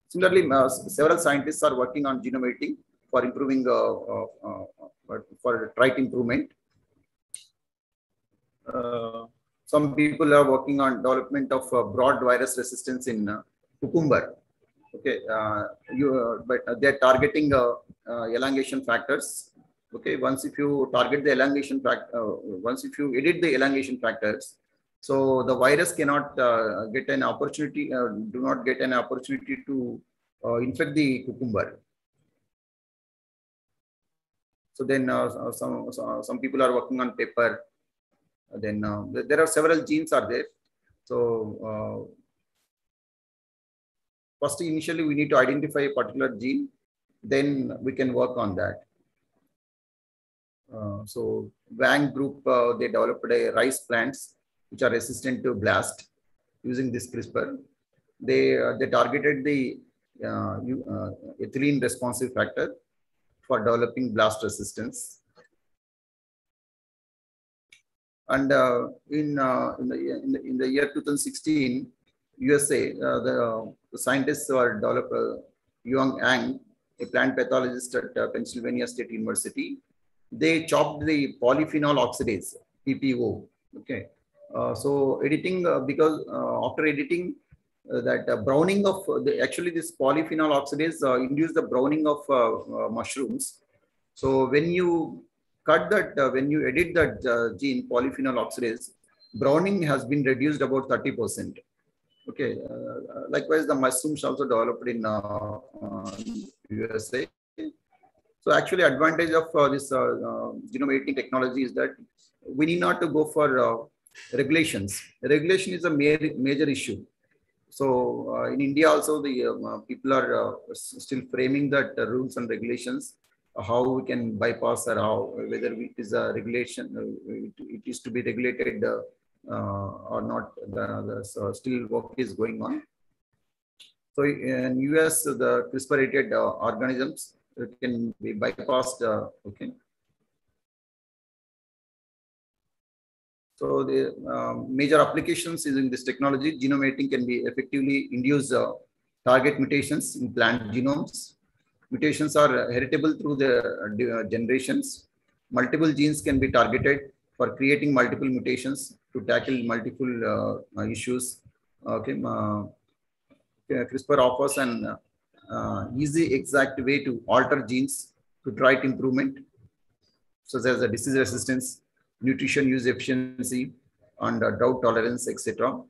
Similarly, several scientists are working on genome editing for improving for trait improvement. Some people are working on development of broad virus resistance in cucumber. Okay, but they're targeting elongation factors. Okay, once if you target the elongation factor, once if you edit the elongation factors, so the virus cannot get an opportunity, do not get an opportunity to infect the cucumber. So then some people are working on paper. Then there are several genes are there. So first, initially we need to identify a particular gene, then we can work on that. So Wang group, they developed a rice plants which are resistant to blast using this CRISPR. They targeted the ethylene responsive factor for developing blast resistance. And in the year 2016, USA, the scientists were developed Yuan Ang, a plant pathologist at Pennsylvania State University. They chopped the polyphenol oxidase, PPO. Okay. So editing, because after editing, that browning of actually this polyphenol oxidase induced the browning of mushrooms. So when you cut that, when you edit that gene polyphenol oxidase, browning has been reduced about 30%. Okay. Likewise, the mushrooms also developed in USA. So actually, advantage of this genome editing technology is that we need not to go for regulations. Regulation is a major issue. So in India also, the people are still framing that rules and regulations, how we can bypass or how, whether it is a regulation, it is to be regulated or not. Still work is going on. So in US, the CRISPR-edited organisms, it can be bypassed. Okay. So the major applications using this technology, genome editing can be effectively induce target mutations in plant genomes. Mutations are heritable through the generations. Multiple genes can be targeted for creating multiple mutations to tackle multiple issues. Okay, CRISPR offers an easy, exact way to alter genes to drive improvement, such as disease resistance, nutrition use efficiency, and drought tolerance, etc.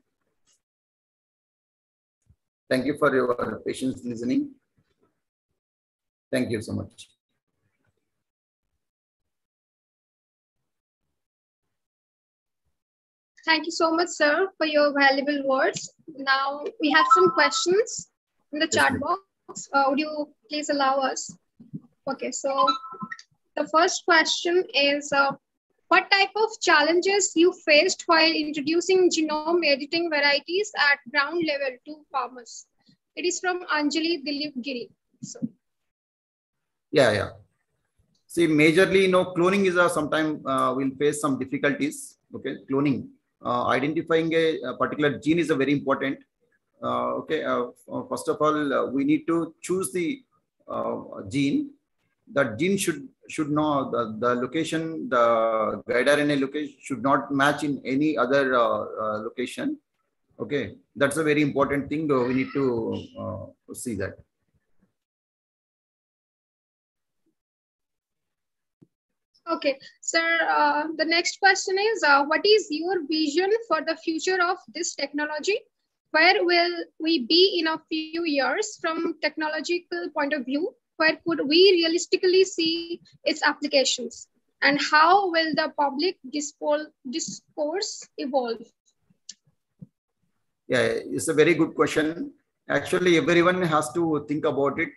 Thank you for your patience listening. Thank you so much. Thank you so much, sir, for your valuable words. Now we have some questions in the chat box. Would you please allow us? Okay, so the first question is, what type of challenges you faced while introducing genome editing varieties at ground level to farmers? It is from Anjali Dilip Giri. So. Yeah. See, majorly, cloning is sometimes we'll face some difficulties. Okay, cloning, identifying a particular gene is a very important. First of all, we need to choose the gene. That gene should know the location, the guide RNA location should not match in any other location. Okay, that's a very important thing. We need to see that. Okay, sir, the next question is, what is your vision for the future of this technology? Where will we be in a few years from technological point of view? Where could we realistically see its applications? And how will the public discourse evolve? Yeah, it's a very good question. Actually, everyone has to think about it.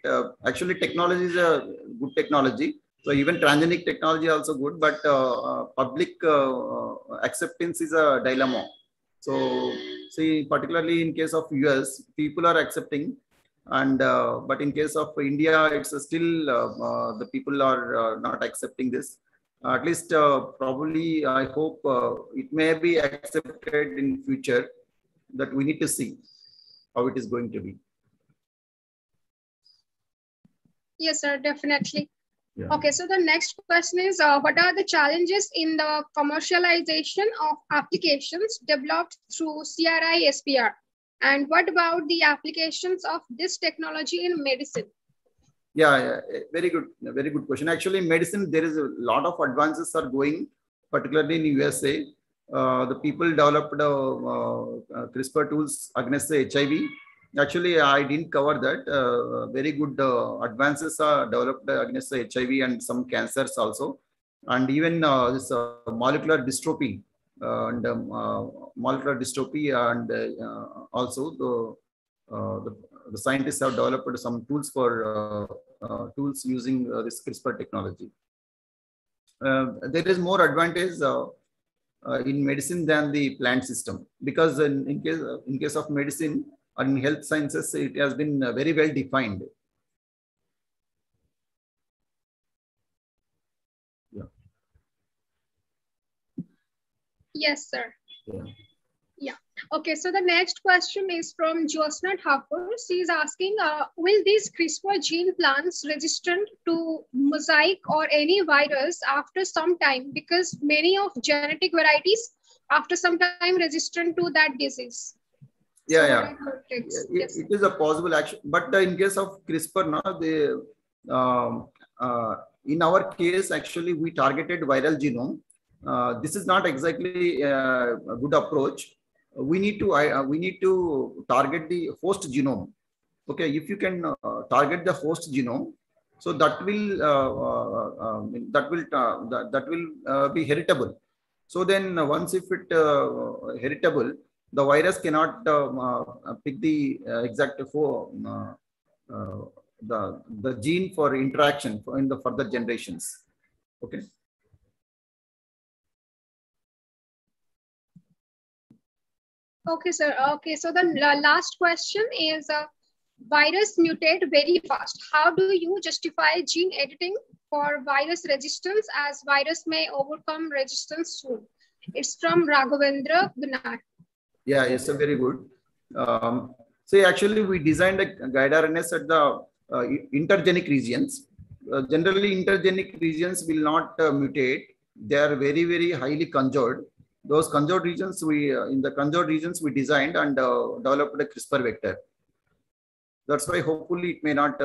Actually, technology is a good technology. So even transgenic technology also good, but public acceptance is a dilemma. So see, particularly in case of US, people are accepting, and but in case of India, it's still the people are not accepting this. At least probably, I hope it may be accepted in future. That we need to see how it is going to be. Yes, sir, definitely. Yeah. Okay, so the next question is, what are the challenges in the commercialization of applications developed through CRISPR? And what about the applications of this technology in medicine? Yeah, very good question. Actually, in medicine, there is a lot of advances are going, particularly in USA. The people developed CRISPR tools against the HIV. Actually, I didn't cover that. Very good advances are developed against the HIV and some cancers also. And even this molecular dystrophy and also the scientists have developed some tools for tools using this CRISPR technology. There is more advantage in medicine than the plant system, because in case of medicine or in health sciences, it has been very well defined. Yeah. Yes, sir. Yeah. Okay, so the next question is from Josna Thakur. She is asking, will these CRISPR gene plants resistant to mosaic or any virus after some time? Because many of genetic varieties after some time resistant to that disease. Yeah. It is a possible action, but in case of CRISPR, in our case, actually, we targeted viral genome. This is not exactly a good approach. We need to target the host genome. Okay, if you can target the host genome, so that will be heritable. So then once if it heritable, the virus cannot pick the exact the gene for interaction in the further generations. Okay. Okay, sir. Okay, so the last question is, virus mutate very fast. How do you justify gene editing for virus resistance, as virus may overcome resistance soon? It's from Raghavendra Gunnar. Yeah, it's a very good. So actually, we designed a guide RNAs at the intergenic regions. Generally, intergenic regions will not mutate. They are very, very highly conjured. Those conjured regions, in the conjured regions, we designed and developed a CRISPR vector. That's why hopefully it may not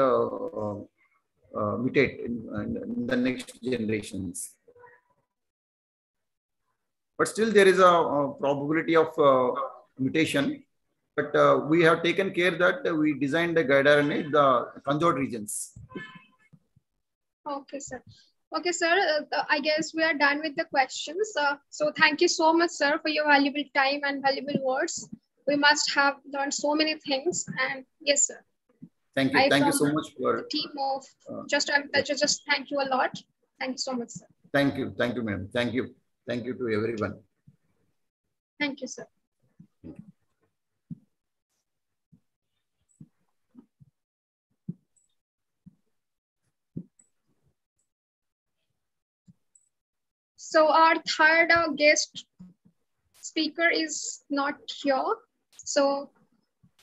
mutate in the next generations. But still there is a probability of mutation. But we have taken care that we designed the guide RNA in the conjured regions. Okay, sir. Okay, sir. I guess we are done with the questions. So thank you so much, sir, for your valuable time and valuable words. We must have learned so many things. And yes, sir. Thank you. Thank you so much for the team of Just Agriculture. Just thank you a lot. Thank you so much, sir. Thank you. Thank you, ma'am. Thank you. Thank you to everyone. Thank you, sir. So our third guest speaker is not here. So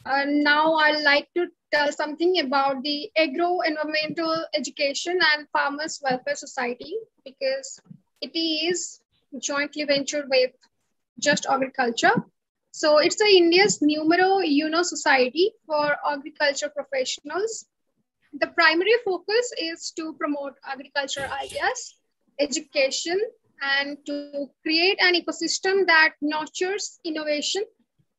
now I'd like to tell something about the Agro-Environmental Education and Farmers Welfare Society, because it is jointly ventured with Just Agriculture. So it's India's numero uno society for agriculture professionals. The primary focus is to promote agricultural ideas, education, and to create an ecosystem that nurtures innovation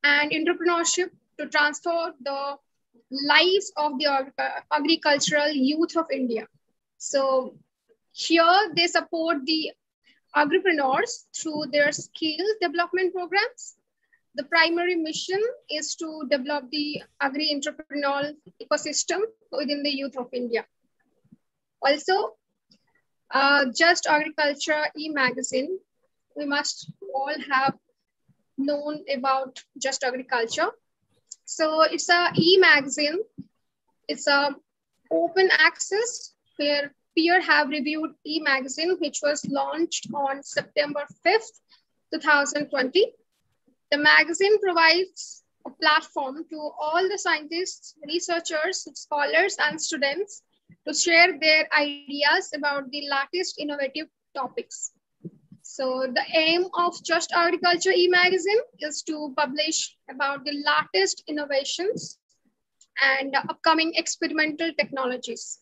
and entrepreneurship to transform the lives of the agricultural youth of India. So here they support the agripreneurs through their skills development programs. The primary mission is to develop the agri-entrepreneurial ecosystem within the youth of India. Also, Just Agriculture e-magazine, we must all have known about Just Agriculture. So it's a e-magazine. It's a open access where peer have reviewed e-magazine, which was launched on September 5th, 2020. The magazine provides a platform to all the scientists, researchers, scholars, and students to share their ideas about the latest innovative topics. So the aim of Just Agriculture e-magazine is to publish about the latest innovations and upcoming experimental technologies,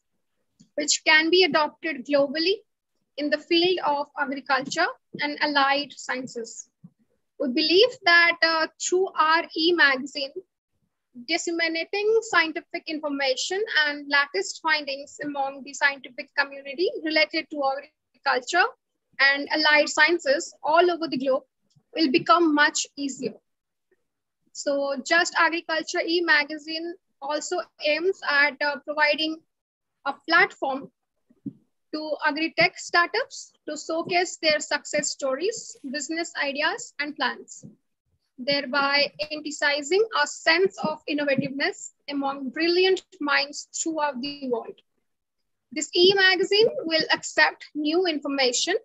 which can be adopted globally in the field of agriculture and allied sciences. We believe that through our e-magazine, disseminating scientific information and latest findings among the scientific community related to agriculture and allied sciences all over the globe will become much easier. So Just Agriculture e-magazine also aims at providing a platform to agri-tech startups to showcase their success stories, business ideas, and plans, thereby emphasizing a sense of innovativeness among brilliant minds throughout the world. This e-magazine will accept new information,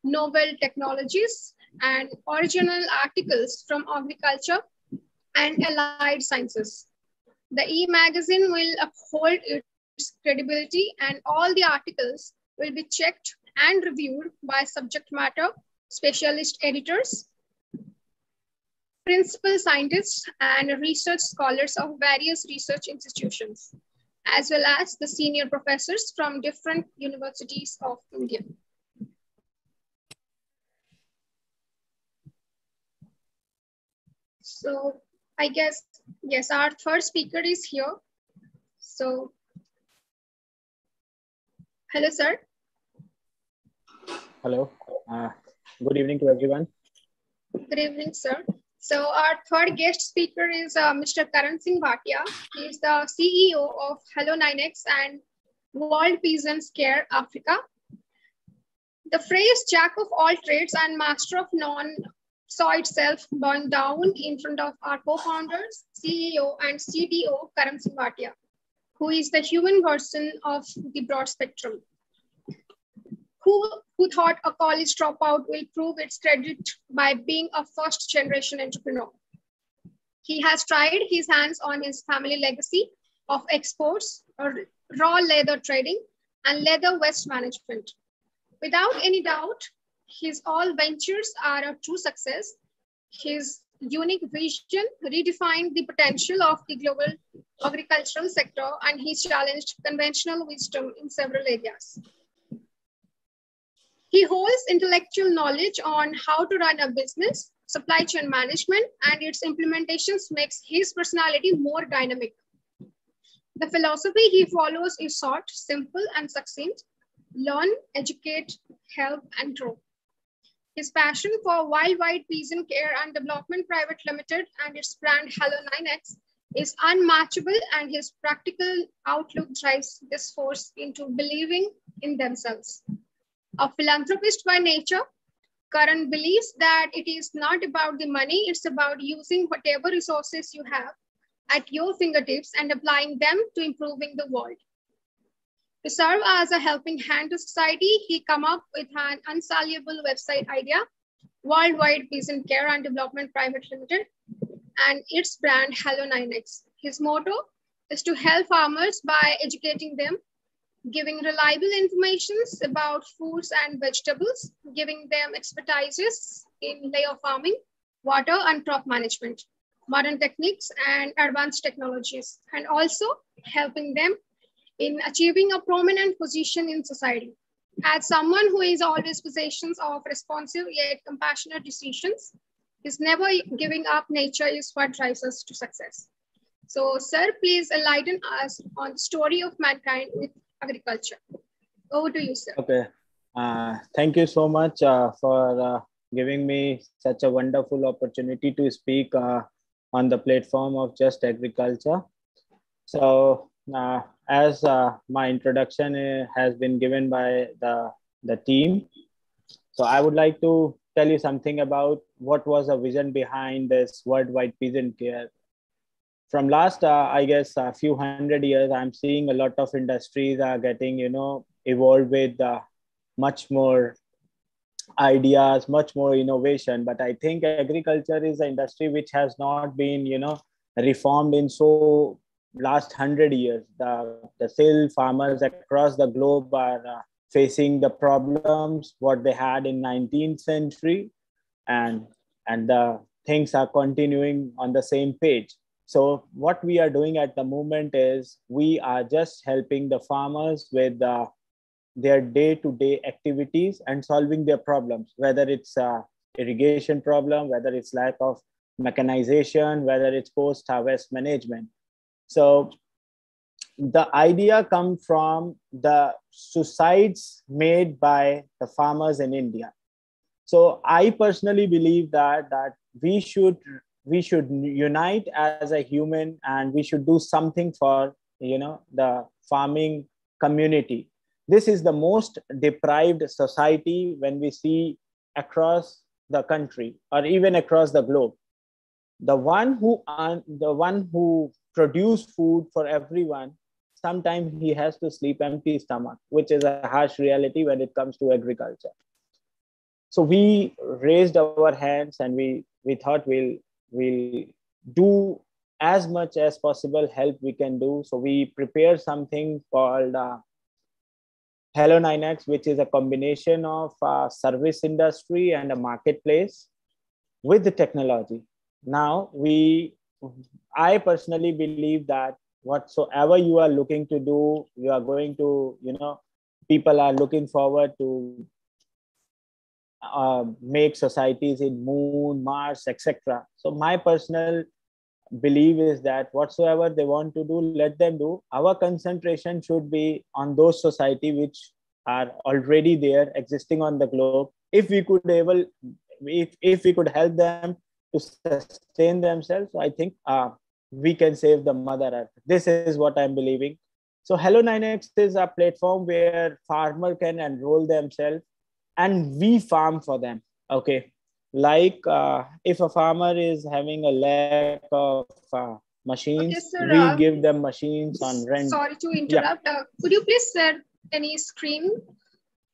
novel technologies, and original articles from agriculture and allied sciences. The e-magazine will uphold its credibility, and all the articles will be checked and reviewed by subject matter specialist editors, principal scientists, and research scholars of various research institutions, as well as the senior professors from different universities of India. So I guess, yes, our third speaker is here. So, hello, sir. Hello. Good evening to everyone. Good evening, sir. So our third guest speaker is Mr. Karan Bhatia. He is the CEO of Hello 9X and World Peasant Care Africa. The phrase "Jack of all trades and master of none" saw itself bowing down in front of our co-founders, CEO and CTO Karan Bhatia, who is the human version of the broad spectrum. Who thought a college dropout will prove its credit by being a first-generation entrepreneur. He has tried his hands on his family legacy of exports, raw leather trading, and leather waste management. Without any doubt, his all ventures are a true success. His unique vision redefined the potential of the global agricultural sector, and he challenged conventional wisdom in several areas. He holds intellectual knowledge on how to run a business, supply chain management, and its implementations makes his personality more dynamic. The philosophy he follows is short, simple, and succinct. Learn, educate, help, and grow. His passion for Worldwide Peasant Care and Development Private Limited and its brand Hello 9X is unmatchable, and his practical outlook drives this force into believing in themselves. A philanthropist by nature, Karan believes that it is not about the money, it's about using whatever resources you have at your fingertips and applying them to improving the world. To serve as a helping hand to society, he came up with an unsoluble website idea, Worldwide Peasant Care and Development Private Limited, and its brand Hello 9X. His motto is to help farmers by educating them, giving reliable information about foods and vegetables, giving them expertises in layer farming, water and crop management, modern techniques and advanced technologies, and also helping them in achieving a prominent position in society. As someone who is always possessions of responsive yet compassionate decisions, is never giving up nature is what drives us to success. So, sir, please enlighten us on the story of mankind with agriculture. Over to you, sir. Okay. Thank you so much for giving me such a wonderful opportunity to speak on the platform of Just Agriculture. So, as my introduction has been given by the team, so I would like to tell you something about what was the vision behind this Worldwide Peasant Care. From last, I guess, a few hundred years, I'm seeing a lot of industries are getting, evolved with much more ideas, much more innovation. But I think agriculture is an industry which has not been, reformed in so last 100 years. The still farmers across the globe are facing the problems what they had in 19th century, and the things are continuing on the same page. So what we are doing at the moment is we are just helping the farmers with their day-to-day activities and solving their problems, whether it's irrigation problem, whether it's lack of mechanization, whether it's post-harvest management. So the idea comes from the suicides made by the farmers in India. So I personally believe that we should unite as a human, and we should do something for the farming community. This is the most deprived society when we see across the country or even across the globe. The one who produce food for everyone, sometimes he has to sleep empty stomach, which is a harsh reality when it comes to agriculture. So we raised our hands and we thought we'll do as much as possible help we can do. So we prepared something called Hello 9X, which is a combination of service industry and a marketplace with the technology. Now, I personally believe that whatsoever you are looking to do, you are going to, people are looking forward to make societies in Moon, Mars, etc. So my personal belief is that whatsoever they want to do, let them do. Our concentration should be on those society which are already there, existing on the globe. If we could if we could help them to sustain themselves, I think we can save the Mother Earth. This is what I'm believing. So Hello 9X is a platform where farmer can enroll themselves and we farm for them. Okay. Like if a farmer is having a lack of machines, okay, sir, we give them machines on rent. Sorry to interrupt. Yeah. Could you please share any screen,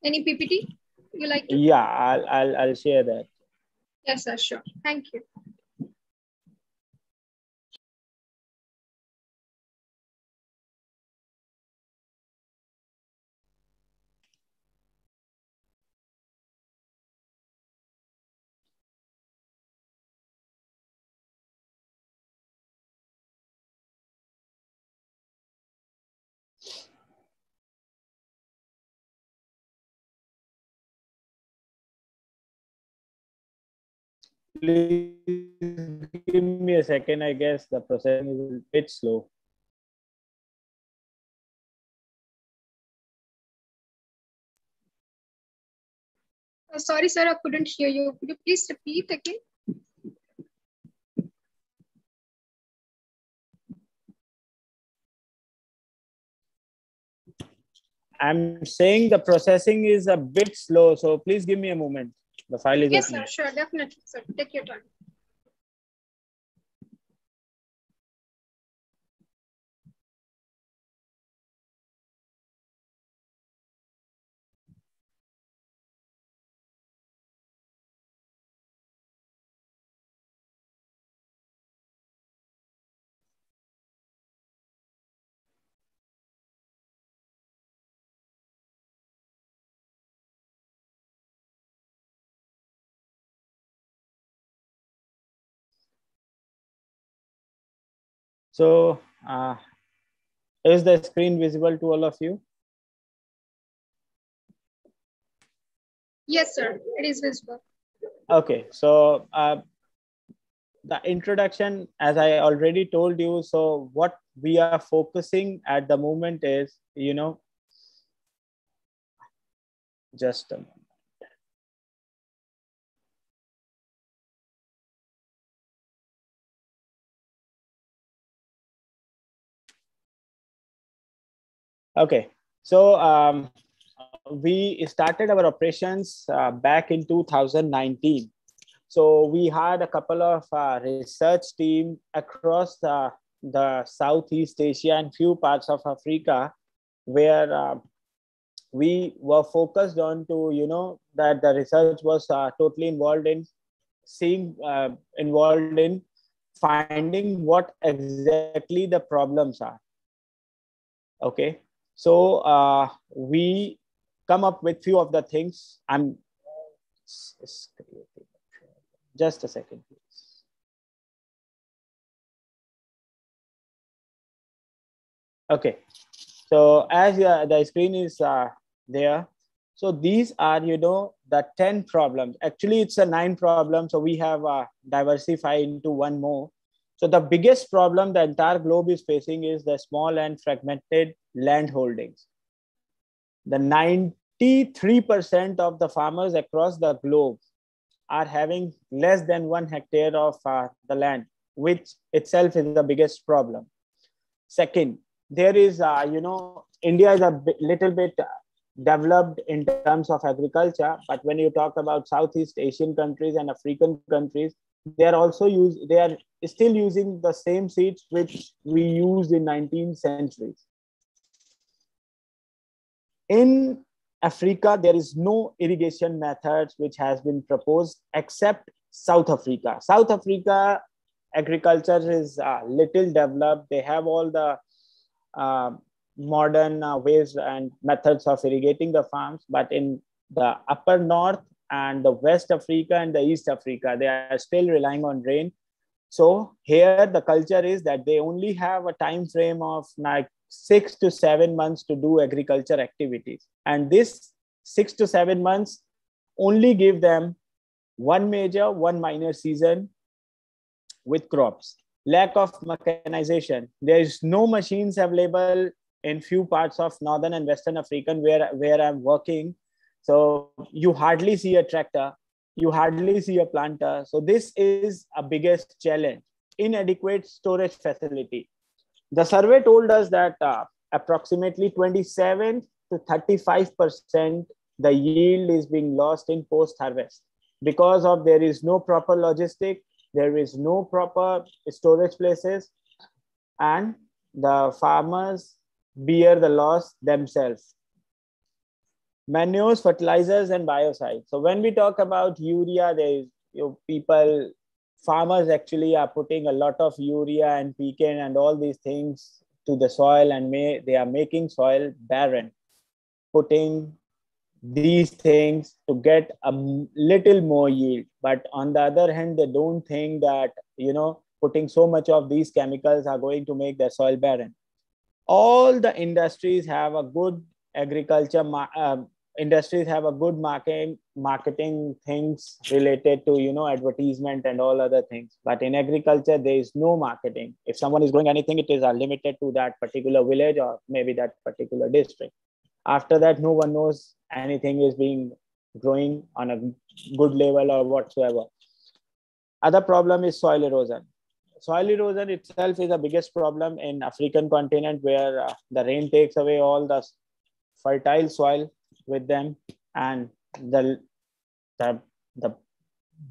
any PPT you like to? Yeah, I'll share that. Yes, sir, sure. Thank you. please give me a second. I guess the processing is a bit slow. Sorry, sir, I couldn't hear you. Could you please repeat again? I'm saying the processing is a bit slow, so please give me a moment. The file is Yes, opening. sir, sure, definitely, sir. Take your time. So, is the screen visible to all of you? Yes, sir, it is visible. Okay, so the introduction, as I already told you, so what we are focusing at the moment is, just a moment. Okay, so we started our operations back in 2019. So we had a couple of research team across the Southeast Asia and few parts of Africa, where we were focused on to, that the research was totally involved in finding what exactly the problems are. Okay, so we come up with few of the things. Just a second, please. Okay, so as the screen is there, so these are, the 10 problems. Actually, it's a 9 problems. So we have diversified into one more. So the biggest problem the entire globe is facing is the small and fragmented land holdings. The 93% of the farmers across the globe are having less than 1 hectare of the land, which itself is the biggest problem. Second, there is, India is a little bit developed in terms of agriculture, but when you talk about Southeast Asian countries and African countries, they are still using the same seeds which we used in 19th centuries. In Africa, there is no irrigation methods which has been proposed except South Africa. South Africa agriculture is little developed. They have all the modern ways and methods of irrigating the farms, but in the upper north and the West Africa and the East Africa, they are still relying on rain. So here the culture is that they only have a time frame of like 6 to 7 months to do agriculture activities. And this 6 to 7 months only give them one major, one minor season with crops. Lack of mechanization. There is no machines available in few parts of Northern and Western Africa where I'm working. So you hardly see a tractor, you hardly see a planter. So this is a biggest challenge. Inadequate storage facility. The survey told us that approximately 27 to 35% the yield is being lost in post-harvest because of there is no proper logistic, there is no proper storage places, and the farmers bear the loss themselves. Manures, fertilizers, and biocides. So when we talk about urea, there is farmers actually are putting a lot of urea and pecan and all these things to the soil, and they are making soil barren, putting these things to get a little more yield. But on the other hand, they don't think that, putting so much of these chemicals are going to make their soil barren. All the industries have a good agriculture industries have a good marketing things related to, advertisement and all other things. But in agriculture, there is no marketing. If someone is growing anything, it is limited to that particular village or maybe that particular district. After that, no one knows anything is being growing on a good level or whatsoever. Other problem is soil erosion. Soil erosion itself is the biggest problem in African continent, where the rain takes away all the fertile soil with them, and the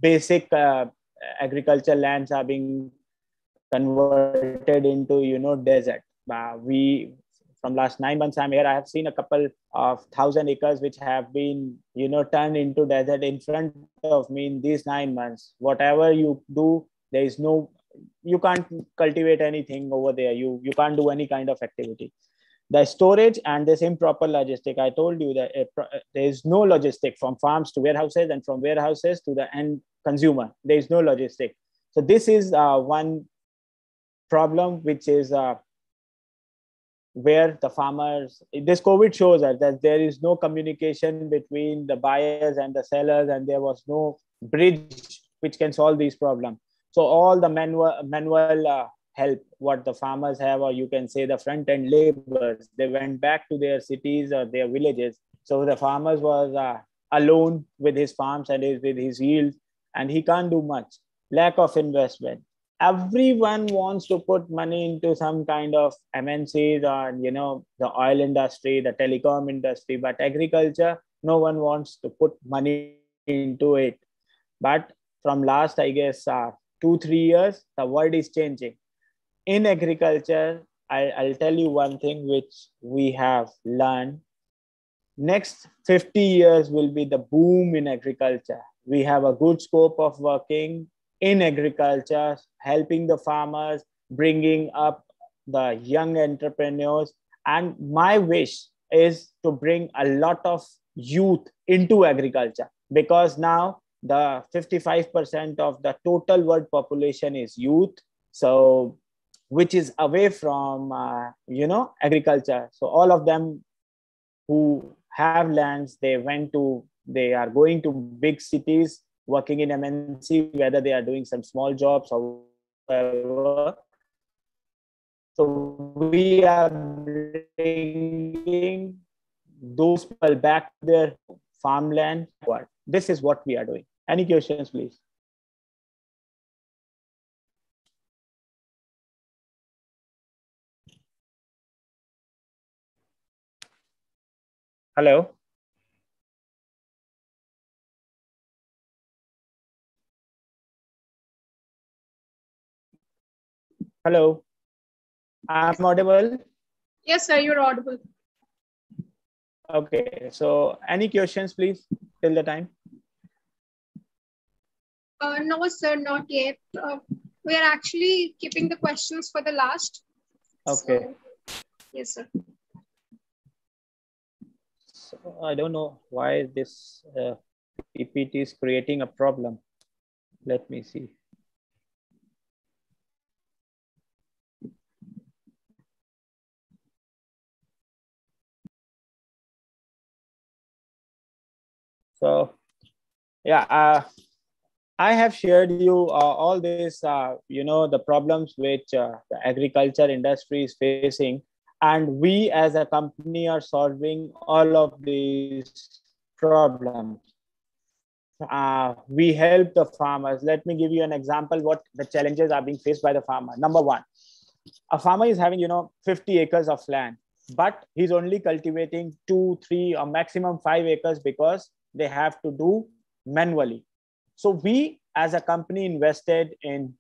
basic agricultural lands are being converted into desert. We from last 9 months I'm here, I have seen a couple of 1,000 acres which have been turned into desert in front of me in these 9 months. Whatever you do, there is no, you can't cultivate anything over there. You can't do any kind of activity. The storage and this improper logistic, I told you that there is no logistic from farms to warehouses and from warehouses to the end consumer. There is no logistic. So this is one problem, which is where the farmers, this COVID shows us that there is no communication between the buyers and the sellers, and there was no bridge which can solve these problems. So all the manual help what the farmers have, or you can say the front end laborers, they went back to their cities or their villages. So the farmers was alone with his farms and with his yields, and he can't do much. Lack of investment. Everyone wants to put money into some kind of MNCs or the oil industry, the telecom industry, but agriculture, no one wants to put money into it. But from last, I guess, 2-3 years, the world is changing. In agriculture, I'll tell you one thing which we have learned. Next 50 years will be the boom in agriculture. We have a good scope of working in agriculture, helping the farmers, bringing up the young entrepreneurs. And my wish is to bring a lot of youth into agriculture, because now the 55% of the total world population is youth. So, which is away from, agriculture. So all of them who have lands, they are going to big cities, working in MNC, whether they are doing some small jobs or whatever. So we are bringing those people back to their farmland. This is what we are doing. Any questions, please? Hello. Hello. I'm audible? Yes, sir, you're audible. Okay. So any questions, please, till the time? No, sir, not yet. We are actually keeping the questions for the last. Okay. So, yes, sir. So I don't know why this PPT is creating a problem. Let me see. So, yeah, I have shared you all this, the problems which the agriculture industry is facing, and we as a company are solving all of these problems. We help the farmers. Let me give you an example what the challenges are being faced by the farmer. Number one, a farmer is having 50 acres of land, but he's only cultivating 2, 3, or maximum 5 acres because they have to do manually. So we as a company invested in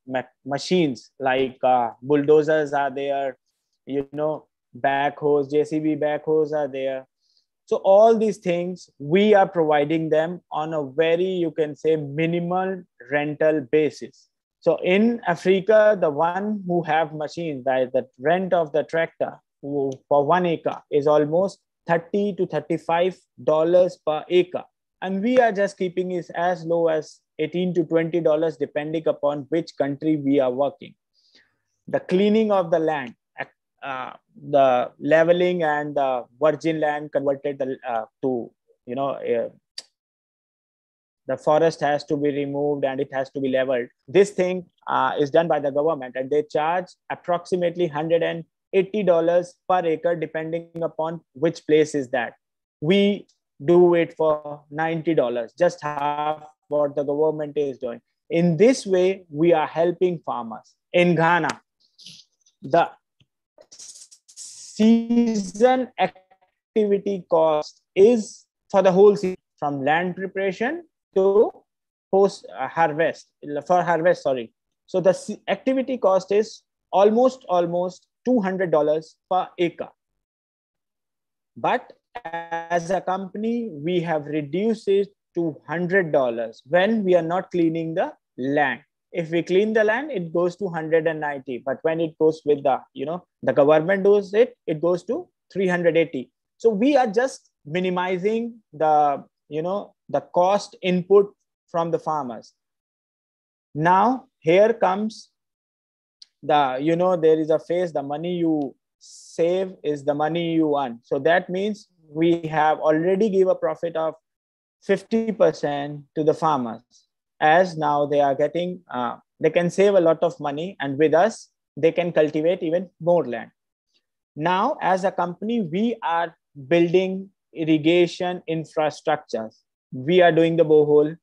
machines like bulldozers are there, backhoes, JCB backhoes are there. So all these things, we are providing them on a very, you can say, minimal rental basis. So in Africa, the one who have machines, the rent of the tractor for 1 acre is almost $30 to $35 per acre. And we are just keeping it as low as $18 to $20, depending upon which country we are working. The cleaning of the land, the leveling and the virgin land converted to the forest has to be removed and it has to be leveled. This thing is done by the government, and they charge approximately $180 per acre, depending upon which place is that. We do it for $90, just half what the government is doing. In this way, we are helping farmers. In Ghana, the season activity cost is for the whole season, from land preparation to post harvest, for harvest, sorry. So the activity cost is almost $200 per acre. But as a company, we have reduced it to $100 when we are not cleaning the land. If we clean the land, it goes to 190. But when it goes with the, the government does it, it goes to 380. So we are just minimizing the, the cost input from the farmers. Now, here comes the, there is a phase, the money you save is the money you earn. So that means we have already give a profit of 50% to the farmers, as now they are getting, they can save a lot of money, and with us, they can cultivate even more land. Now, as a company, we are building irrigation infrastructures. We are doing the borehole.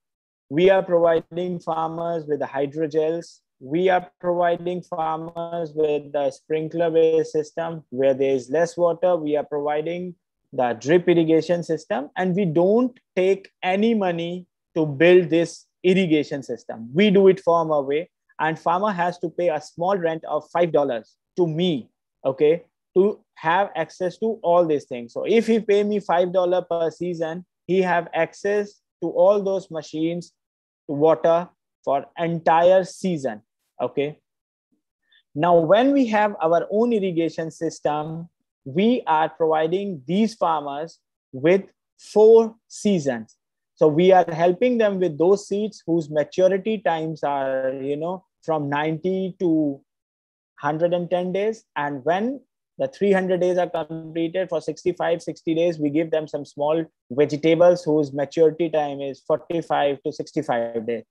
We are providing farmers with the hydrogels. We are providing farmers with the sprinkler-based system where there is less water. We are providing the drip irrigation system, and we don't take any money to build this irrigation system. We do it from our way, and farmer has to pay a small rent of $5 to me, okay, to have access to all these things. So if he pay me $5 per season, he have access to all those machines, to water for entire season, okay. Now, when we have our own irrigation system, we are providing these farmers with 4 seasons. So we are helping them with those seeds whose maturity times are, from 90 to 110 days. And when the 300 days are completed, for 65, 60 days, we give them some small vegetables whose maturity time is 45 to 65 days.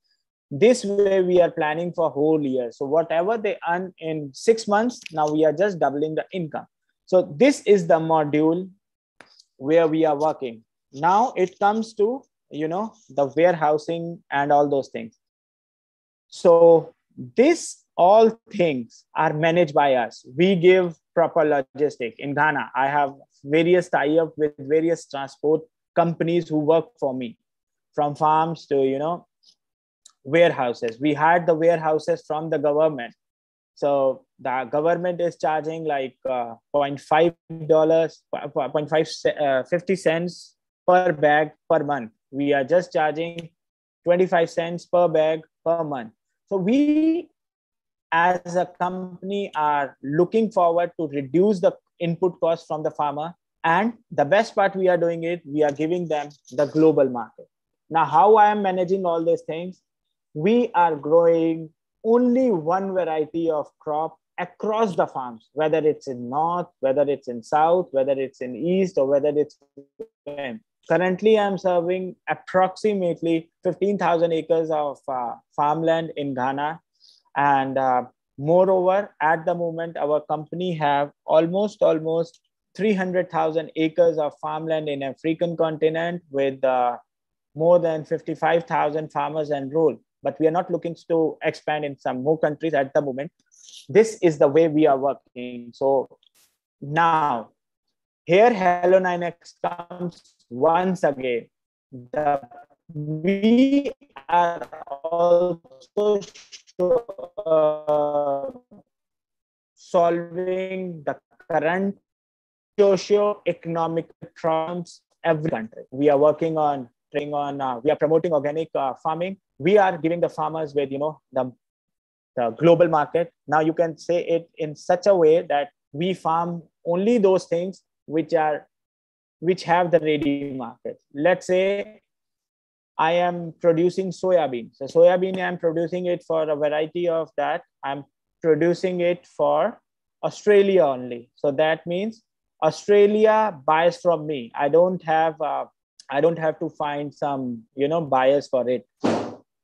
This way we are planning for whole year. So whatever they earn in 6 months, now we are just doubling the income. So this is the module where we are working. Now it comes to, the warehousing and all those things. So this all things are managed by us. We give proper logistic. In Ghana, I have various tie-up with various transport companies who work for me, from farms to, warehouses. We had the warehouses from the government. So the government is charging like $0.50 cents per bag per month. We are just charging 25 cents per bag per month. So we as a company are looking forward to reduce the input cost from the farmer. And the best part we are doing it, we are giving them the global market. Now, how I am managing all these things, we are growing only one variety of crop across the farms, whether it's in north, whether it's in south, whether it's in east, or whether it's in. Currently, I'm serving approximately 15,000 acres of farmland in Ghana. And moreover, at the moment, our company have almost 300,000 acres of farmland in African continent with more than 55,000 farmers enrolled. But we are not looking to expand in some more countries at the moment. This is the way we are working. So now, here Hello 9X comes once again. We are also solving the current socio-economic problems every country. We are working on we are promoting organic farming. We are giving the farmers with, the global market. Now you can say it in such a way that we farm only those things which have the ready market. Let's say I am producing soybean. So soybean, I'm producing it for a variety of that. I'm producing it for Australia only. So that means Australia buys from me. I don't have I don't have to find some, bias for it.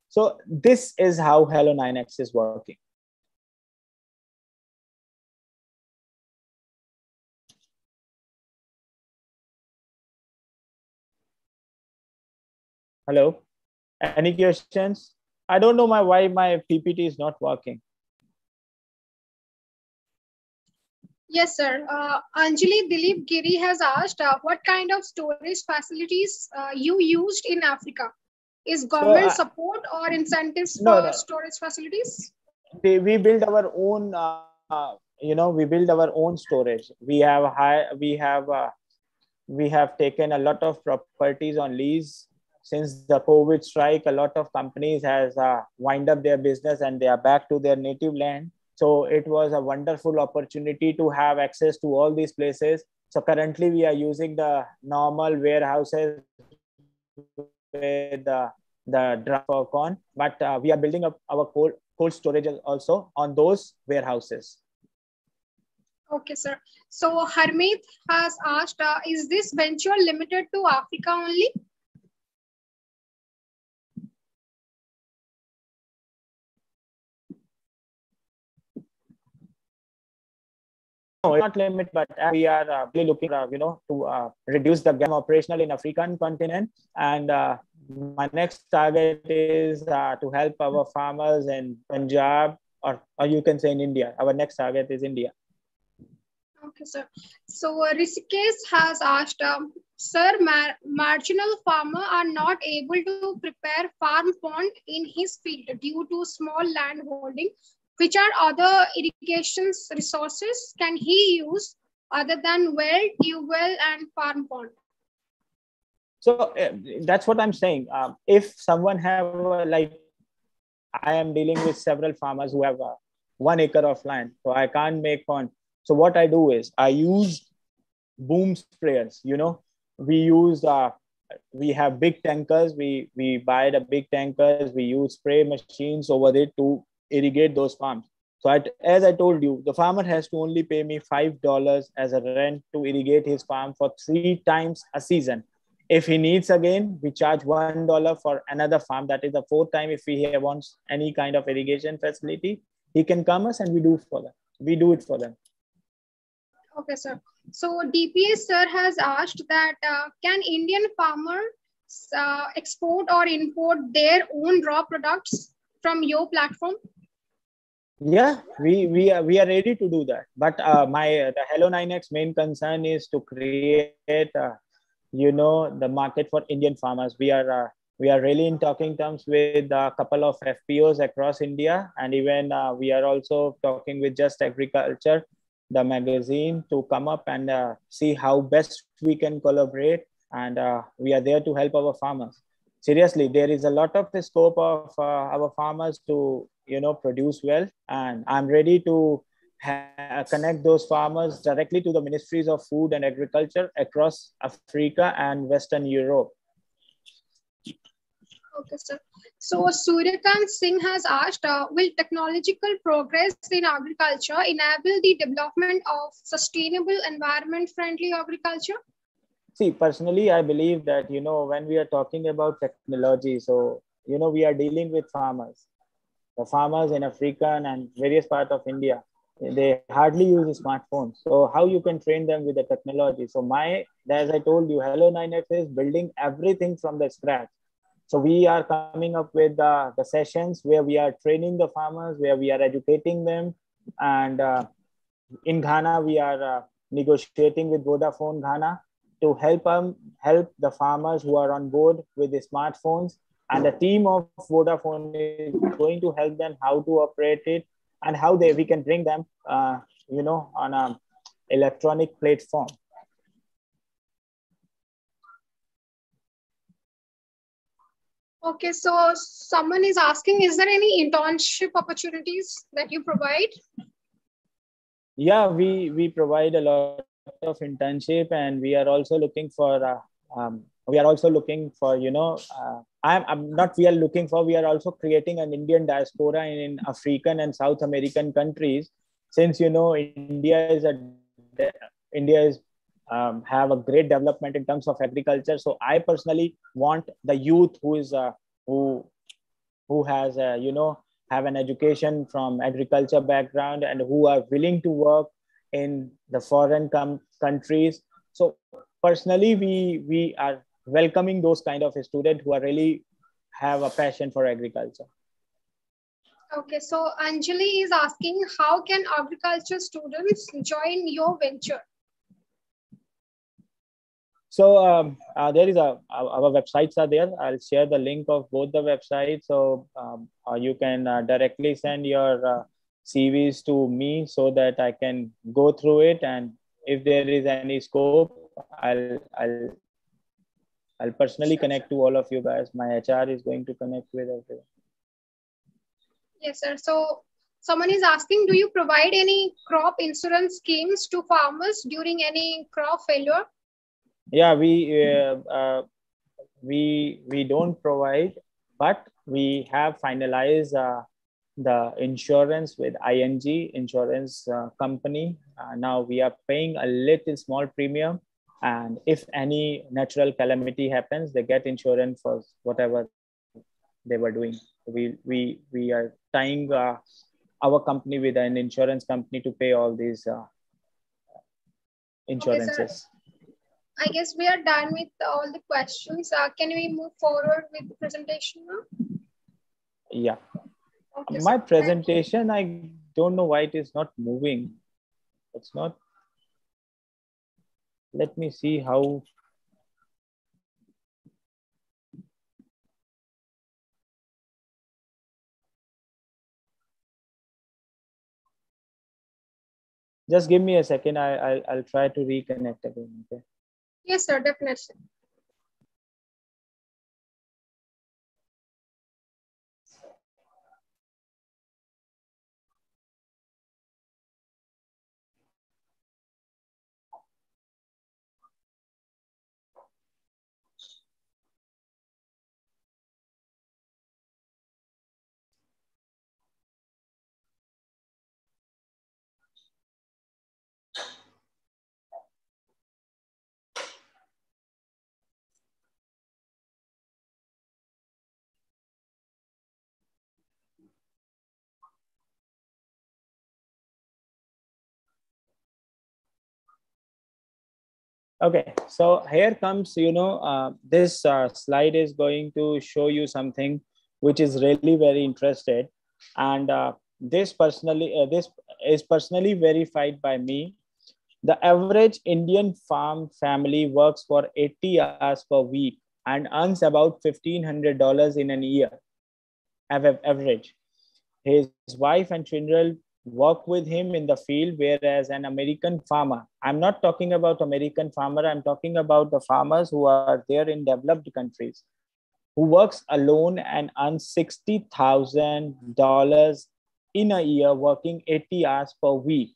So this is how Hello 9X is working. Hello, any questions? I don't know why my PPT is not working. Yes, sir. Anjali Dilip Giri has asked what kind of storage facilities you used in Africa? Is government support or incentives for storage facilities? We build our own, we build our own storage. We have taken a lot of properties on lease. Since the COVID strike, a lot of companies has wind up their business and they are back to their native land. So it was a wonderful opportunity to have access to all these places. So currently we are using the normal warehouses with the drum for corn, but we are building up our cold storage also on those warehouses. Okay, sir. So Harmeet has asked, is this venture limited to Africa only? No, it's not limited, but we are really looking, to reduce the gap operational in African continent. And my next target is to help our farmers in Punjab, or you can say in India. Our next target is India. Okay, sir. So Rishikesh has asked, sir, marginal farmer are not able to prepare farm pond in his field due to small land holding. Which are other irrigation resources can he use other than well, tube well, and farm pond? So that's what I'm saying. If someone have like, I am dealing with several farmers who have 1 acre of land, so I can't make pond. So what I do is I use boom sprayers. We have big tankers. We buy the big tankers. We use spray machines over there to irrigate those farms. So as I told you, the farmer has to only pay me $5 as a rent to irrigate his farm for 3 times a season. If he needs again, we charge $1 for another farm. That is the 4th time. If he wants any kind of irrigation facility, he can come us and we do it for them. Okay, sir. So DPS sir has asked that can Indian farmers export or import their own raw products from your platform? Yeah, we are ready to do that. But the Hello 9X main concern is to create, the market for Indian farmers. We are really in talking terms with a couple of FPOs across India, and even we are also talking with Just Agriculture, the magazine, to come up and see how best we can collaborate. And we are there to help our farmers. Seriously, there is a lot of the scope of our farmers to produce well, and I'm ready to connect those farmers directly to the ministries of food and agriculture across Africa and Western Europe. Okay, sir. So Suryakant Singh has asked, will technological progress in agriculture enable the development of sustainable, environment-friendly agriculture? See, personally, I believe that, when we are talking about technology, so, we are dealing with farmers. The farmers in Africa and various parts of India, they hardly use smartphones. So how you can train them with the technology? So as I told you, Hello 9X is building everything from the scratch. So we are coming up with the sessions where we are training the farmers, where we are educating them. And in Ghana, we are negotiating with Vodafone Ghana to help the farmers who are on board with the smartphones. And the team of Vodafone is going to help them how to operate it and how we can bring them, on an electronic platform. Okay, so someone is asking, is there any internship opportunities that you provide? Yeah, we provide a lot of internship, and we are also looking for, we are also creating an Indian diaspora in African and South American countries. Since, India is have a great development in terms of agriculture. So I personally want the youth who is who has have an education from agriculture background and who are willing to work in the foreign countries. So personally, we are welcoming those kind of students who are really have a passion for agriculture. Okay, so Anjali is asking, how can agriculture students join your venture? So there is our websites are there. I'll share the link of both the websites. So you can directly send your CVs to me so that I can go through it. And if there is any scope, I'll personally connect to all of you guys. My HR is going to connect with everyone. Yes, sir. So someone is asking, do you provide any crop insurance schemes to farmers during any crop failure? Yeah, we don't provide, but we have finalized the insurance with ING insurance company. Now we are paying a little small premium, and if any natural calamity happens, they get insurance for whatever they were doing. We are tying our company with an insurance company to pay all these insurances. Okay, I guess we are done with all the questions. Can we move forward with the presentation now? Yeah. Okay, my presentation, I don't know why it is not moving. It's not. Let me see how. Just give me a second. I'll try to reconnect again. Okay. Yes, sir, definitely. Okay, so here comes, this slide is going to show you something which is really very interested. And this is personally verified by me. The average Indian farm family works for 80 hours per week and earns about $1,500 in a year, average. His wife and children work with him in the field, whereas an American farmer, I'm not talking about American farmer, I'm talking about the farmers who are there in developed countries, who works alone and earns $60,000 in a year, working 80 hours per week.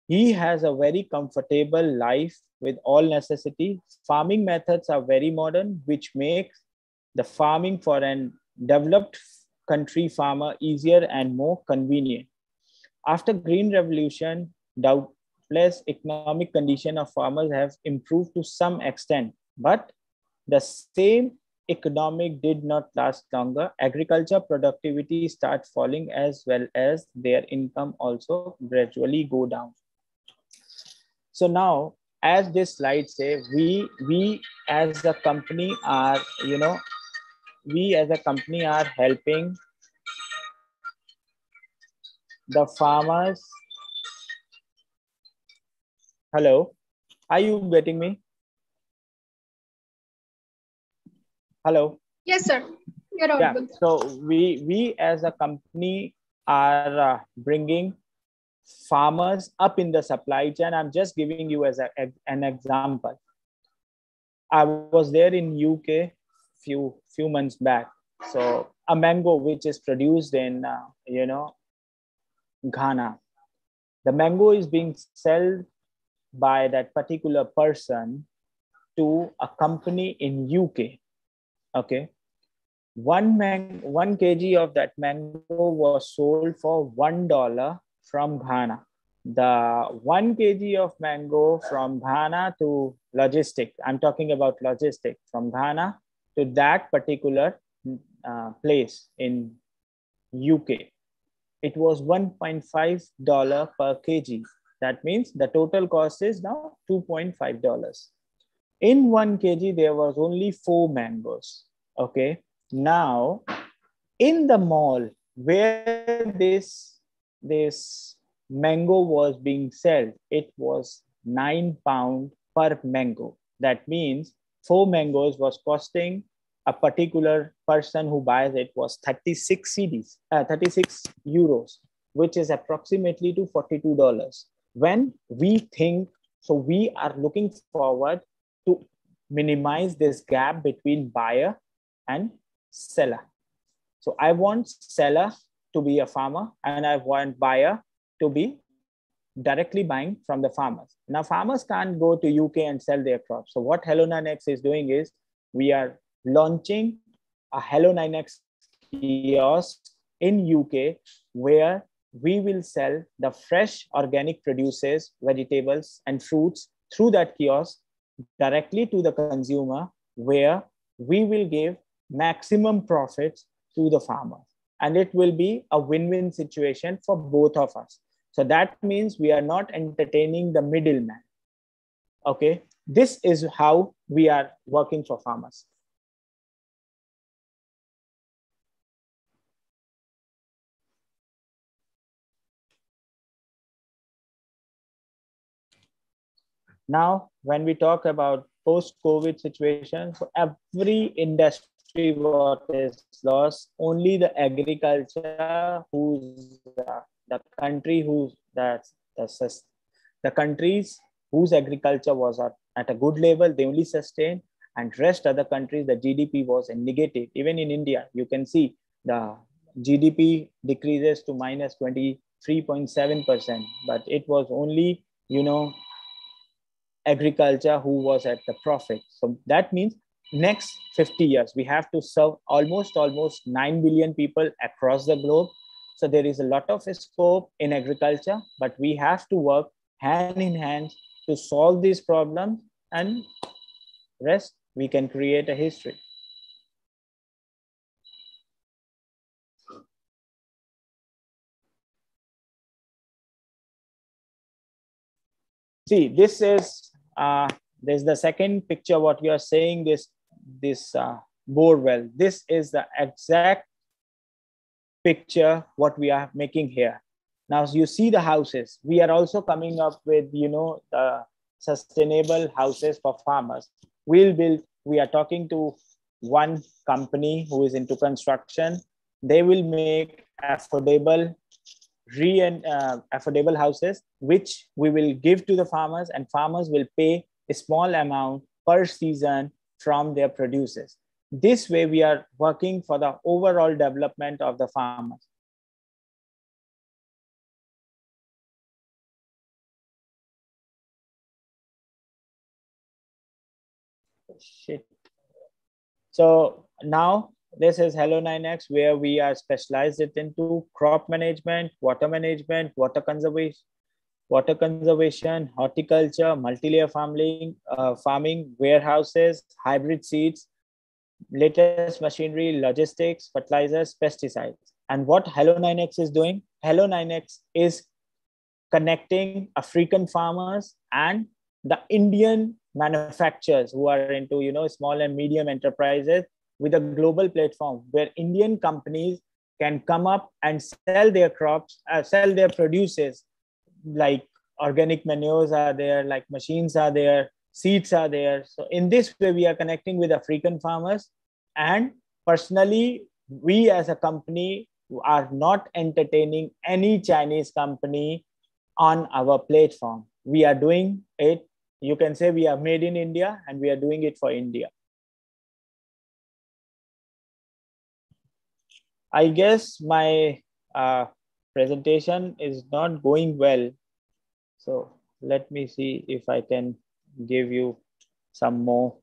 He has a very comfortable life with all necessity. Farming methods are very modern, which makes the farming for an developed country farmer easier and more convenient. After Green Revolution, doubtless economic condition of farmers have improved to some extent, but the same economic did not last longer. Agriculture productivity starts falling, as well as their income also gradually go down. So now, as this slide say, we as a company are, helping the farmers. Hello, are you getting me? Hello. Yes, sir. You're audible. Yeah. So we as a company are bringing farmers up in the supply chain. I'm just giving you as an example. I was there in UK few months back. So a mango which is produced in Ghana, the mango is being sold by that particular person to a company in UK. Okay, 1 kg of that mango was sold for $1 from Ghana. the 1 kg of mango from Ghana to logistic, I'm talking about logistic, from Ghana to that particular place in UK, it was $1.5 per kg. That means the total cost is now $2.5. In 1 kg, there was only 4 mangoes. Okay. Now, in the mall where this mango was being sold, it was £9 per mango. That means 4 mangoes was costing a particular person who buys it was 36 euros, which is approximately to $42. When we think, so we are looking forward to minimize this gap between buyer and seller. So I want seller to be a farmer and I want buyer to be directly buying from the farmers. Now farmers can't go to UK and sell their crops. So what Hello 9X is doing is we are launching a Hello 9X kiosk in UK where we will sell the fresh organic produces, vegetables and fruits through that kiosk directly to the consumer, where we will give maximum profits to the farmer. And it will be a win-win situation for both of us. So that means we are not entertaining the middleman. Okay, this is how we are working for farmers. Now, when we talk about post-COVID situation, so every industry what is lost, only the agriculture, who's the country who's the countries whose agriculture was at a good level, they only sustain, and rest other countries, the GDP was in negative. Even in India, you can see the GDP decreases to minus 23.7%, but it was only, agriculture who was at the profit. So that means next 50 years, we have to serve almost 9 billion people across the globe. So there is a lot of scope in agriculture, but we have to work hand in hand to solve these problems, and rest, we can create a history. See, this is there's the second picture. What you are saying, this bore well. This is the exact picture what we are making here. Now, as you see the houses, we are also coming up with the sustainable houses for farmers. We'll build. We are talking to one company who is into construction. They will make affordable affordable houses, which we will give to the farmers, and farmers will pay a small amount per season from their produces. This way, we are working for the overall development of the farmers. Shit. So now this is Hello 9X, where we are specialized it into crop management, water conservation, horticulture, multi-layer farming, warehouses, hybrid seeds, latest machinery, logistics, fertilizers, pesticides. And what Hello 9X is doing? Hello 9X is connecting African farmers and the Indian manufacturers who are into small and medium enterprises with a global platform where Indian companies can come up and sell their crops, sell their produces, like organic manures are there, like machines are there, seeds are there. So in this way, we are connecting with African farmers. And personally, we as a company are not entertaining any Chinese company on our platform. We are doing it. You can say we are made in India, and we are doing it for India. I guess my presentation is not going well. So let me see if I can give you some more.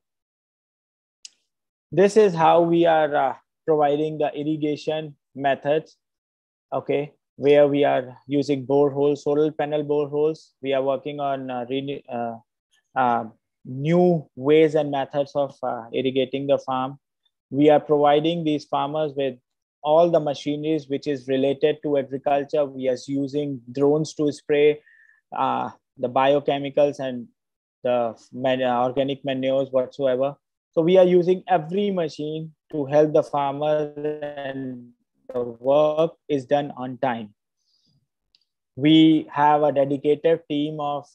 This is how we are providing the irrigation methods. Okay. where we are using boreholes, solar panel boreholes. We are working on new ways and methods of irrigating the farm. We are providing these farmers with all the machineries which is related to agriculture. We are using drones to spray the biochemicals and the organic manures whatsoever. So we are using every machine to help the farmer, and the work is done on time. We have a dedicated team of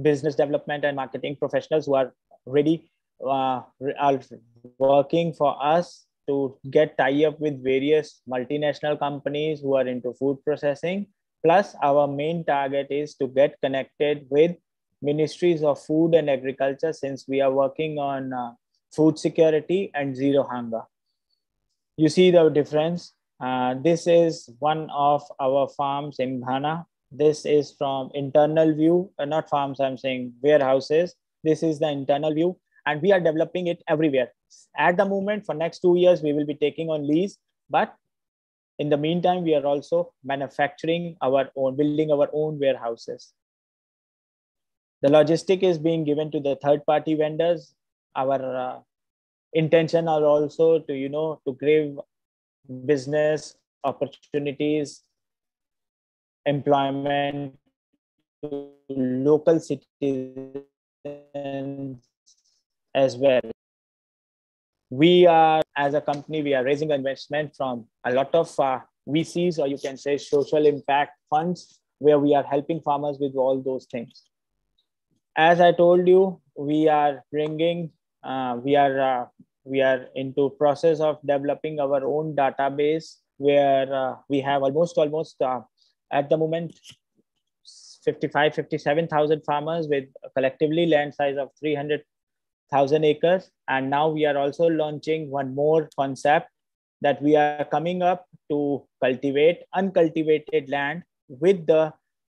business development and marketing professionals who are ready, are working for us to get tie-up with various multinational companies who are into food processing. Plus, our main target is to get connected with ministries of food and agriculture, since we are working on food security and zero hunger. You see the difference. This is one of our farms in Ghana. This is from internal view, not farms, I'm saying warehouses. This is the internal view, and we are developing it everywhere. At the moment, for next 2 years, we will be taking on lease, but in the meantime, we are also manufacturing our own, building our own warehouses. The logistic is being given to the third-party vendors. Our intention are also to, to give business opportunities, employment to local citizens as well. We are, as a company, we are raising investment from a lot of VCs, or you can say social impact funds, where we are helping farmers with all those things. As I told you, we are bringing, we are into process of developing our own database, where we have almost at the moment 57,000 farmers with collectively land size of 300,000 acres. And now we are also launching one more concept, that we are coming up to cultivate uncultivated land with the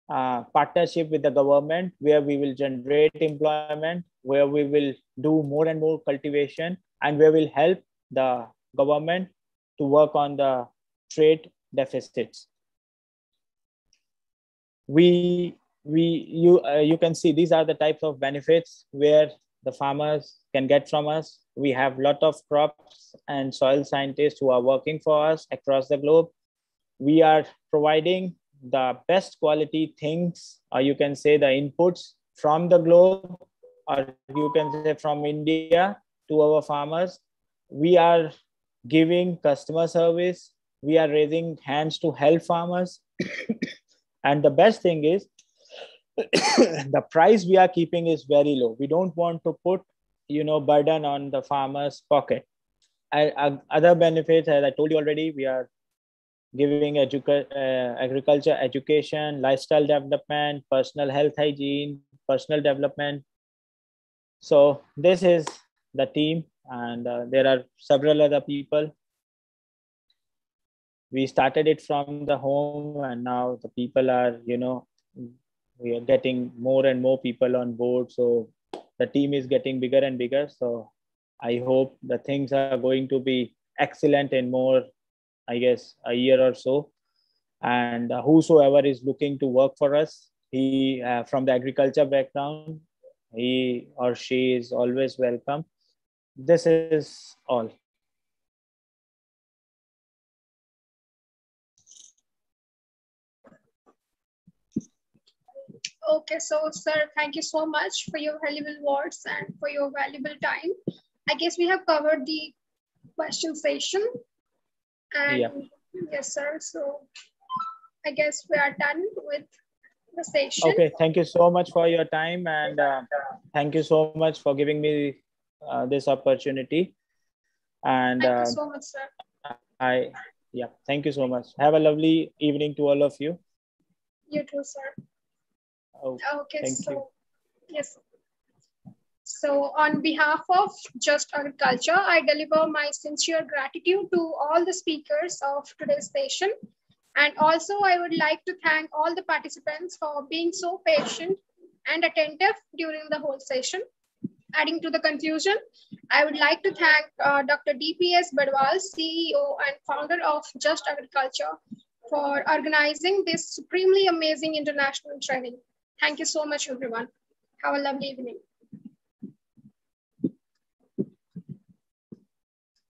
partnership with the government, where we will generate employment, where we will do more and more cultivation, and we will help the government to work on the trade deficits. You can see these are the types of benefits where the farmers can get from us. We have a lot of crops and soil scientists who are working for us across the globe. We are providing the best quality things, or you can say the inputs from the globe, or you can say from India to our farmers. We are giving customer service. We are raising hands to help farmers. And the best thing is, the price we are keeping is very low. We don't want to put, burden on the farmer's pocket. Other benefits, as I told you already, we are giving agriculture education, lifestyle development, personal health hygiene, personal development. So this is the team, and there are several other people. We started it from the home, and now the people are, we are getting more and more people on board. So the team is getting bigger and bigger. So I hope the things are going to be excellent in more, I guess, a year or so. And whosoever is looking to work for us, he from the agriculture background, he or she is always welcome. This is all. Okay, so sir, thank you so much for your valuable words and for your valuable time. I guess we have covered the question session. And yeah. Yes, sir. So I guess we are done with the session. Okay, thank you so much for your time, and thank you so much for giving me this opportunity. And thank you so much, sir. Thank you so much. Have a lovely evening to all of you. You too, sir. Oh, okay, thank you. Yes. So on behalf of Just Agriculture, I deliver my sincere gratitude to all the speakers of today's session. And also I would like to thank all the participants for being so patient and attentive during the whole session. Adding to the conclusion, I would like to thank Dr. DPS Badwal, CEO and founder of Just Agriculture, for organizing this supremely amazing international training. Thank you so much, everyone. Have a lovely evening.